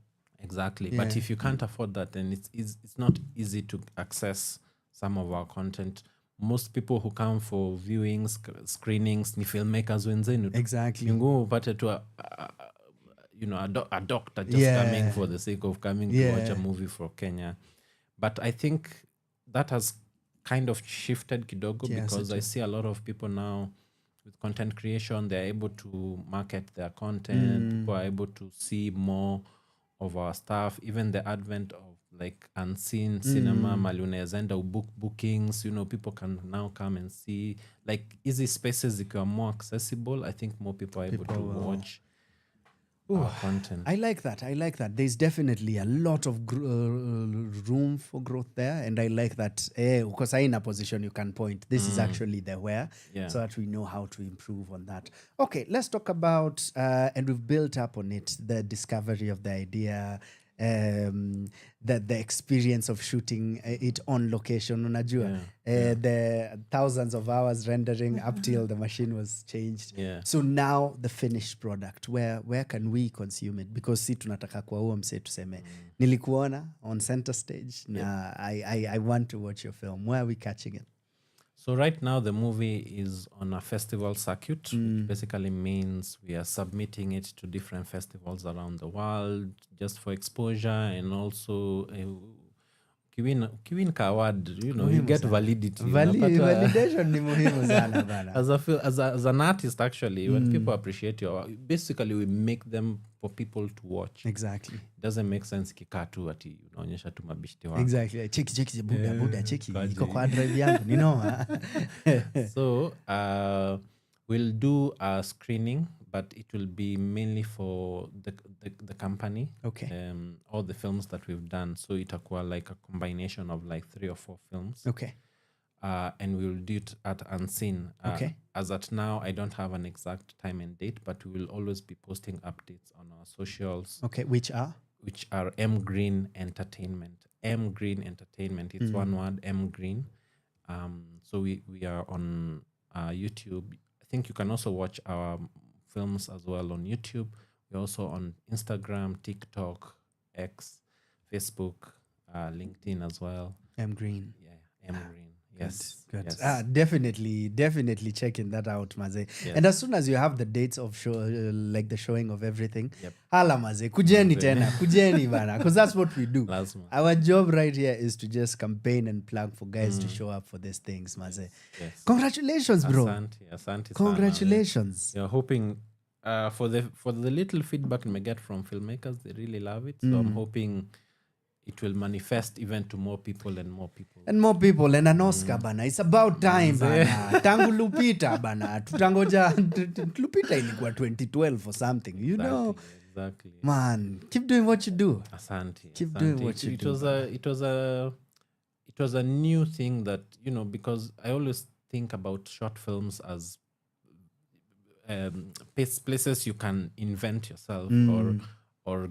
Exactly. Yeah. But if you can't afford that, then it's not easy to access some of our content. Most people who come for viewings, screenings, ni filmmakers wenzenu. Exactly. Ngumu upate tu a doctor just coming for the sake of coming to watch a movie for Kenya. But I think that has kind of shifted kidogo because I see a lot of people now with content creation, they're able to market their content. People are able to see more of our stuff. Even the advent of like unseen cinema, mali unaeza enda bookings, you know, people can now come and see like easy spaces become more accessible. I think more people are able to watch our content. I like that. There's definitely a lot of room for growth there. And I like that because I'm in a position you can point. This is actually the where. Yeah. So that we know how to improve on that. Okay, let's talk about, and we've built up on it, the discovery of the idea, the experience of shooting it on location. Unajua, the thousands of hours rendering up till the machine was changed. Yeah. So now the finished product, where can we consume it? Because si tunataka kwa huo mse tuseme nilikuona on center stage na I want to watch your film. Where are we catching it? So right now the movie is on a festival circuit, which basically means we are submitting it to different festivals around the world just for exposure and also kiwin ka award, you know, you get validity. Validation ni muhimu sana bana. As an artist, actually, when people appreciate your work, basically we make them for people to watch. Exactly. It doesn't make sense kikaa tu ati unaonyesha tu mabishti wako. Exactly. Cheki buda cheki. Iko kwa drive yangu ni noma. So we'll do a screening, but it will be mainly for the company. Okay. All the films that we've done. So itakuwa like a combination of like 3 or 4 films. Okay. And we'll do it at Unseen. Okay. As at now, I don't have an exact time and date, but we will always be posting updates on our socials. Okay, which are? Which are M Green Entertainment. M Green Entertainment. It's one word, M Green. So we are on YouTube. I think you can also watch our films as well on YouTube. We're also on Instagram, TikTok, X, Facebook, LinkedIn as well. M Green. Yeah, M Green. Yes. Good. Yes. Definitely checking that out, Maze. Yes. And as soon as you have the dates of show, like the showing of everything, hala Maze, kujeni tena, kujeni bana, because that's what we do. Our job right here is to just campaign and plug for guys to show up for these things, Maze. Yes. Congratulations, bro. Asante Congratulations. You're hoping for the little feedback we get from filmmakers, they really love it. So I'm hoping it will manifest even to more people and more people. And more people and an Oscar bana. It's about time bana. Tangu Lupita bana. Tutangoja Lupita ilikuwa 2012 or something. You know. Exactly. Man, keep doing what you do. Asante. Keep doing what you do. It was a new thing that, you know, because I always think about short films as places you can invent yourself or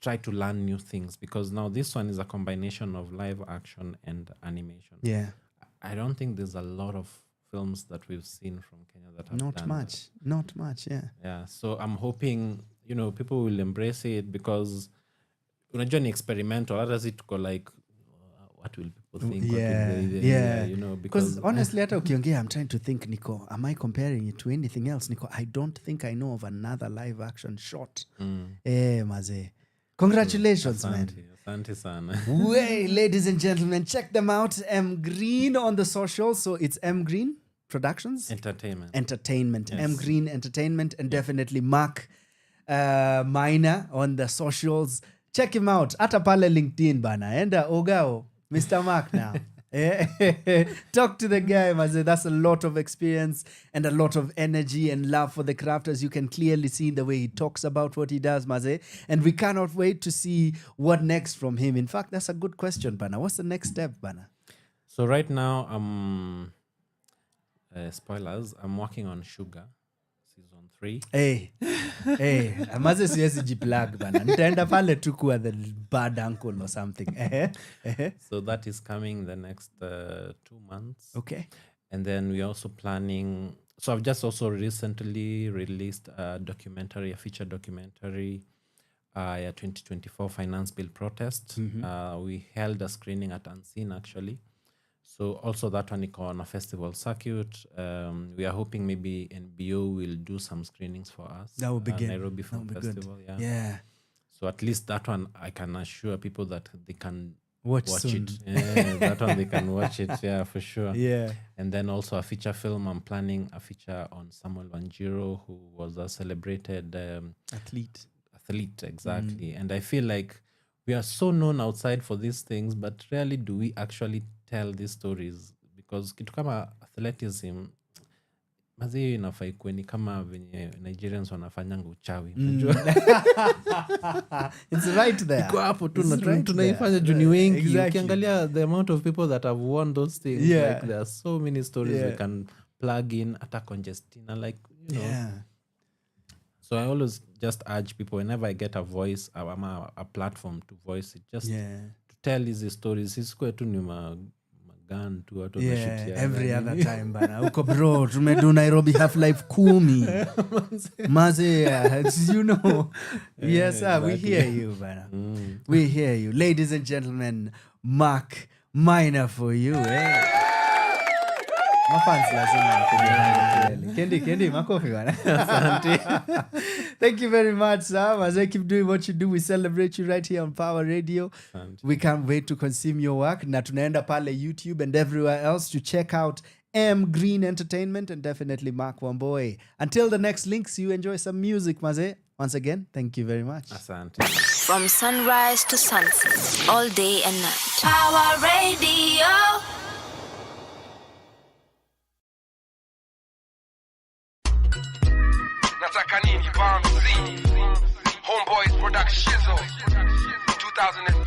try to learn new things, because now this one is a combination of live action and animation. Yeah. I don't think there's a lot of films that we've seen from Kenya that have done that. Not much, yeah. Yeah, so I'm hoping, you know, people will embrace it, because unajua ni experimental. Hata si tuko like, what will people think? Yeah. You know, because honestly, hata ukiongea, I'm trying to think, Nico, am I comparing it to anything else? Nico, I don't think I know of another live action short. Maze. Congratulations, man. Asante sana. Way, ladies and gentlemen, check them out. M Green on the socials. So it's M Green Productions? Entertainment. Yes. M Green Entertainment, and definitely Mark Maina on the socials. Check him out. Ata pale LinkedIn bana. Enda ogao. Mr. Mark now. Talk to the guy, Maze. That's a lot of experience and a lot of energy and love for the craft, as you can clearly see in the way he talks about what he does, Maze. And we cannot wait to see what next from him. In fact, that's a good question, Bana. What's the next step, Bana? So right now, spoilers, I'm working on Sugar, season 3. Hey, Maze siwezi jiplug, Bana. Nitaenda pale tu kuwa the bad uncle or something. So that is coming the next 2 months. Okay. And then we're also planning. So I've just also recently released a feature documentary, 2024 Finance Bill Protest. We held a screening at Unseen, actually. So also that one is on a festival circuit. We are hoping maybe NBO will do some screenings for us. That would be good. Nairobi Film Festival. Good. Yeah. So at least that one, I can assure people that they can watch it. Yeah, that one they can watch it. Yeah, for sure. Yeah. And then also a feature film. I'm planning a feature on Samuel Wanjiru, who was a celebrated athlete, exactly. And I feel like we are so known outside for these things, but rarely do we actually tell these stories, because kitu kama athleticism mazi inafai kuwe ni kama venye Nigerians wanafanyanga uchawi. It's right there. Iko hapo tu tunaifanya juni wengi. Ukiangalia the amount of people that have won those things, like there are so many stories we can plug in. Ata Congestina, like, you know. Yeah. So I always just urge people, whenever I get a voice, a platform to voice it, just to tell these stories. Isikuwe tu ni magan tu watu wanashutia. Every other time bana. Uko bro, tumedu Nairobi Half-Life 10. Maze, you know. Yes, exactly. We hear you, bana. We hear you. Ladies and gentlemen, Mark Maina for you, Mafans lazima Kendi makofi bana. Thank you very much, sir. As I keep doing what you do, we celebrate you right here on Power Radio. We can't wait to consume your work. Na tunaenda pale YouTube and everywhere else to check out M Green Entertainment and definitely Mark Wamboe. Until the next links, you enjoy some music, Maze. Once again, thank you very much. Asante. From sunrise to sunset, all day and night. Power Radio. Nataka nini Bamzi Homeboys Production Shizzle 2003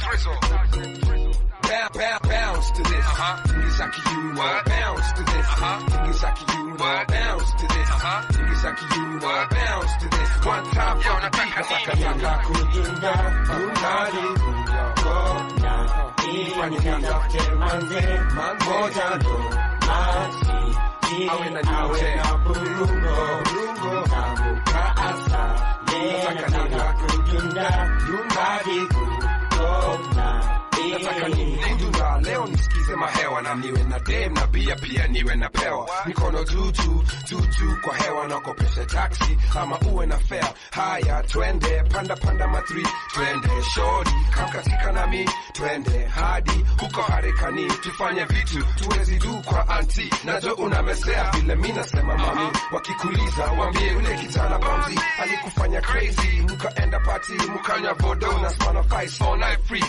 Bounce to this Tingisaki you know bounce to this Tingisaki you know bounce to this Tingisaki you know bounce to this One time yo nataka kudunga Dungari Kona Ifanye nitafute manze Mangoja ndo Masi Awe na burungo Tamu kaasa Nataka kudunga Dungari Kona Nataka nidunga leo nisikize mahewa na niwe na dem na pia niwe na pewa mikono juu kwa hewa na kopeshe taxi ama uwe na fare haya twende panda ma 3 twende shorty kamkatika nami twende hadi huko Harekani tufanye vitu tuwezi du kwa anti nazo unamesea vile mimi nasema mami wakikuliza waambie ule kijana Bamzi alikufanya crazy mkaenda party mkanya vodo na spana fight all night free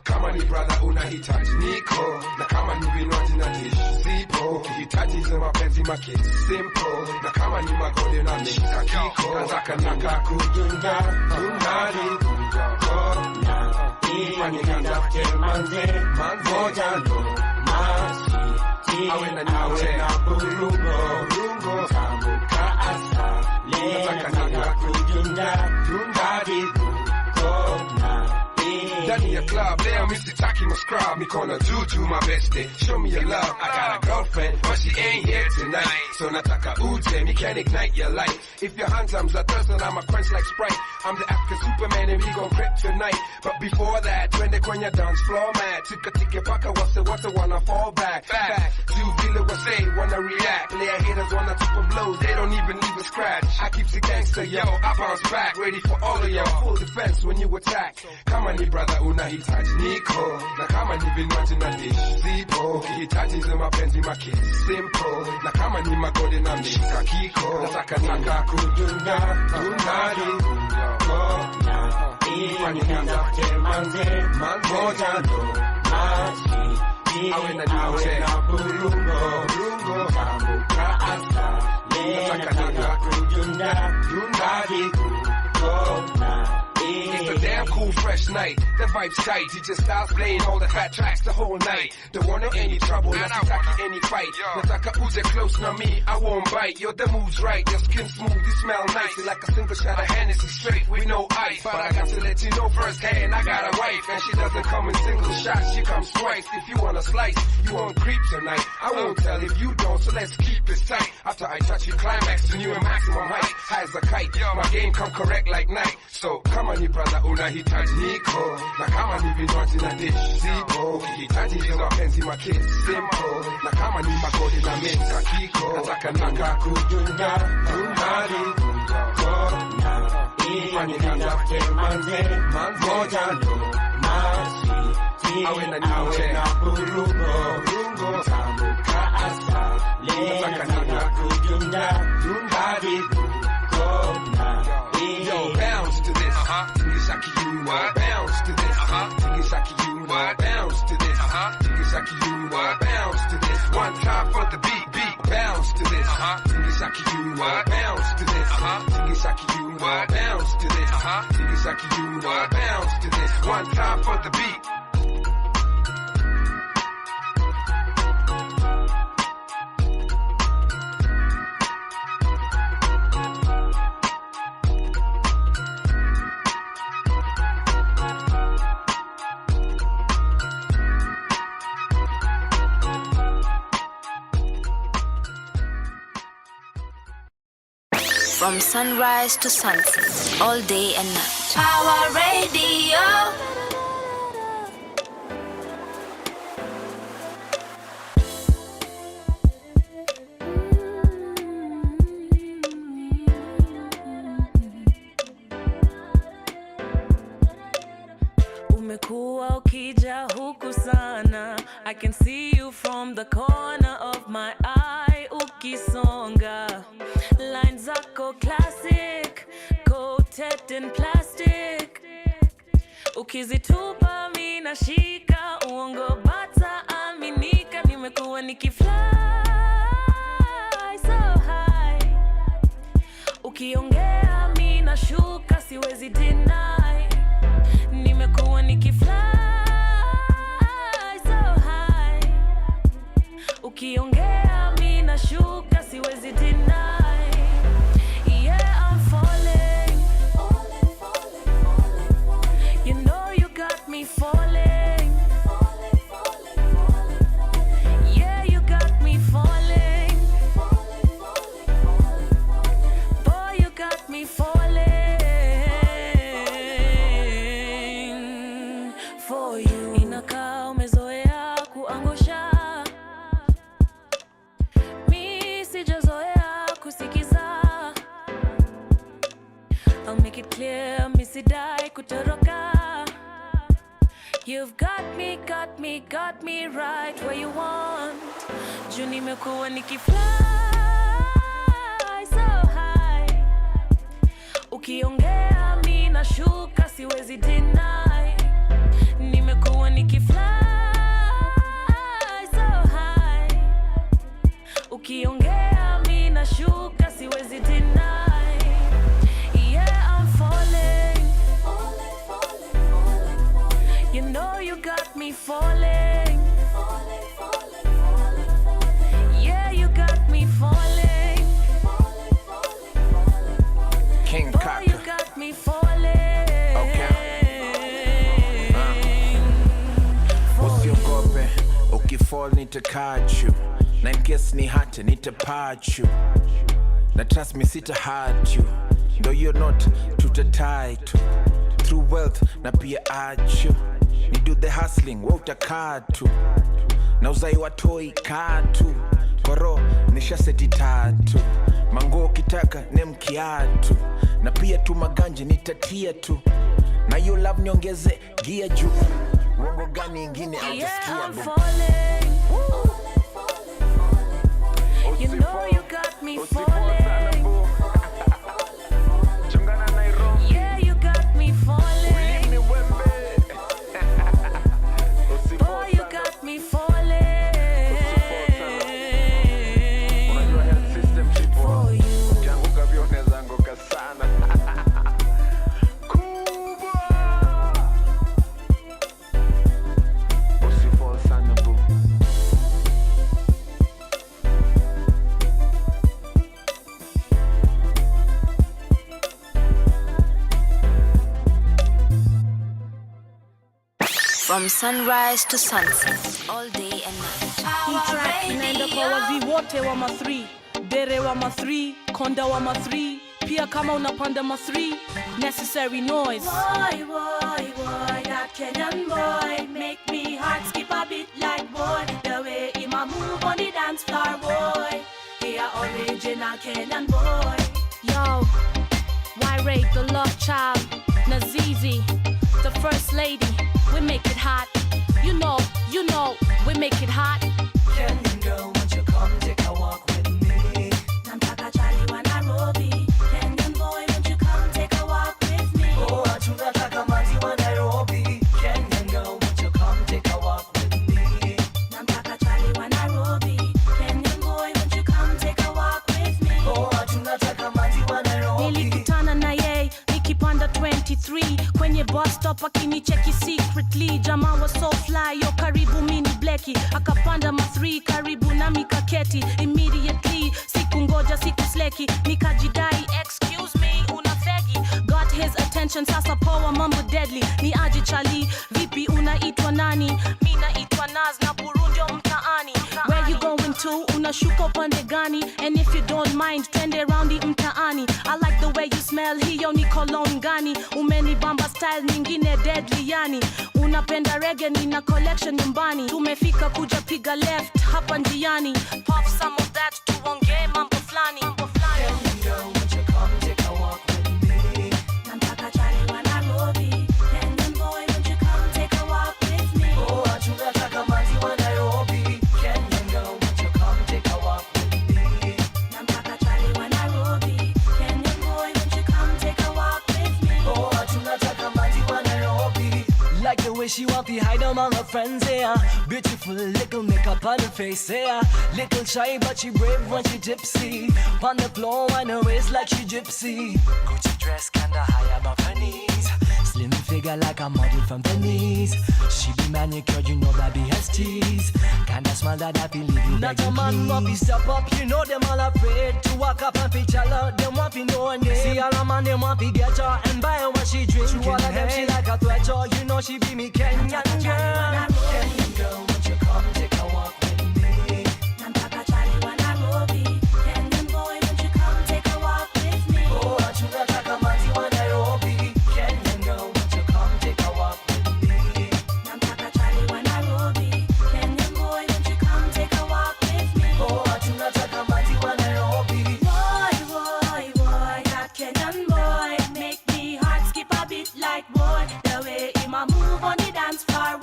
kama ni brother unahitaji niko na kama ni vinywaji na dish zipo hitaji za mapenzi make simple na kama ni magode na mishika kiko nataka kujunga unali kona ifanye kanzake manze moja ndo masi awe na burungo tambuka asa nataka kujunga unali kona ndani ya club leo misitaki mascrub mikono juju my bestie show me your love I got a girlfriend but she ain't here tonight so nataka uje me can ignite your light if your handsom's a thirst and I'm a quench like Sprite I'm the African Superman and we gon' grip tonight but before that twende kwenye dance floor man tike paka wase wanna fall back do vile wase wanna react player haters wanna tupa blows they don't even leave a scratch I keep the gangster yo I bounce back ready for all of y'all full defense when you attack kama ni brother unahitaji niko na kama ni vinywaji na dish zipo hitaji za mapenzi make simple na kama ni magode na mishika kiko nataka kujunga unali kona ifanye kanzake manze moja ndo masi awe na burungo tambuka asa nataka kujunga unali kona it's a damn cool fresh night. The vibe's tight. He just starts playing all the fat tracks the whole night. Don't want any trouble, not any fight. Nataka uje close na me, I won't bite. Yo, the move's right. Your skin smooth, you smell nice. Like a single shot of Hennessy straight with no ice. But I got to let you know firsthand, I got a wife. And she doesn't come in single shots, she comes twice. If you want a slice, you won't creep tonight. I won't tell if you don't, so let's keep it tight. After I touch you, climax to new and maximum height. High as a kite, my game come correct like night. So come on, you brother, unahitaji niko na kama ni vinywaji na dish zipo hitaji za mapenzi make simple na kama ni magodi na mixka kiko nataka kujunga unali kona ifanye kanzake manze moja ndo masi awe na burungo tambuka asa nataka kujunga unali kona yo bounce to this Tingisaki you bounce to this Tingisaki you bounce to this Tingisaki you bounce to this one time for the beat bounce to this Tingisaki you bounce to this Tingisaki you bounce to this Tingisaki you bounce to this one time for the beat From sunrise to sunset, all day and night. Power Radio. Umekuwa ukija huku sana. I can see you from the corner of my eye. Ukisonga lines zako classic, coated in plastic. Ukizitupa mi nashika, uongo bata aminika. Nimekuwa nikifly so high. Ukiongea mi nashuka, siwezi deny. Nimekuwa nikifly so high. Ukiongea mi nashuka, siwezi deny. Yeah, I'm falling. You know you got me falling. Yeah, you got me falling. Boy, you got me falling for you. Inakaa umezoea kuangusha, mi sijazoea kusikiza. I'll make it clear, mi sidai kutoroka. You've got me right where you want. Juu nimekuwa nikifly so high. Ukiongea mi nashuka siwezi deny. Nimekuwa nikifly so high. Ukiongea mi nashuka siwezi deny. Yeah, I'm falling. You know you got me falling. Yeah, you got me falling. King Boy, Kaka. you got me falling. Usiogope, ukifall nitakachu. Na in case ni hate nitapachu. Na trust me sita hurt you. Though you're not tutatai tu. Through wealth na pia achu. Ni do the hustling, wa utakatu. Na uzai watoi katu. Koro nisha seti tatu. Mango kitaka nemkiatu. Na pia tu maganje nitatia tu. Na you love niongeze gia juu. Wongo gani ingine Yeah, I'm bu. falling. You know you got me falling. Yeah, you got me falling. Boy, you got me falling. For you. From sunrise to sunset, all day and night. Hii track inaenda kwa wazi wote wa ma3, dere wa ma3, konda wa ma3, pia kama unapanda ma3, necessary noise. Boy, that Kenyan boy make me heart skip a bit like boy. The way he move on the dance floor, boy. He a original Kenyan boy. Yo, Y-Ray, the love child, Nazizi, the first lady, we make it hot. You know, we make it hot. Kenyan girl, won't you come take a walk with me? Namtaka Charlie wa Nairobi. Kenyan boy, won't you come take a walk with me? Oh, tunataka maji wa Nairobi. Kenyan girl, won't you come take a walk with me? Namtaka Charlie wa Nairobi. Kenyan boy, won't you come take a walk with me? Oh, tunataka maji wa Nairobi. Nilikutana na yeye nikipanda 23 kwenye bus stop akinicheki secretly. Jamaa was so fly, yo karibu mini bleki. Akapanda ma3 karibu na mikaketi. Immediately sikungoja siku sleki, nikajidai excuse me unafegi. Got his attention, sasa power mambo deadly. Ni aje Charlie, vipi unaitwa nani? Mi naitwa Naz na Burundi mtaani. Where you going to? Unashuka upande gani? And if you don't mind, twende roundi mtaani. I like the way you smell, hiyo ni cologne gani? Umenibamba style nyingine deadly yani. Unapenda reggae, nina collection nyumbani. Tumefika kuja piga left hapa njiani. Pop some of that tuongee mambo flani. Kenyan girl, won't you come take a walk with me? Namtaka Charlie wa Nairobi. Kenyan boy, won't you come take a walk with me? Oh, tunataka maji wa Nairobi. Kenyan girl, won't you come take a walk with me? Namtaka Charlie wa Nairobi. Kenyan boy, won't you come take a walk with me? Oh, tunataka maji wa Nairobi. Like the way she want to hide among her friends, yeah. Beautiful little makeup on her face, yeah. Little shy but she brave when she tipsy. On the floor on her waist like she gypsy. Gucci dress kinda high above her knees. Slim figure like a model from Venice. She be manicured, you know that be has tease. Kinda smile that I believe you. Not a man want to step up, you know them all afraid to walk up and feature out. Them want to know her name. See all a man them want to get her and buy her what she drink. To all of them she like a threat, you know she be me Kenyan girl. Kenyan girl, won't you come take a walk with me? Namtaka Charlie wa Nairobi. Kenyan boy, won't you come take a walk with me? Oh, tunataka maji wa Nairobi. Kenyan girl, won't you come take a walk with me? Namtaka Charlie wa Nairobi. Kenyan boy, won't you come take a walk with me? Oh, tunataka maji wa Nairobi. Boy, that Kenyan boy make me heart skip a bit like boy. The way he move on the dance floor.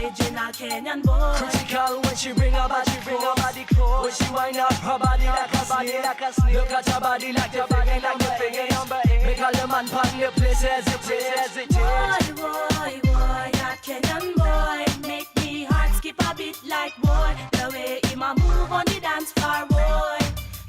original Kenyan boy. Critical when she bring her body close. When she wind up her body like a snake. Look at her body like the figure number 8. Make all the man pan your place hesitate. Boy, that Kenyan boy make me heart skip a bit like boy. The way he ma move on the dance floor, boy.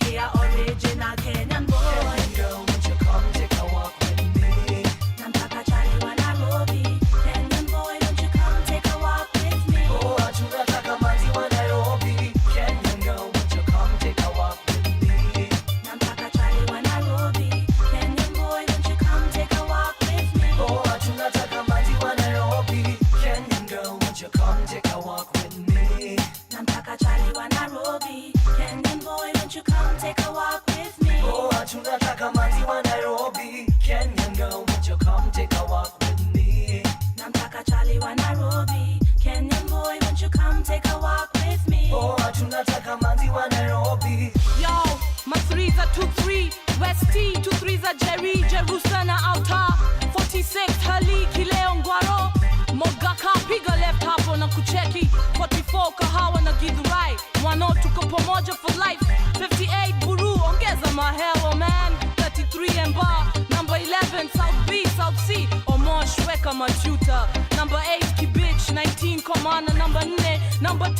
He a original Kenyan boy. Kenyan girl, won't you come take a walk with me? Namtaka Charlie Wanarobi. Kenyan boy, won't you come take a walk with me? Oh, tunataka manzi wa Nairobi. Kenyan girl, won't you come take a walk with me? Namtaka Charlie Wanarobi. Kenyan boy, won't you come take a walk with me? Oh, tunataka manzi wa Nairobi. Kenyan girl, won't you come take a walk with me? Namtaka Charlie Wanarobi. Kenyan boy, won't you come take a walk with me? Oh, tunataka manzi wa Nairobi. Kenyan girl, won't you come take a walk with me? Namtaka Charlie Wanarobi. Kenyan boy, won't you come take a walk with me? Oh, tunataka manzi wa Nairobi. Yo, my threes are 2-3, West T, 2-3s are Jerry, Jerusana Outer, 46, Hali, Kileo Ngwaro, Mogaka, piga left hapo na kucheki, 44, Kahawa na Githurai, Mwano tuko pamoja for life, 58, Buru, ongeza mahewa man, 33 Mba, number 11, South B, South C, Omosh, Weka Machuta, number 8, Kibich, 19, Komana, number 4, number 9,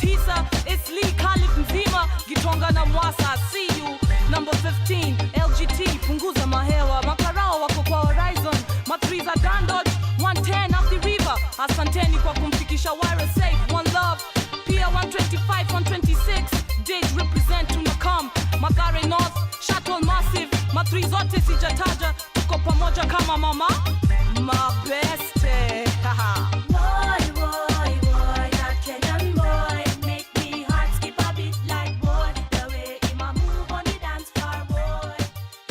Isli, Khalif Nzima, Gitonga na Mwasa, see you, number 15, LGT, Punguza Mahewa, Makarao wako kwa Horizon, Matriza Dandoj, 110 up the river, Asanteni kwa kumfikisha wire safe, one love, Pia 125, 126, Did represent Tunakam, Magare North, Shuttle Massive, Matri zote sijataja, tuko pamoja kama mama, mabeste, haha. Boy, that Kenyan boy, make me heart skip a bit like boy, the way he ma move on the dance floor, boy,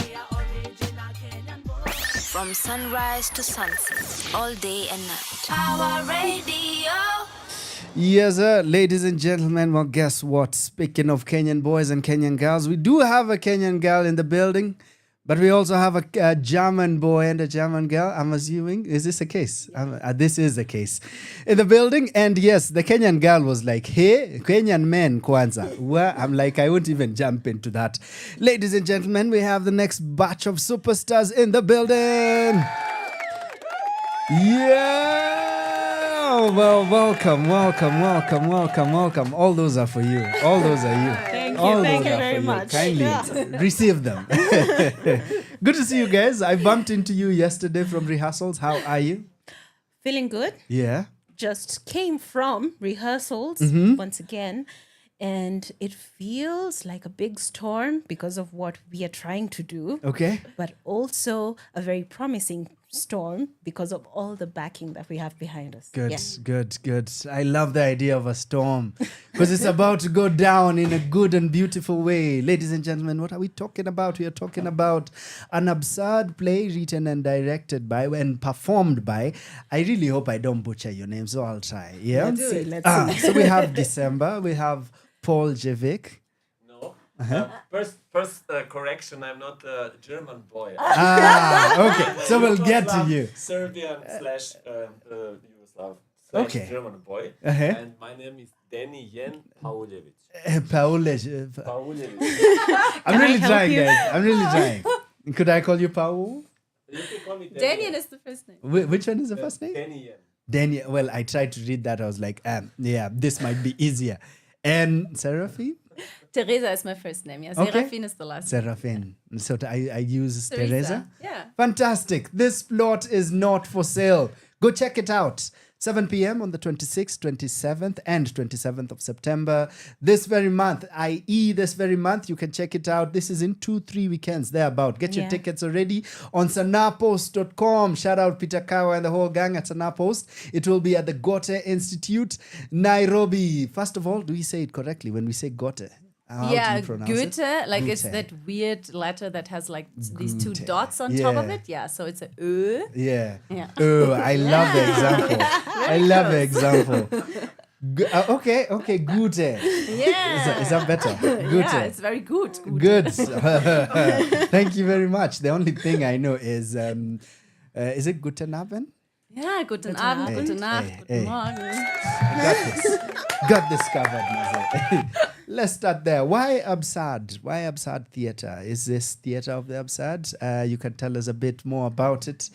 he a original Kenyan boy. From sunrise to sunset, all day and night. Our radio. Yes, sir. Ladies and gentlemen, well, guess what? Speaking of Kenyan boys and Kenyan girls, we do have a Kenyan girl in the building, but we also have a German boy and a German girl. I'm assuming, is this a case? This is the case in the building. And yes, the Kenyan girl was like, hey, Kenyan men, kwanza. Well, I'm like, I won't even jump into that. Ladies and gentlemen, we have the next batch of superstars in the building. Yeah. Well, welcome. All those are for you. All those are you. Thank All you. those Thank you are very for you. much. Kindly Yeah. receive them. Good to see you guys. I bumped into you yesterday from rehearsals. How are you? Feeling good. Yeah. Just came from rehearsals Mhm. once again. And it feels like a big storm because of what we are trying to do. Okay. But also a very promising storm because of all the backing that we have behind us. Good, Yeah. good. I love the idea of a storm because it's about to go down in a good and beautiful way. Ladies and gentlemen, what are we talking about? We are talking about an absurd play written and directed by and performed by, I really hope I don't butcher your name, so I'll try. Yeah? Let's see, let's see. So we have Gisemba, we have Pauljević. No. Uh-huh. First correction, I'm not a German boy. Okay. So we'll get to you. Serbian slash Yugoslav Okay. German boy. Uh-huh. And my name is Denijen Pauljević. Pauljević. I'm Can I really help trying, you? guys. I'm really trying. Could I call you Paul? You can call me Denijen is the first name. Which one is the first name? Denijen. Daniel. Well, I tried to read that. I was like, yeah, this might be easier. And Seraphin? Teresa is my first name. Yeah, Okay. Seraphin is the last name. Seraphin. So I use Teresa. Yeah. Fantastic. This plot is not for sale. Go check it out. 7 p.m. on the 26th, 27th, and 27th of September. This very month, i.e. this very month, you can check it out. This is in 2-3 weekends, thereabout. Get your Yeah. tickets already on sanapost.com. Shout out Peter Kawa and the whole gang at Sanapost. It will be at the Goethe Institute, Nairobi. First of all, do we say it correctly when we say Goethe? How do Yeah, you pronounce Goethe, it? like it's Goethe. that weird letter that has like these two Goethe. dots on top of Yeah. it. Yeah, so it's a Ö. Yeah. Yeah. Oh, I love the example. I Very love the close. example. Okay, Gute. Yeah. Is that better? Gute. Yeah, it's very good. Good. Thank you very much. The only thing I know is it Guten Abend? Ja, guten Abend, gute Nacht, guten Morgen. Got this covered, Maze. Let's start there. Why absurd? Why absurd theatre? Is this theatre of the absurd? You can tell us a bit more about it.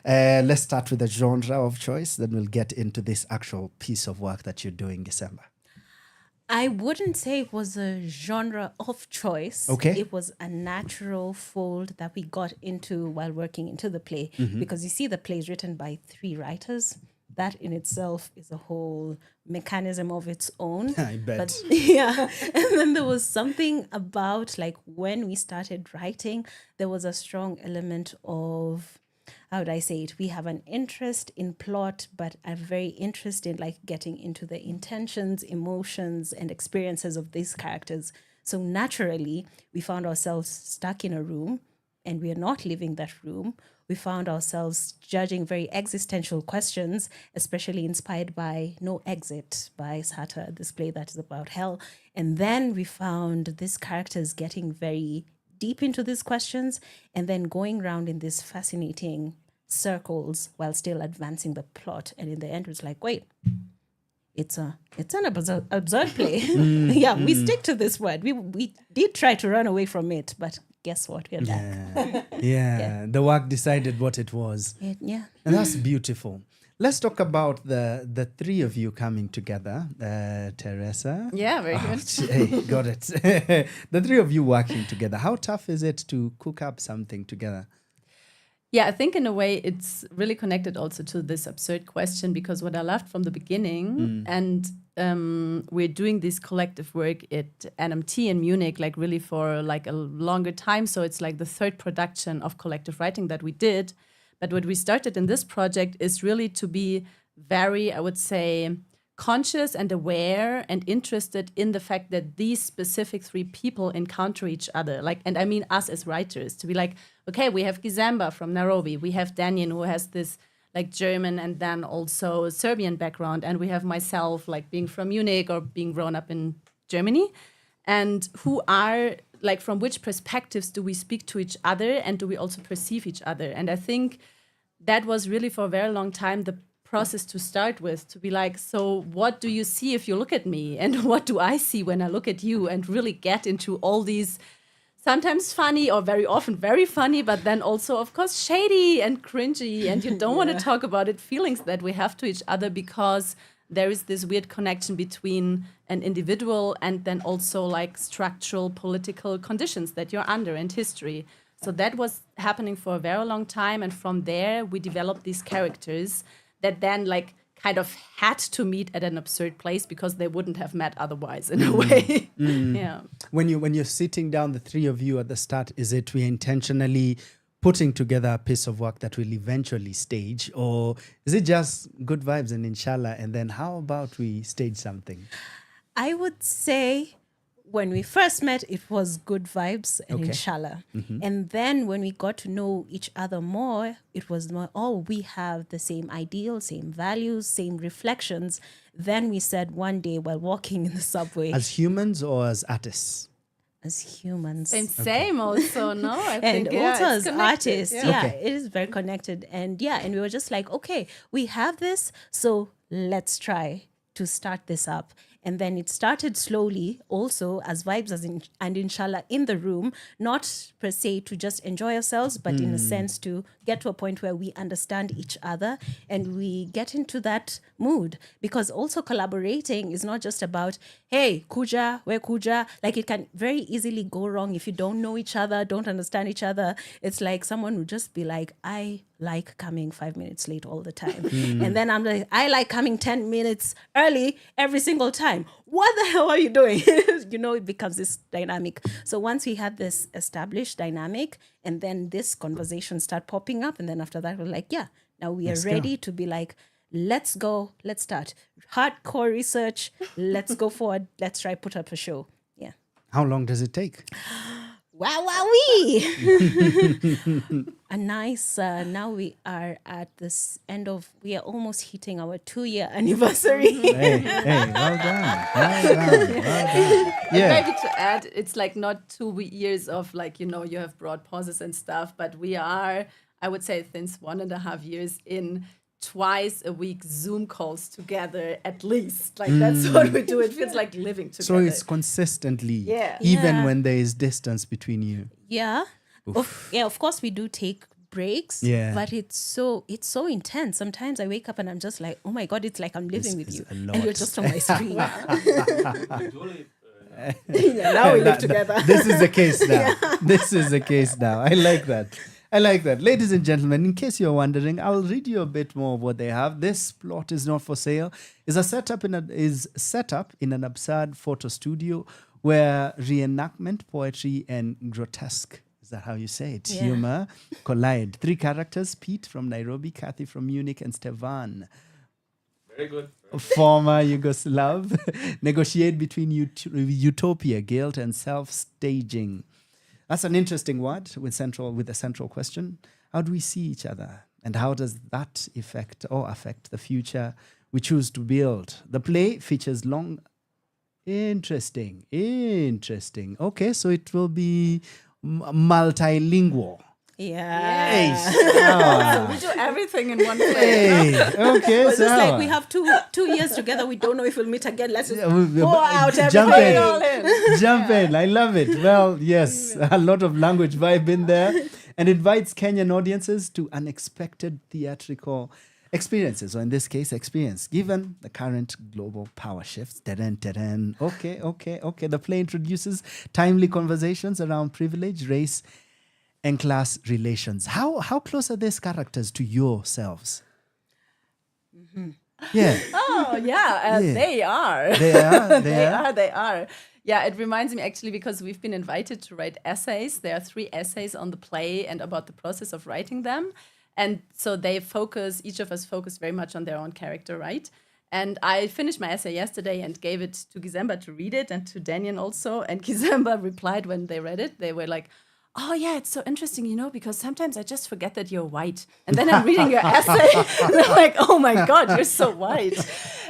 Let's start with the genre of choice, then we'll get into this actual piece of work that you're doing, Gisemba. I wouldn't say it was a genre of choice. Okay. It was a natural fold that we got into while working into the play. Because you see, the play is written by 3 writers. That in itself is a whole mechanism of its own. I bet. But, yeah. And then there was something about, like, when we started writing, there was a strong element of, how would I say it? We have an interest in plot, but a very interest in, like, getting into the intentions, emotions, and experiences of these characters. So naturally, we found ourselves stuck in a room, and we are not leaving that room. We found ourselves judging very existential questions, especially inspired by No Exit by Sartre, this play that is about hell. And then we found these characters getting very deep into these questions and then going around in these fascinating circles while still advancing the plot. And in the end, it was like, wait, it's an absurd play. We stick to this word. We did try to run away from it, but guess what? We're back. Yeah, the work decided what it was. Yeah. And that's beautiful. Let's talk about the 3 of you coming together. Theresa. Yeah, very good. Hey, got it. The 3 of you working together. How tough is it to cook up something together? Yeah, I think in a way it's really connected also to this absurd question, because what I loved from the beginning, and we're doing this collective work at NMT in Munich, like really for like a longer time. So it's like the 3rd production of collective writing that we did. But what we started in this project is really to be very, I would say, conscious and aware and interested in the fact that these specific 3 people encounter each other. Like, and I mean us as writers, to be like, okay, we have Gisemba from Nairobi, we have Denijen who has this like German and then also Serbian background, and we have myself like being from Munich or being grown up in Germany, and who are like, from which perspectives do we speak to each other and do we also perceive each other? And I think that was really for a very long time the process to start with, to be like, so what do you see if you look at me, and what do I see when I look at you, and really get into all these sometimes funny or very often very funny, but then also of course shady and cringy, and you don't want to talk about it, feelings that we have to each other, because there is this weird connection between an individual and then also like structural political conditions that you're under and history. So that was happening for a very long time, and from there we developed these characters that then like kind of had to meet at an absurd place because they wouldn't have met otherwise in a way. Yeah. When you're sitting down, the 3 of you at the start, is it we intentionally putting together a piece of work that will eventually stage, or is it just good vibes and inshallah, and then how about we stage something? I would say when we first met, it was good vibes and inshallah. And then when we got to know each other more, it was more, we have the same ideals, same values, same reflections. Then we said one day while walking in the subway. As humans or as artists? As humans. Same also, no? I think, and also as connected. artists. Yeah, it is very connected. And and we were just like, okay, we have this, so let's try to start this up. And then it started slowly also as vibes and inshallah in the room, not per se to just enjoy ourselves, but in a sense to get to a point where we understand each other and we get into that mood. Because also collaborating is not just about, hey, kuja, where kuja. Like it can very easily go wrong if you don't know each other, don't understand each other. It's like someone would just be like, I like coming 5 minutes late all the time. And then I'm like, I like coming 10 minutes early every single time. What the hell are you doing? It becomes this dynamic. So once we had this established dynamic, and then this conversation start popping up, and then after that, we're like, now we are ready to be like, let's go, let's start. Hardcore research, let's go forward, let's try put up a show. Yeah. How long does it take? Wowee! A nice, now we are at this end of, we are almost hitting our 2-year anniversary. Hey, well done. Yeah. Maybe to add, it's like not 2 years of like, you have broad pauses and stuff, but we are, I would say since 1.5 years in twice a week Zoom calls together at least. Like that's what we do. It feels like living together. So it's consistently, even Yeah. when there is distance between you. Yeah. Of course we do take breaks. Yeah. But it's so intense. Sometimes I wake up and I'm just like, oh my God, it's like I'm living with you. a lot. And you're just on my screen. Yeah, now we live together. This is the case now. This is the case now. I like that. Ladies and gentlemen, in case you're wondering, I'll read you a bit more of what they have. This plot is not for sale. Is set up in an absurd photo studio where reenactment, poetry, and grotesque, is that how you say it? Yeah. Humor collide. 3 characters, Pete from Nairobi, Kathy from Munich, and Stefan, Very good. former Yugoslav, negotiate between utopia, guilt, and self-staging. That's an interesting word with a central question. How do we see each other? And how does that affect the future we choose to build? The play features long... Interesting. Okay, so it will be multilingual. Yeah. So we do everything in one place. Hey, okay, It's so just like we have 2 years together. We don't know if we'll meet again. Let's just pour out jump everything in. all in. Jump in. I love it. Well, yes, a lot of language vibe in there, and invites Kenyan audiences to unexpected theatrical experiences, or in this case, experience, given the current global power shifts. Okay. The play introduces timely conversations around privilege, race, and class relations. How close are these characters to yourselves? Yeah. Oh, yeah, Yeah. they are. They are. Yeah, it reminds me actually because we've been invited to write essays. There are 3 essays on the play and about the process of writing them. And so each of us focus very much on their own character, right? And I finished my essay yesterday and gave it to Gisemba to read it and to Denijen also. And Gisemba replied when they read it, they were like, oh yeah, it's so interesting, because sometimes I just forget that you're white. And then I'm reading your essay and I'm like, oh my God, you're so white.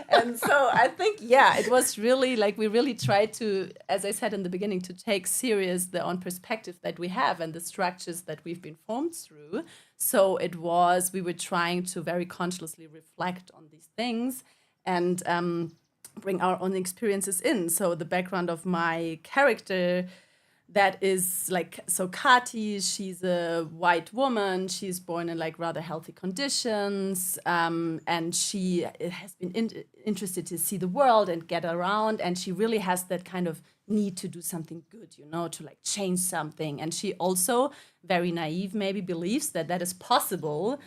And so I think, it was really like, we really tried to, as I said in the beginning, to take serious the own perspective that we have and the structures that we've been formed through. So we were trying to very consciously reflect on these things and bring our own experiences in. So the background of my character, that is so Kati, she's a white woman. She's born in rather healthy conditions. And she has been interested to see the world and get around. And she really has that kind of need to do something good, to change something. And she also, very naive, maybe believes that is possible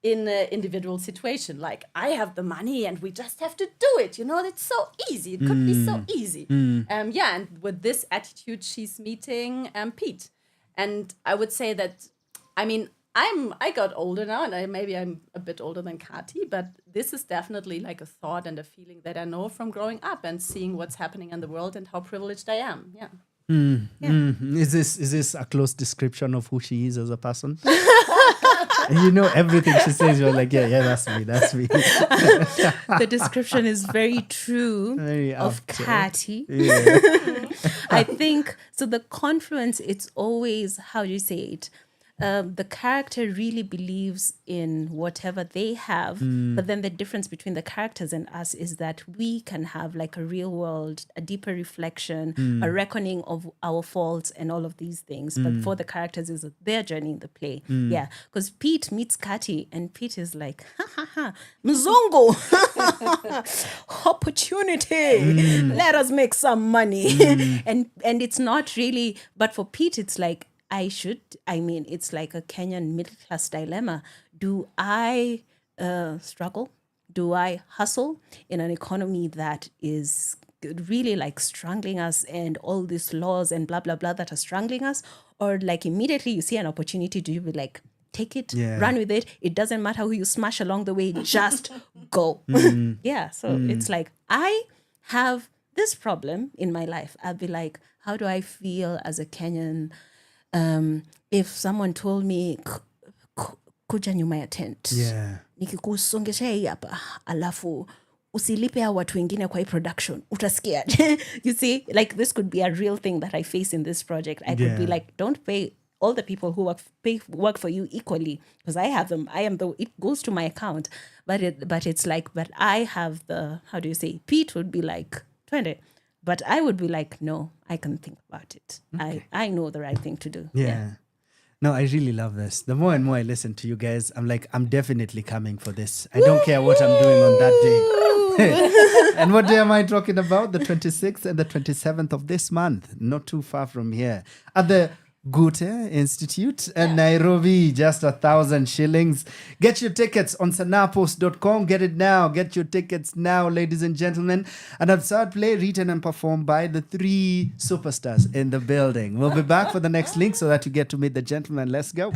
in an individual situation. Like, I have the money and we just have to do it. It's so easy. It could be so easy. And with this attitude, she's meeting Pete. And I would say that, I got older now, and maybe I'm a bit older than Kati, but this is definitely a thought and a feeling that I know from growing up and seeing what's happening in the world and how privileged I am. Yeah. Is this a close description of who she is as a person? Everything she says, you're like, yeah, that's me. The description is very true Very of apt, Kati. Yeah. I think, so the confluence, it's always, how do you say it? The character really believes in whatever they have, but then the difference between the characters and us is that we can have a real world, a deeper reflection, a reckoning of our faults and all of these things. But for the characters is their journey in the play. Yeah, because Pete meets Kati and Pete is like, Mzongo, opportunity, let us make some money. And it's not really, but for Pete, it's like, it's like a Kenyan middle-class dilemma. Do I struggle? Do I hustle in an economy that is really strangling us and all these laws and blah, blah, blah that are strangling us? Or immediately you see an opportunity, do you be like, take it, run with it. It doesn't matter who you smash along the way, just go. Yeah, so it's like, I have this problem in my life. I'll be like, how do I feel as a Kenyan? If someone told me kuja nyuma ya tent, nikikusongesha hii hapa alafu usilipe hao watu wengine kwa hii production, utasikia. You see, this could be a real thing that I face in this project. I could be like, don't pay all the people who work for you equally, because I have them. It goes to my account, but I have the, how do you say? Pete would be like 20, but I would be like, no, I can think about it. Okay. I know the right thing to do. Yeah. No, I really love this. The more and more I listen to you guys, I'm like, I'm definitely coming for this. I don't care what I'm doing on that day. And what day am I talking about? The 26th and the 27th of this month. Not too far from here. At the Goethe Institute in Nairobi, just 1,000 shillings. Get your tickets on sanapos.com. Get it now. Get your tickets now, ladies and gentlemen. An absurd play written and performed by the 3 superstars in the building. We'll be back for the next link so that you get to meet the gentlemen. Let's go.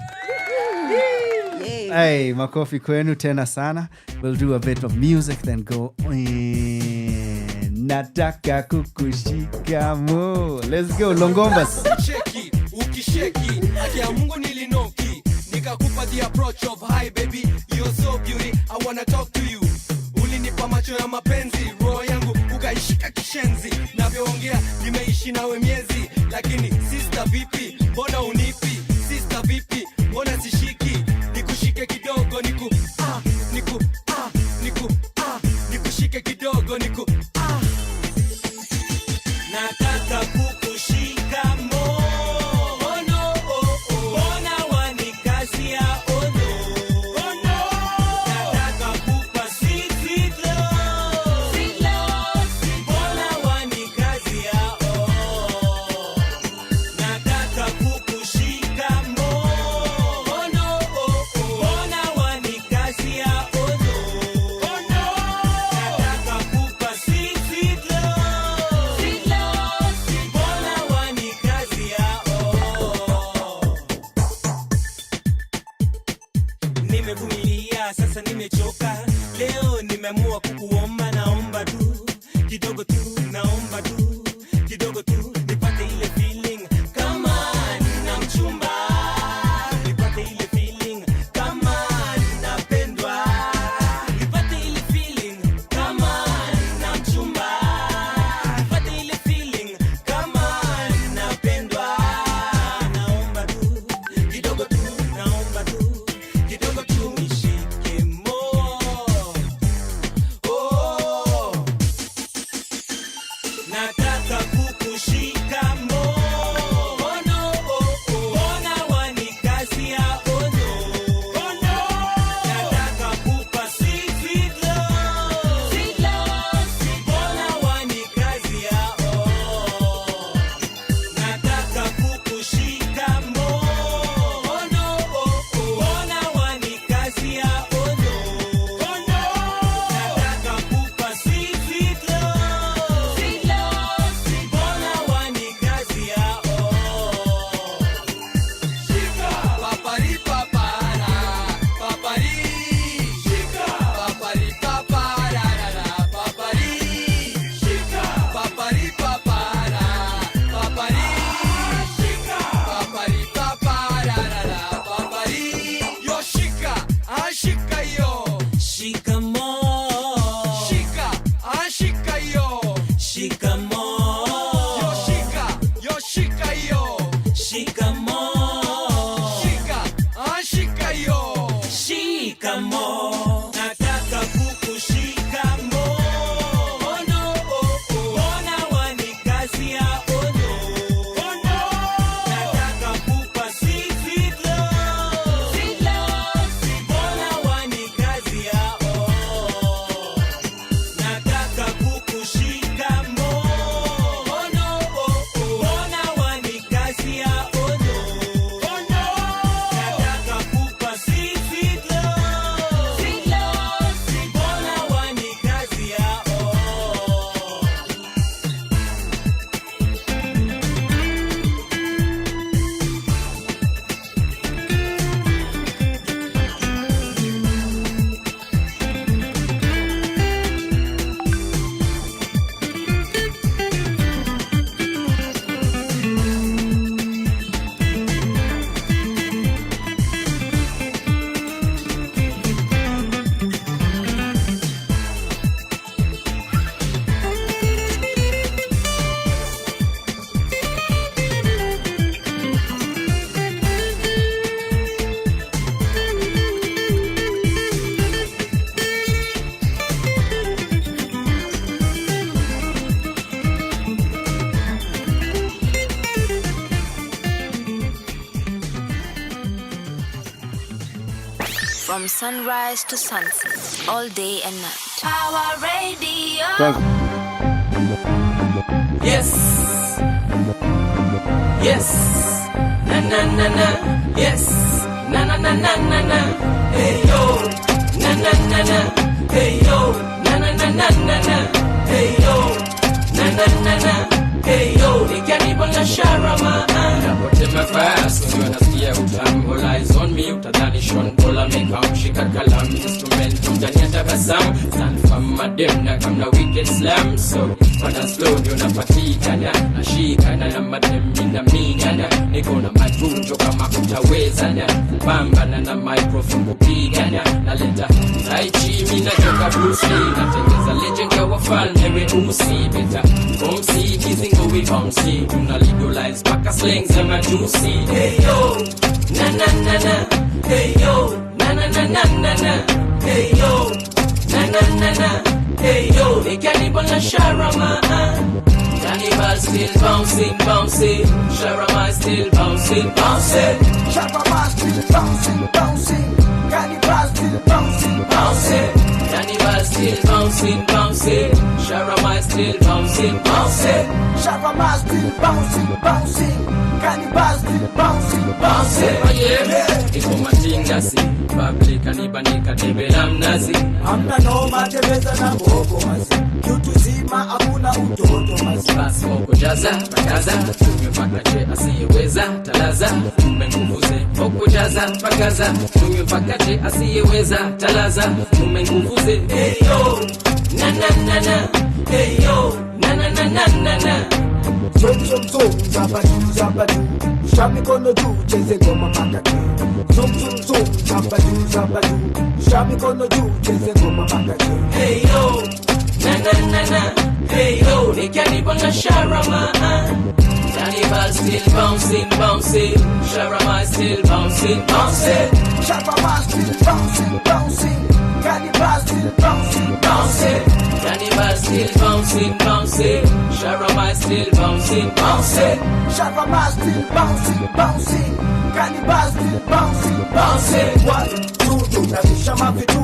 Hey, makofi kwenu tena sana. We'll do a bit of music, then go. Nataka kukushika mo. Let's go, Longombas. Ukisheki, akia Mungu nilinoki, nikakupa the approach of hi baby, you're so beauty, I wanna talk to you. Ulinipa macho ya mapenzi, roho yangu ukaishika kishenzi, navyoongea nimeishi nawe miezi, lakini sister vipi, mbona unipi? Sister vipi, mbona sishiki? Nikushike kidogo, nikushike kidogo, nataka kukushika mo. Sasa nimechoka leo, nimeamua kukuomba, naomba tu kidogo tu, naomba tu kidogo tu, nipate ile feeling kama nina mchumba, nipate ile feeling kama ninapendwa, nipate ile feeling kama nina mchumba, nipate ile feeling kama ninapendwa, naomba tu kidogo tu, naomba tu kidogo tu. From sunrise to sunset, all day and night. Our radio. Yes. Yes. Na na na na. Yes. Na na na na na na. Hey yo. Na na na na. Hey yo. Na na na na na na. Hey yo. Na na na na. Hey yo. Nikianipo na sharama. Napotema fast, ukiwa nasikia utamu. All eyes on me, utadhani Sean Paul ameka mshika kalamu. Instrument ndani ya tabasamu. Stand from madem na kamna wicked slam. So panda slow ndio napatikana. Nashikana na madem mina mingana. Niko na majunjo kama utawezana. Kupambana na microphone kupigana. Naleta tai chi mina joka Bruce Lee. Natengeza legend ya wafalme weusi. Beta komsi kizingo we komsi. Tuna legalize paka slang za majusi. Hey yo, na na na na. Hey yo, na na na na na na. Hey yo, na na na na. Hey yo, they can't even sharama. Cannibal still bouncing, bouncing. Sharama still bouncing, bouncing. Sharama still bouncing, bouncing. Cannibal still bouncing, bouncing. Cannibal still bouncing, bouncing. Sharama still bouncing, bouncing. Sharama still bouncing, bouncing. Cannibal still bouncing, bouncing. Oh yeah, iko matingasi. Public anibanika tembela mnazi. Hamna noma tembeza na ngoko mazi. Kitu zima hakuna utoto mazi. Basi oko jaza, pakaza. Tumepaka che asiyeweza, talaza. Kumbe nguvuze, oko jaza, pakaza. Tumepaka che asiyeweza, talaza. Kumbe nguvuze. Hey yo, na na na na. Hey yo, na na na na na na. Zum zum zum, zabadu zabadu. Shamikono juu, cheze ngoma mpaka juu. Zum zum zum, zabadu zabadu. Shamikono juu, cheze ngoma mpaka juu. Hey yo, na na na na. Hey yo, they can't even sharama. Cannibal still bouncing, bouncing. Sharama still bouncing, bouncing. Sharama still bouncing, bouncing. Cannibal still bouncing, bouncing. Cannibal still bouncing, bouncing. Sharama still bouncing, bouncing. Sharama still bouncing, bouncing. Cannibal still bouncing, bouncing. What? Tunarusha mavitu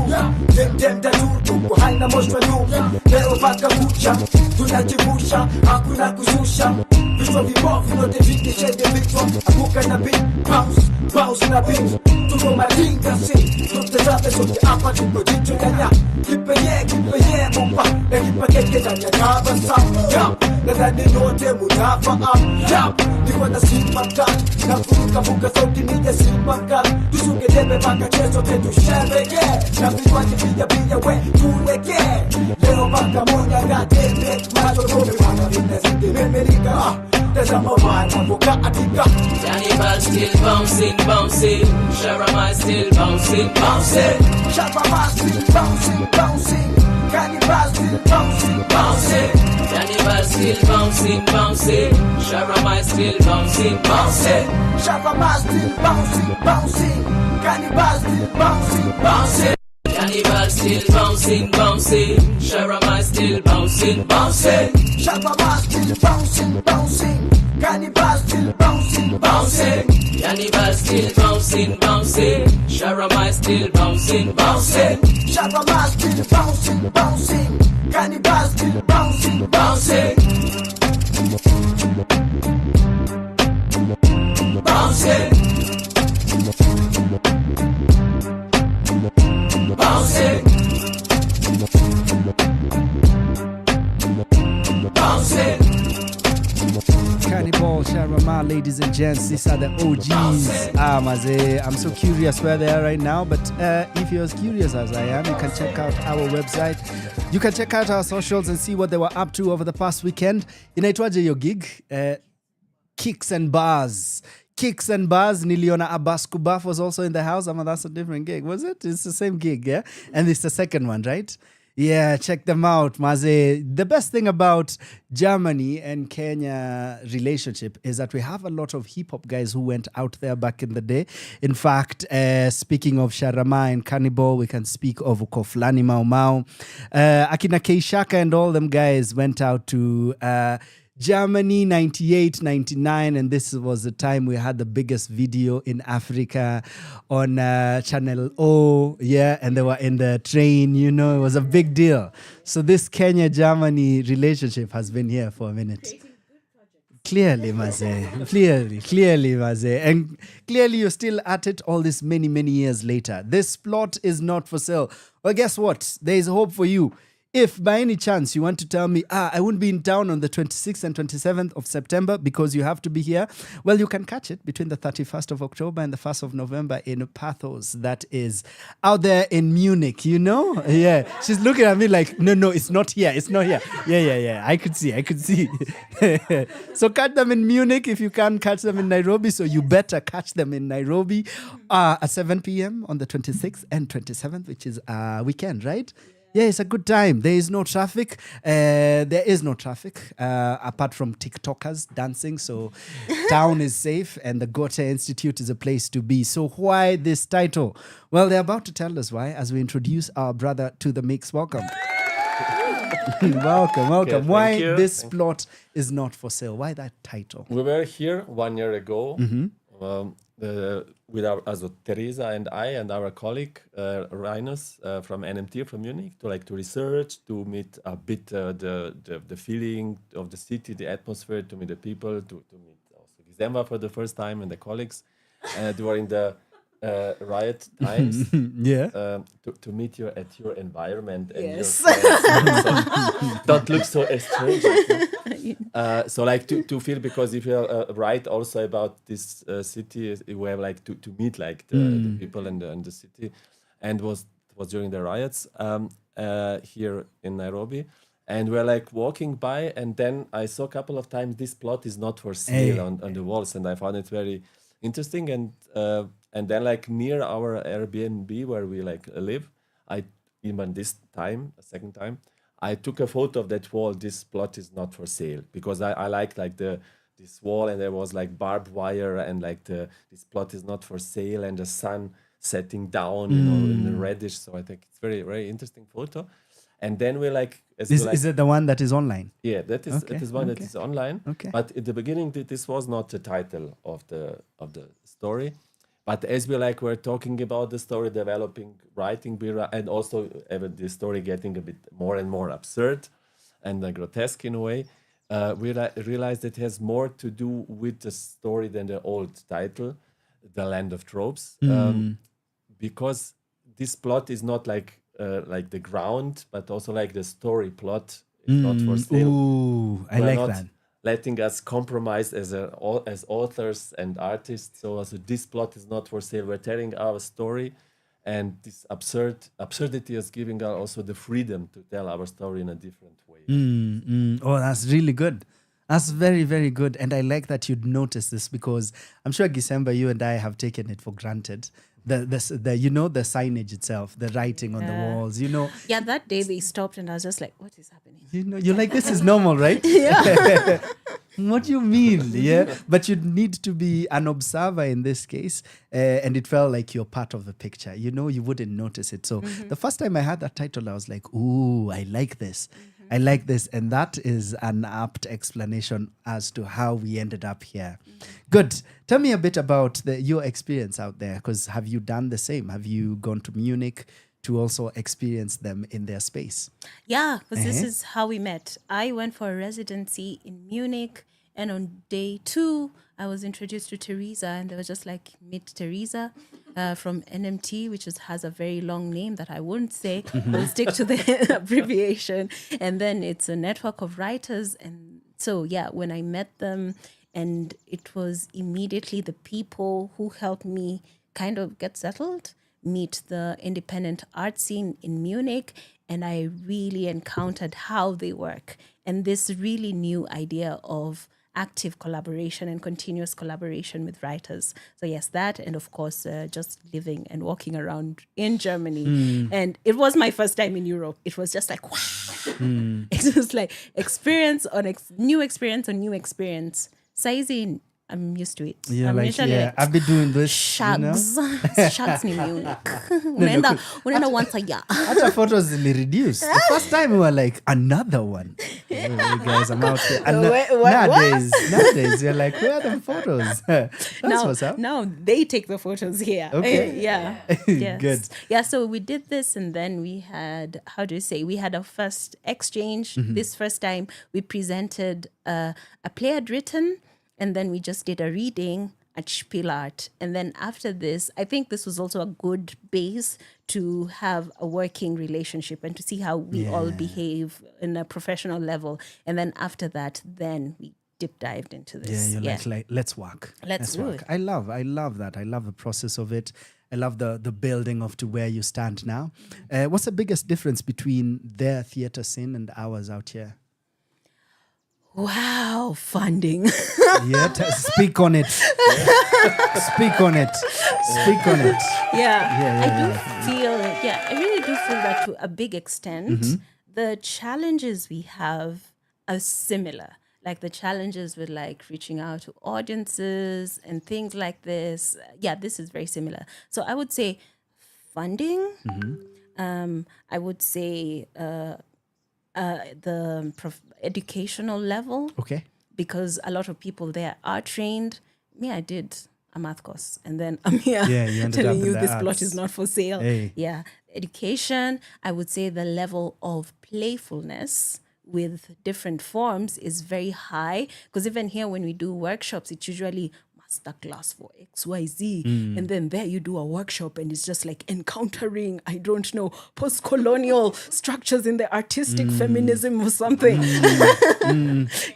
dem tuko haina moshwa tu leo mpaka kucha tunajivusha hakuna kuzusha vichwa vibovu vyote vikishede vichwa abuka na beat bounce na beat tuko madinga si tutazame sote hapa tuko jicho kanya kipenye bomba na kipakete ndani ya tabasamu nadhani yote munafahamu niko na simba mkali na kurukavuka sauti nije simba mkali tusuke debe mpaka chezo tushereke na vinywaji vija we tuleke leo mpaka moja ngatende macho tobe mpaka vinazidi memelika tazama wana mboka atika. Cannibal still bouncing, bouncing. Sharama still bouncing, bouncing. Sharama still bouncing, bouncing. Cannibal still bouncing, bouncing. Cannibal still bouncing, bouncing. Sharama still bouncing, bouncing. Sharama still bouncing, bouncing. Cannibal still bouncing, bouncing. Cannibal still bouncing, bouncing. Sharama still bouncing, bouncing. Sharama still bouncing, bouncing. Cannibal still bouncing, bouncing. Cannibal still bouncing, bouncing. Sharama still bouncing, bouncing. Sharama still bouncing, bouncing. Cannibal still bouncing, bouncing. Bouncing. Bouncing. Bouncing. Cannibal, Sharama, ladies and gents, these are the OGs. Maze, I'm so curious where they are right now, but if you're as curious as I am, you can check out our website. You can check out our socials and see what they were up to over the past weekend. Inaitwaje your gig? Kicks and Bars. Kicks and Bars. Niliona Abbas Kubaf was also in the house. That's a different gig, was it? It's the same gig, yeah? And it's the second one, right? Yeah, check them out, Maze. The best thing about Germany and Kenya relationship is that we have a lot of hip-hop guys who went out there back in the day. In fact, speaking of Sharama and Cannibal, we can speak of Koflani Mau Mau. Akina Keishaka and all them guys went out to Germany 98, 99, and this was the time we had the biggest video in Africa on Channel O, yeah, and they were in the train, you know, it was a big deal. So this Kenya-Germany relationship has been here for a minute. Clearly, Maze. Clearly, Maze. And clearly you're still at it all this many, many years later. This plot is not for sale. Well, guess what? There is hope for you. If by any chance you want to tell me, I won't be in town on the 26th and 27th of September because you have to be here, well, you can catch it between the 31st of October and the 1st of November in Pathos. That is out there in Munich, you know? Yeah. She's looking at me like, no, it's not here. It's not here. Yeah. I could see. So catch them in Munich if you can't catch them in Nairobi. So you better catch them in Nairobi at 7 p.m. on the 26th and 27th, which is weekend, right? Yeah, it's a good time. There is no traffic. There is no traffic apart from TikTokers dancing. So town is safe and the Goethe Institute is a place to be. So why this title? Well, they're about to tell us why as we introduce our brother to the mix. Welcome. Welcome. Okay, Why you. this plot is not for sale? Why that title? We were here 1 year ago Mhm. with also Theresa and I and our colleague Rhinus from NMT from Munich to research, to meet a bit the feeling of the city, the atmosphere, to meet the people, to meet also Gisemba for the first time and the colleagues during the riot times. Yeah. To meet you at your environment and Yes. your friends. So, don't look so strange. So to feel, because if you write also about this city, we have to meet the people and the city, and was during the riots here in Nairobi, and we're walking by, and then I saw a couple of times this plot is not for sale on the walls, and I found it very interesting, and then near our Airbnb where we live, I even this time, a second time, I took a photo of that wall. This plot is not for sale, because I like this wall, and there was barbed wire, and this plot is not for sale, and the sun setting down, in the reddish. So I think it's very, very interesting photo. And then we Is it the one that is online? Yeah, that is Okay, it is one that okay. is online. Okay. But at the beginning, this was not the title of the story. But as we were talking about the story, developing, writing, and also the story getting a bit more and more absurd and grotesque in a way, we realized it has more to do with the story than the old title, The Land of Tropes, because this plot is not like the ground, but also the story plot is not for sale. Ooh, I We're like not that. letting us compromise as authors and artists. So also this plot is not for sale. We're telling our story, and this absurdity is giving us also the freedom to tell our story in a different way. Oh, that's really good. That's very, very good. And I like that you'd notice this, because I'm sure, Gisemba, you and I have taken it for granted. The the signage itself, the writing on the walls, Yeah, that day they stopped and I was just like, what is happening? You're like, this is normal, right? Yeah. What do you mean? Yeah. But you need to be an observer in this case. And it felt like you're part of the picture. You wouldn't notice it. So the first time I had that title, I was like, ooh, I like this. I like this. And that is an apt explanation as to how we ended up here. Good. Tell me a bit about your experience out there, because have you done the same? Have you gone to Munich to also experience them in their space? Yeah, because this is how we met. I went for a residency in Munich, and on day 2, I was introduced to Theresa, and they were just like, meet Theresa from NMT, which has a very long name that I won't say. I'll stick to the abbreviation. And then it's a network of writers. And so, yeah, when I met them, and it was immediately the people who helped me kind of get settled, meet the independent art scene in Munich, and I really encountered how they work, and this really new idea of active collaboration and continuous collaboration with writers. So yes, that, and of course, just living and walking around in Germany. And it was my first time in Europe. It was just like, wow. It was like experience on new experience on new experience. Saizi, I'm used to it. You're I'm like, usually yeah, I've been doing this. shags. Shags ni Munich. no, Unaenda once a year. Hata photos will reduce. The first time we were like, another one. Oh, you guys, I'm out here. And nowadays, you're like, where are the photos? That's what's up. Now they take the photos here. Okay. Yeah. Yes. Good. Yeah, so we did this and then we had, we had our first exchange. This first time we presented a play I'd written, and then we just did a reading at Spielart. And then after this, I think this was also a good base to have a working relationship and to see how we all behave in a professional level. And then after that, then we deep dived into this. Yeah, you're like, let's work. Let's do work. it. I love that. I love the process of it. I love the building of to where you stand now. What's the biggest difference between their theatre scene and ours out here? Wow, funding. Speak on it. Speak on it. Speak on it. I really do feel that to a big extent, the challenges we have are similar. Like the challenges with like reaching out to audiences and things like this. Yeah, this is very similar. So I would say funding. I would say the educational level. Okay. Because a lot of people there are trained. Me, I did a math course, and then I'm here telling you this plot is not for sale. Hey. Yeah. Education, I would say the level of playfulness with different forms is very high. Because even here, when we do workshops, it's usually masterclass for XYZ. And then there you do a workshop and it's just like encountering, I don't know, post-colonial structures in the artistic feminism or something.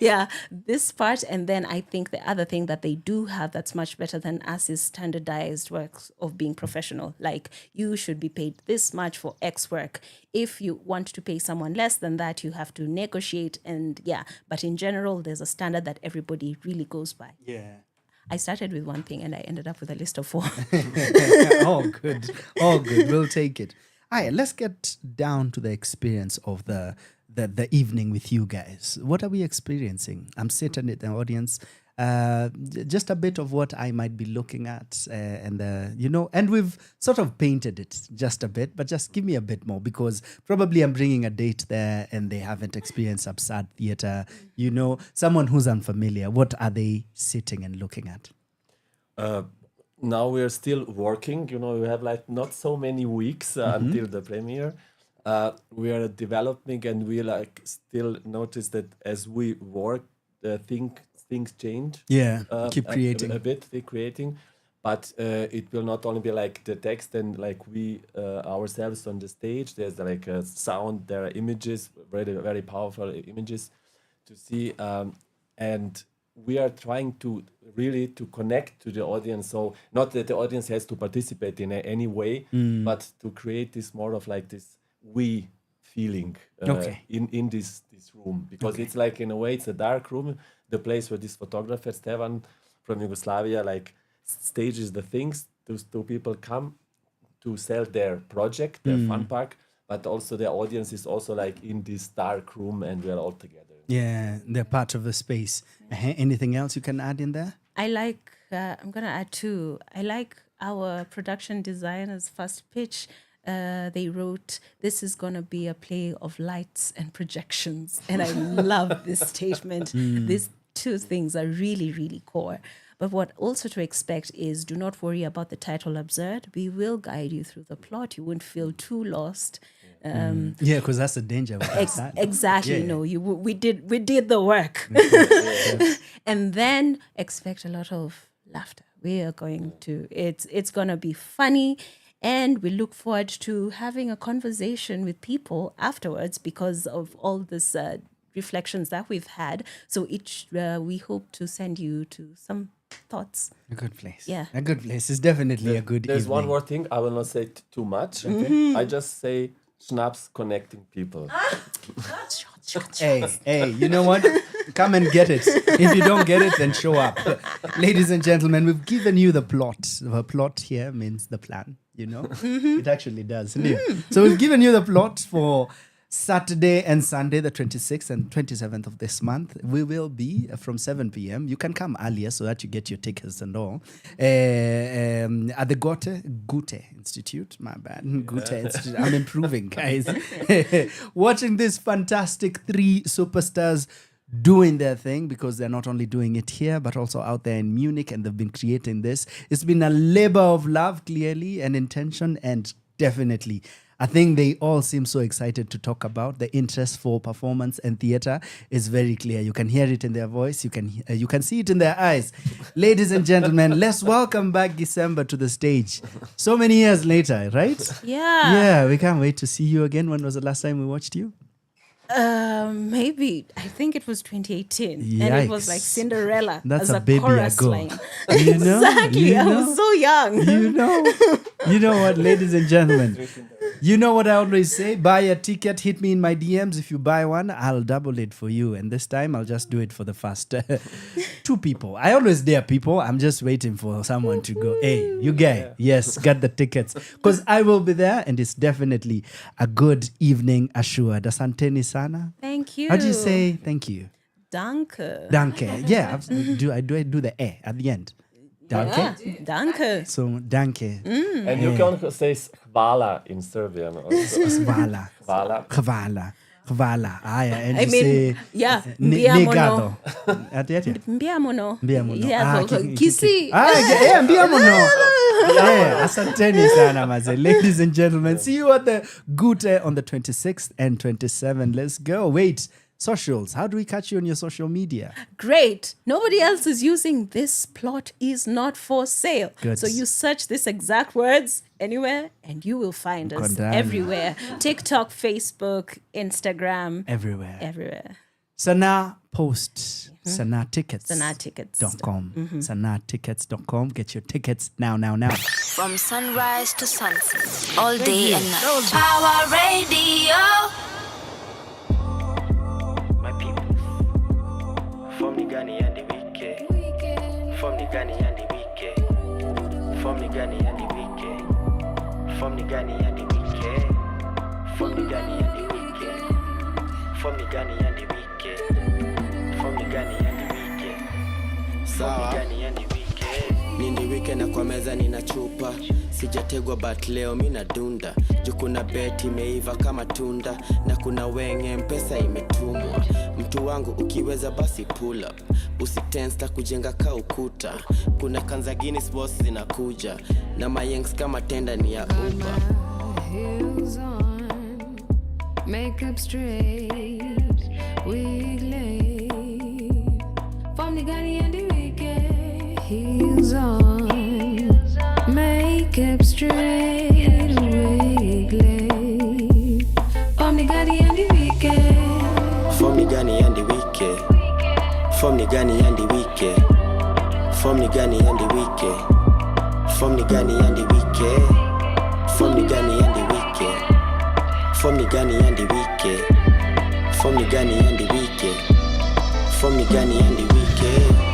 Yeah, this part. And then I think the other thing that they do have that's much better than us is standardized works of being professional. Like you should be paid this much for X work. If you want to pay someone less than that, you have to negotiate. And but in general, there's a standard that everybody really goes by. Yeah. I started with one thing and I ended up with a list of 4. All good. We'll take it. All right, let's get down to the experience of the evening with you guys. What are we experiencing? I'm sitting in the audience. Just a bit of what I might be looking at, and we've sort of painted it just a bit, but just give me a bit more, because probably I'm bringing a date there and they haven't experienced absurd theatre. Someone who's unfamiliar, what are they sitting and looking at? Now we're still working. We have like not so many weeks until the premiere. We are developing, and we like still notice that as we work, things change. Keep creating a bit, keep creating, but it will not only be like the text and like we ourselves on the stage. There's like a sound, there are images, very very powerful images to see, and we are trying to really to connect to the audience. So not that the audience has to participate in any way, but to create this more of like this we feeling in this room, because it's like in a way it's a dark room. The place where this photographer Stevan from Yugoslavia like stages the things. Those 2 people come to sell their project, their fun park, but also the audience is also like in this dark room, and we are all together. Yeah, they're part of the space. Anything else you can add in there? I like, I'm going to add 2. I like our production designer's first pitch. They wrote, this is going to be a play of lights and projections. And I love this statement. These 2 things are really, really core. But what also to expect is, do not worry about the title absurd. We will guide you through the plot. You won't feel too lost. Because that's the danger. Exactly. No, we did the work. And then expect a lot of laughter. We are going to, it's going to be funny. And we look forward to having a conversation with people afterwards because of all this reflections that we've had. So we hope to send you to some thoughts. A good place. Yeah. A good place. It's definitely a good There's evening. one more thing. I will not say too much. I just say schnapps connecting people. Hey, you know what? Come and get it. If you don't get it, then show up. Ladies and gentlemen, we've given you the plot. The plot here means the plan, It actually does. So we've given you the plot for Saturday and Sunday, the 26th and 27th of this month. We will be from 7 p.m. You can come earlier so that you get your tickets and all. At the Goethe Institute. My bad. Goethe Institute. I'm improving, guys. Watching this fantastic 3 superstars doing their thing, because they're not only doing it here but also out there in Munich, and they've been creating this. It's been a labor of love, clearly, and intention, and definitely I think they all seem so excited to talk about the interest for performance and theater is very clear. You can hear it in their voice. You can see it in their eyes. Ladies and gentlemen, let's welcome back Gisemba to the stage. So many years later, right? Yeah. Yeah, we can't wait to see you again. When was the last time we watched you? Maybe I think it was 2018, Yikes. and it was like Cinderella. That's as a a baby chorus ago. line. You know? Exactly. You I know? was so young. You know what, ladies and gentlemen? You know what I always say? Buy a ticket, hit me in my DMs. If you buy one, I'll double it for you. And this time, I'll just do it for the first 2 people. I always dare people. I'm just waiting for someone to go, hey, you guy, yes, get the tickets. Because I will be there, and it's definitely a good evening assured. Asanteni sana. Thank you. How do you say thank you? Danke. Danke. Yeah. Do I do the e at the end? Danke. Yeah. Danke. So, danke. And you can say hvala in Serbian also. Hvala. Hvala. Hvala. Hvala. Ah, yeah. And I you mean, say yeah, negado. Mbiamono. Mbiamono. Yeah, kisi. Yeah, mbiamono. Yeah, asanteni sana maze. Ladies and gentlemen, see you at the Goethe on the 26th and 27th. Let's go. Wait. Socials. How do we catch you on your social media? Great. Nobody else is using this plot is not for sale. Good. So you search these exact words anywhere and you will find us Condemn. everywhere. TikTok, Facebook, Instagram. Everywhere. Sana post. Sana tickets. Sanatickets.com. Sanatickets.com. Get your tickets now. From sunrise to sunset, all day and night. Power Radio. From the Ghani and the wicked. From the Ghani and the wicked. From the Ghani and the wicked. From the Ghani and the wicked. From the Ghani and the wicked. From the Ghani and the wicked. From the Ghani and the wicked. Sawa. Nindi weekend na kwa meza nina chupa. Sijategwa but leo mina dunda. Juu kuna beti imeiva kama tunda. Na kuna wenge mpesa imetumwa. Mtu wangu ukiweza basi pull up. Usitensta kujenga ka ukuta. Kuna kanza Guinness boss zinakuja. Na mayengs kama tenda ni ya Uber. Heels on, makeup straight, wig laid. From the Ghani and the wicked. Heels on, makeup straight, wig laid. From the Ghani and the wicked. From the Ghani and the wicked. From the Ghani and the wicked. From the Ghani and the wicked. From the Ghani and the wicked. From the Ghani and the wicked. From the Ghani and the wicked. From the Ghani and the wicked. From the Ghani and the wicked.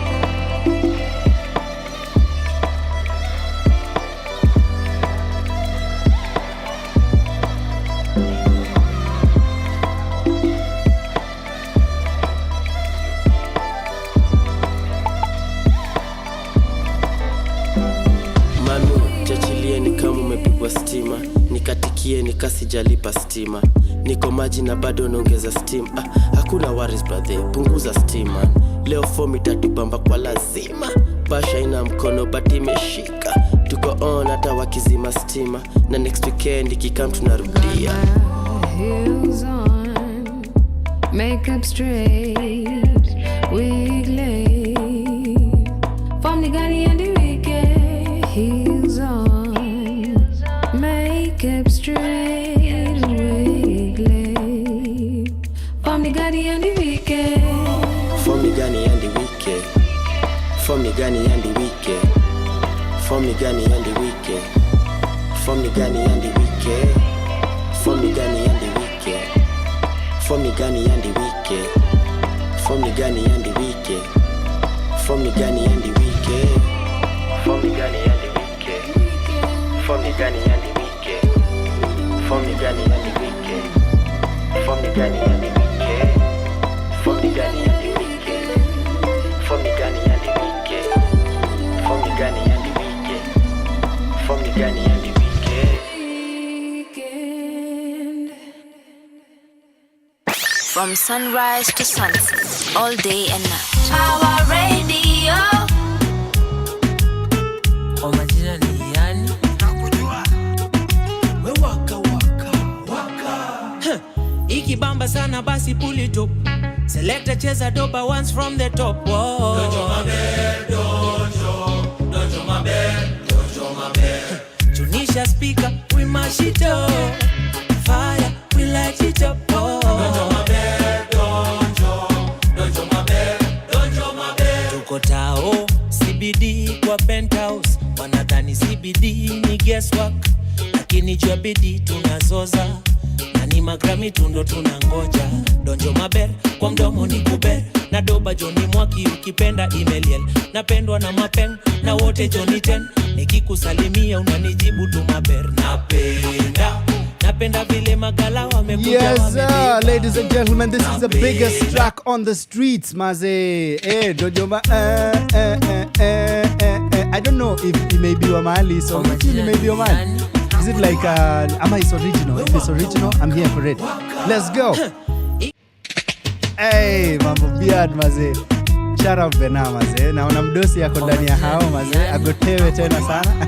Stima nikatikie nikasijalipa stima, niko maji na bado naongeza stima. Hakuna worries brother, punguza stima. Leo form itatubamba kwa lazima. Basha ina mkono but imeshika. Tuko on hata wakizima stima. Na next weekend ikikam tunarudia. Heels on, makeup straight, wig laid. From the Ghani and the wicked. Heels on, makeup straight, wig laid. From the Ghani and the wicked. From the Ghani and the wicked. From the Ghani and the wicked. From the Ghani and the wicked. From the Ghani and the wicked. From the Ghani and the wicked. From the Ghani and the wicked. From the Ghani and the wicked. From the Ghani and the wicked. From the Ghani and the wicked. From the Ghani and the wicked. From the Ghani and the wicked. From Denijen From sunrise to sunset, all day and night. Power Radio. Kwa majina ni yani we waka ikibamba sana basi pull it up. Selector cheza doba once from the top. Dojo mabe, dojo mabe, dojo mabe. Tunisha speaker, we mash it up. Fire, we light it up. Dojo mabe, dojo mabe, dojo mabe. Tuko tao, CBD kwa penthouse. Wanadhani CBD ni guesswork, lakini jua bidii tunazoza. Nani magrami tundo tunangoja. Donjo maber, kwa mdomo ni kuber. Na doba Johnny Mwaki ukipenda email. Napendwa na mapeng, na wote Johnny 10. Nikikusalimia unanijibu tu maber. Napenda vile magala wamekuja. Yes, ladies and gentlemen, this is the biggest track on the streets, maze. Dojoma, I don't know if it may be Wamali, so it may be Wamali. Is it like, ama it's original? If it's original, I'm here for it. Let's go. Hey, mambo beard, maze. Shout out Bena, maze. Naona mdosi yako ndani ya hao, maze. Agotewe tena sana.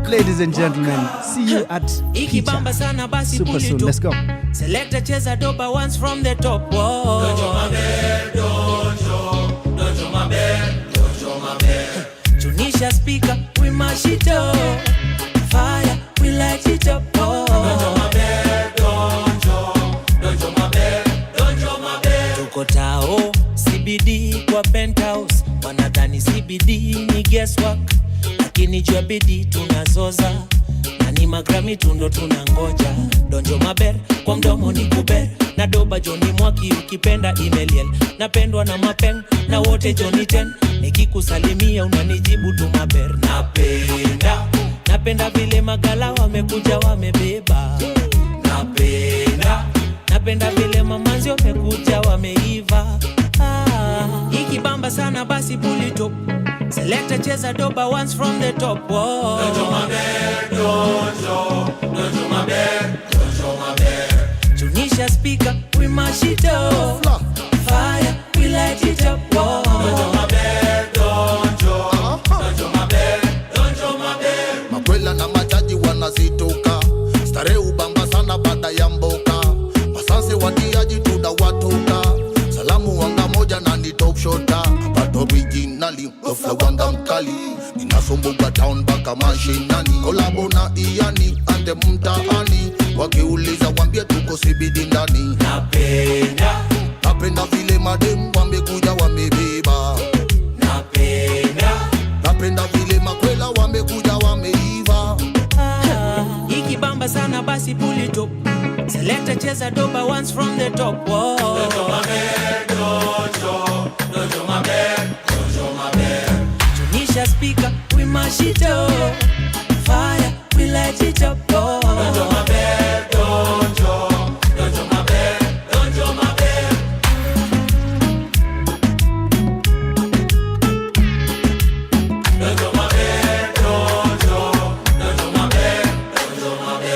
Ladies and gentlemen, see you at Kicha super soon. Let's go. Selector cheza doba once from the top. Dojo mabe, dojo mabe, dojo mabe. Tunisha speaker, we mash it up. Fire, we light it up. Dojo mabe, dojo mabe, dojo mabe. Tuko tao, CBD kwa penthouse. Wanadhani CBD ni guesswork, lakini jua bidii tunazoza. Nani magrami tundo tunangoja. Donjo maber, kwa mdomo ni kuber. Na doba Johnny Mwaki ukipenda email. Napendwa na mapeng, na wote Johnny 10. Nikikusalimia unanijibu tu maber. Napenda vile magala wamekuja wamebeba. Napenda vile mamanzi wamekuja wameiva. Ikibamba sana basi pull it up. Selector cheza doba once from the top. Dojo mabe, dojo mabe, dojo mabe. Tunisha speaker, we mash it up. Fire, we light it up. Dojo mabe, dojo mabe, dojo mabe. Makwela na majaji wanazitoka. Stare ubamba sana baada ya mboka. Masanse watiaji tunawatoka. Salamu wanga moja na ni top shota. But originally, ofla wanga mkali. Ninasumbuka town baka mashinani. Kolabo na iani, ande mtaani. Wakiuliza wambie tuko CBD ndani. Napenda vile madem wamekuja wamebeba. Napenda vile makwela wamekuja wameiva. Ikibamba sana basi pull it up. Selector cheza doba once from the top. Dojo mabe, dojo mabe, dojo mabe. Tunisha speaker, we mash it up. Fire, we light it up. Dojo mabe, dojo mabe, dojo mabe. Dojo mabe, dojo mabe, dojo mabe.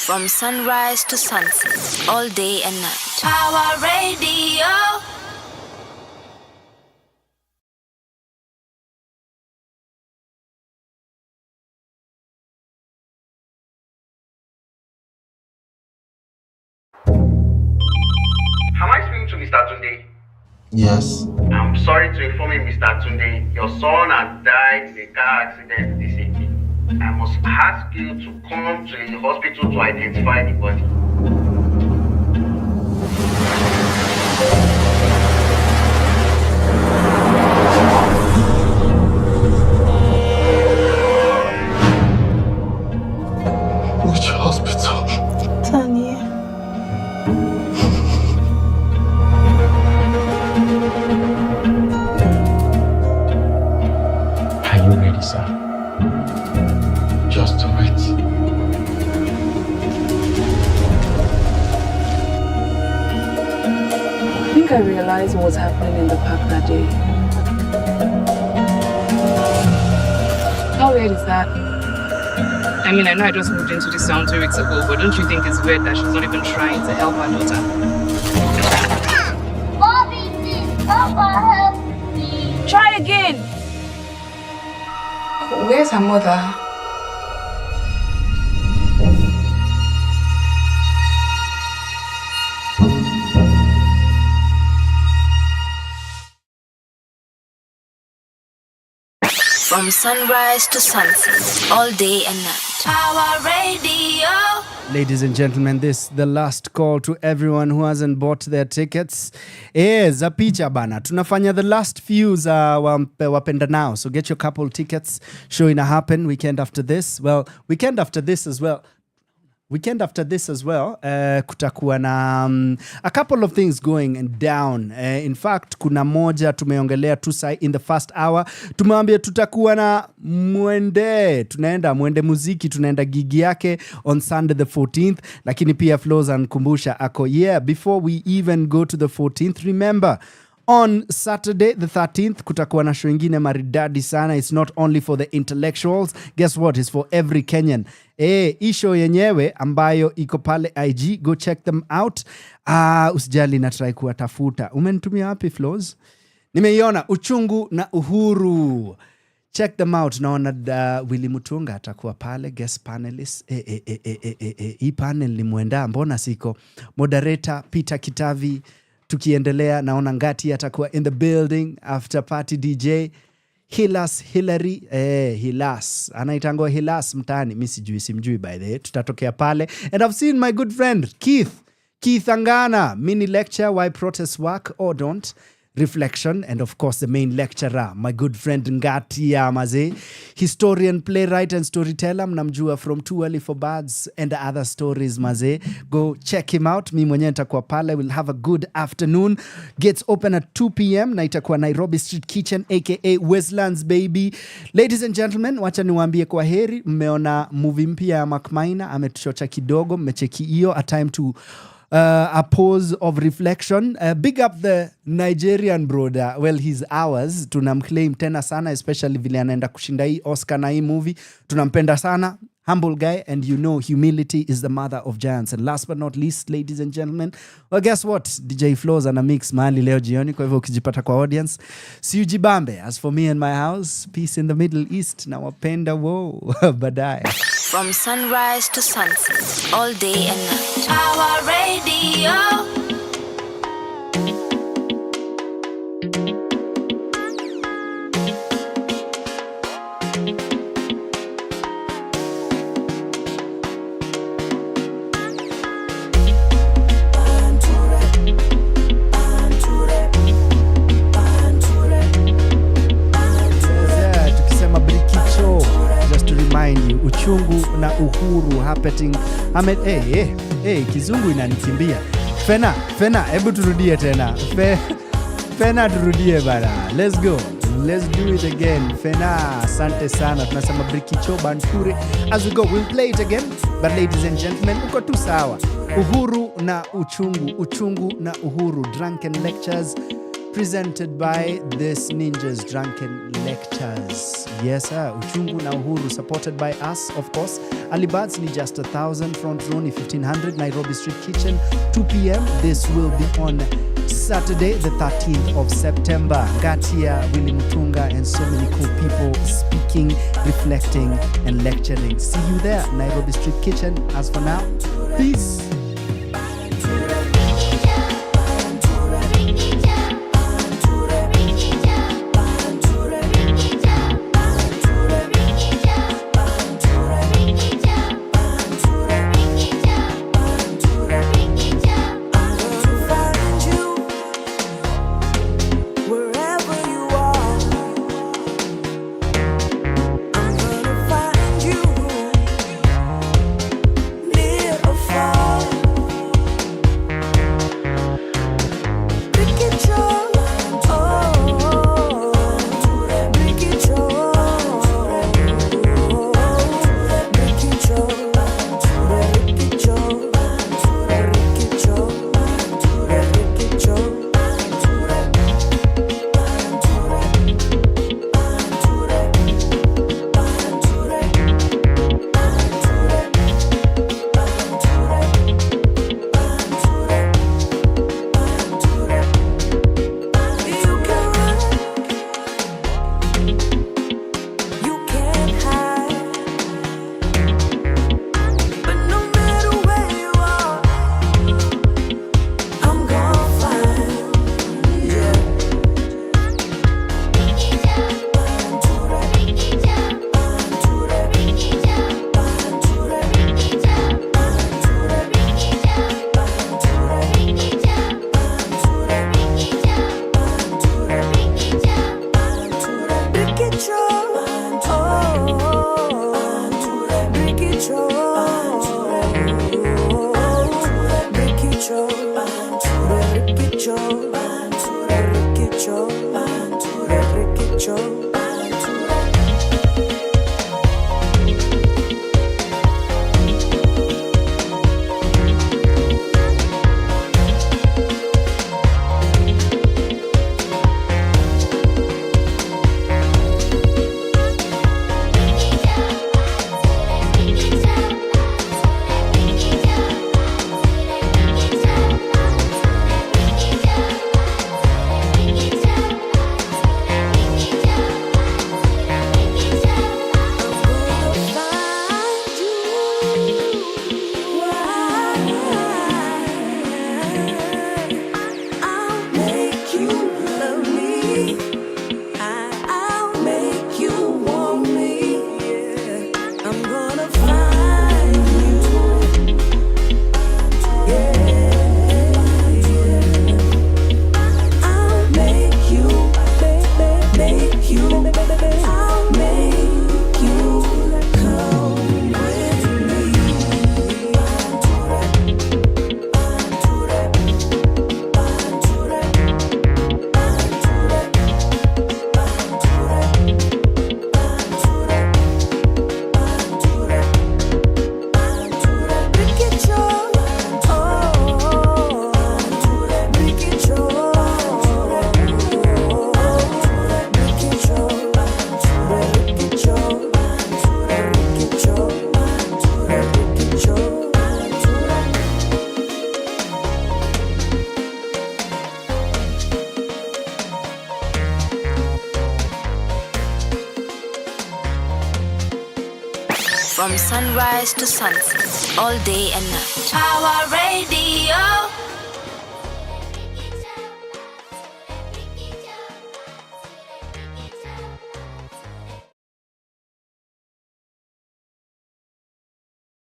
From sunrise to sunset, all day and night. Power Radio. Am I speaking to Mr. Tunde? Yes. I'm sorry to inform you, Mr. Tunde, your son has died in a car accident this evening. I must ask you to come to the hospital to identify the body. Which hospital? answer. Just do it. I think I realized what was happening in the park that day. How weird is that? I mean, I know I just moved into this town 2 weeks ago, but don't you think it's weird that she's not even trying to help her daughter? Mommy, please, Papa, help me. Try again! Where's her mother? From sunrise to sunset, all day and night. Power Radio. Ladies and gentlemen, this the last call to everyone who hasn't bought their tickets. Za picha bana. Tunafanya the last few za wapenda now. So get your couple tickets. Show ina happen weekend after this. Well, weekend after this as well. Kutakuwa na a couple of things going down. In fact, kuna moja tumeongelea tu sai in the first hour. Tumewambia tutakuwa na Mwende. Tunaenda Mwende Muziki, tunaenda gigi yake on Sunday the 14th. Lakini pia Flozz ankumbusha ako, before we even go to the 14th, remember, on Saturday the 13th kutakuwa na show ingine maridadi sana. It's not only for the intellectuals. Guess what? It's for every Kenyan. Show yenyewe ambayo iko pale IG. Go check them out. Usijali na try kuwatafuta. Umenitumia wapi Flozz? Nimeiona Uchungu na Uhuru. Check them out. Naona Willy Mutunga atakuwa pale guest panelist. Hii panel ni Mwenda, mbona siko? Moderator Peter Kitavi. Tukiendelea naona Ngati atakuwa in the building, after party DJ Hillary Hilas anaitangwa Hilas mtani, mimi simjui by the way. Tutatokea pale, and I've seen my good friend Keith Angana, mini lecture why protests work or don't, reflection, and of course the main lecturer, my good friend Ngati Maze, historian, playwright and storyteller, mnamjua from Too Early for Birds and other stories Maze. Go check him out. Mimi mwenyewe nitakuwa pale. We'll have a good afternoon. Gates open at 2 p.m. na itakuwa Nairobi Street Kitchen aka Westlands baby. Ladies and gentlemen, wacha niwaambie kwa heri. Mmeona movie mpya ya Maina, ametuchocha kidogo, mmecheki hiyo, a time to a pause of reflection. Big up the Nigerian brother. Well, he's ours. Tunamclaim tena sana, especially vile anaenda kushinda hii Oscar na hii movie. Tunampenda sana. Humble guy, and you know humility is the mother of giants. And last but not least, ladies and gentlemen, well, guess what? DJ Flozz ana mix mahali leo jioni, kwa hivyo ukijipata kwa audience, si ujibambe. As for me and my house, peace in the Middle East. Na wapenda wo. Bye. From sunrise to sunset, all day and night. Power Radio. Uchungu na Uhuru happening. Kizungu inanikimbia. Fena, hebu turudie tena. Fena turudie bana. Let's go. Let's do it again. Fena, asante sana. Tunasema Brikicho Banture. As we go, we'll play it again. But ladies and gentlemen, uko tu sawa. Uhuru na Uchungu na Uhuru. Drunken Lectures. Presented by this Ninjas Drunken Lectures. Yes, sir. Uchungu na Uhuru, supported by us, of course. Alibad's ni just 1,000, front row ni 1,500, Nairobi Street Kitchen, 2 p.m. This will be on Saturday, the 13th of September. Ngatia, Willy Mutunga, and so many cool people speaking, reflecting, and lecturing. See you there, Nairobi Street Kitchen. As for now, peace. Fall rikicho, rikicho. From sunrise to sunset, all day and night. Our radio.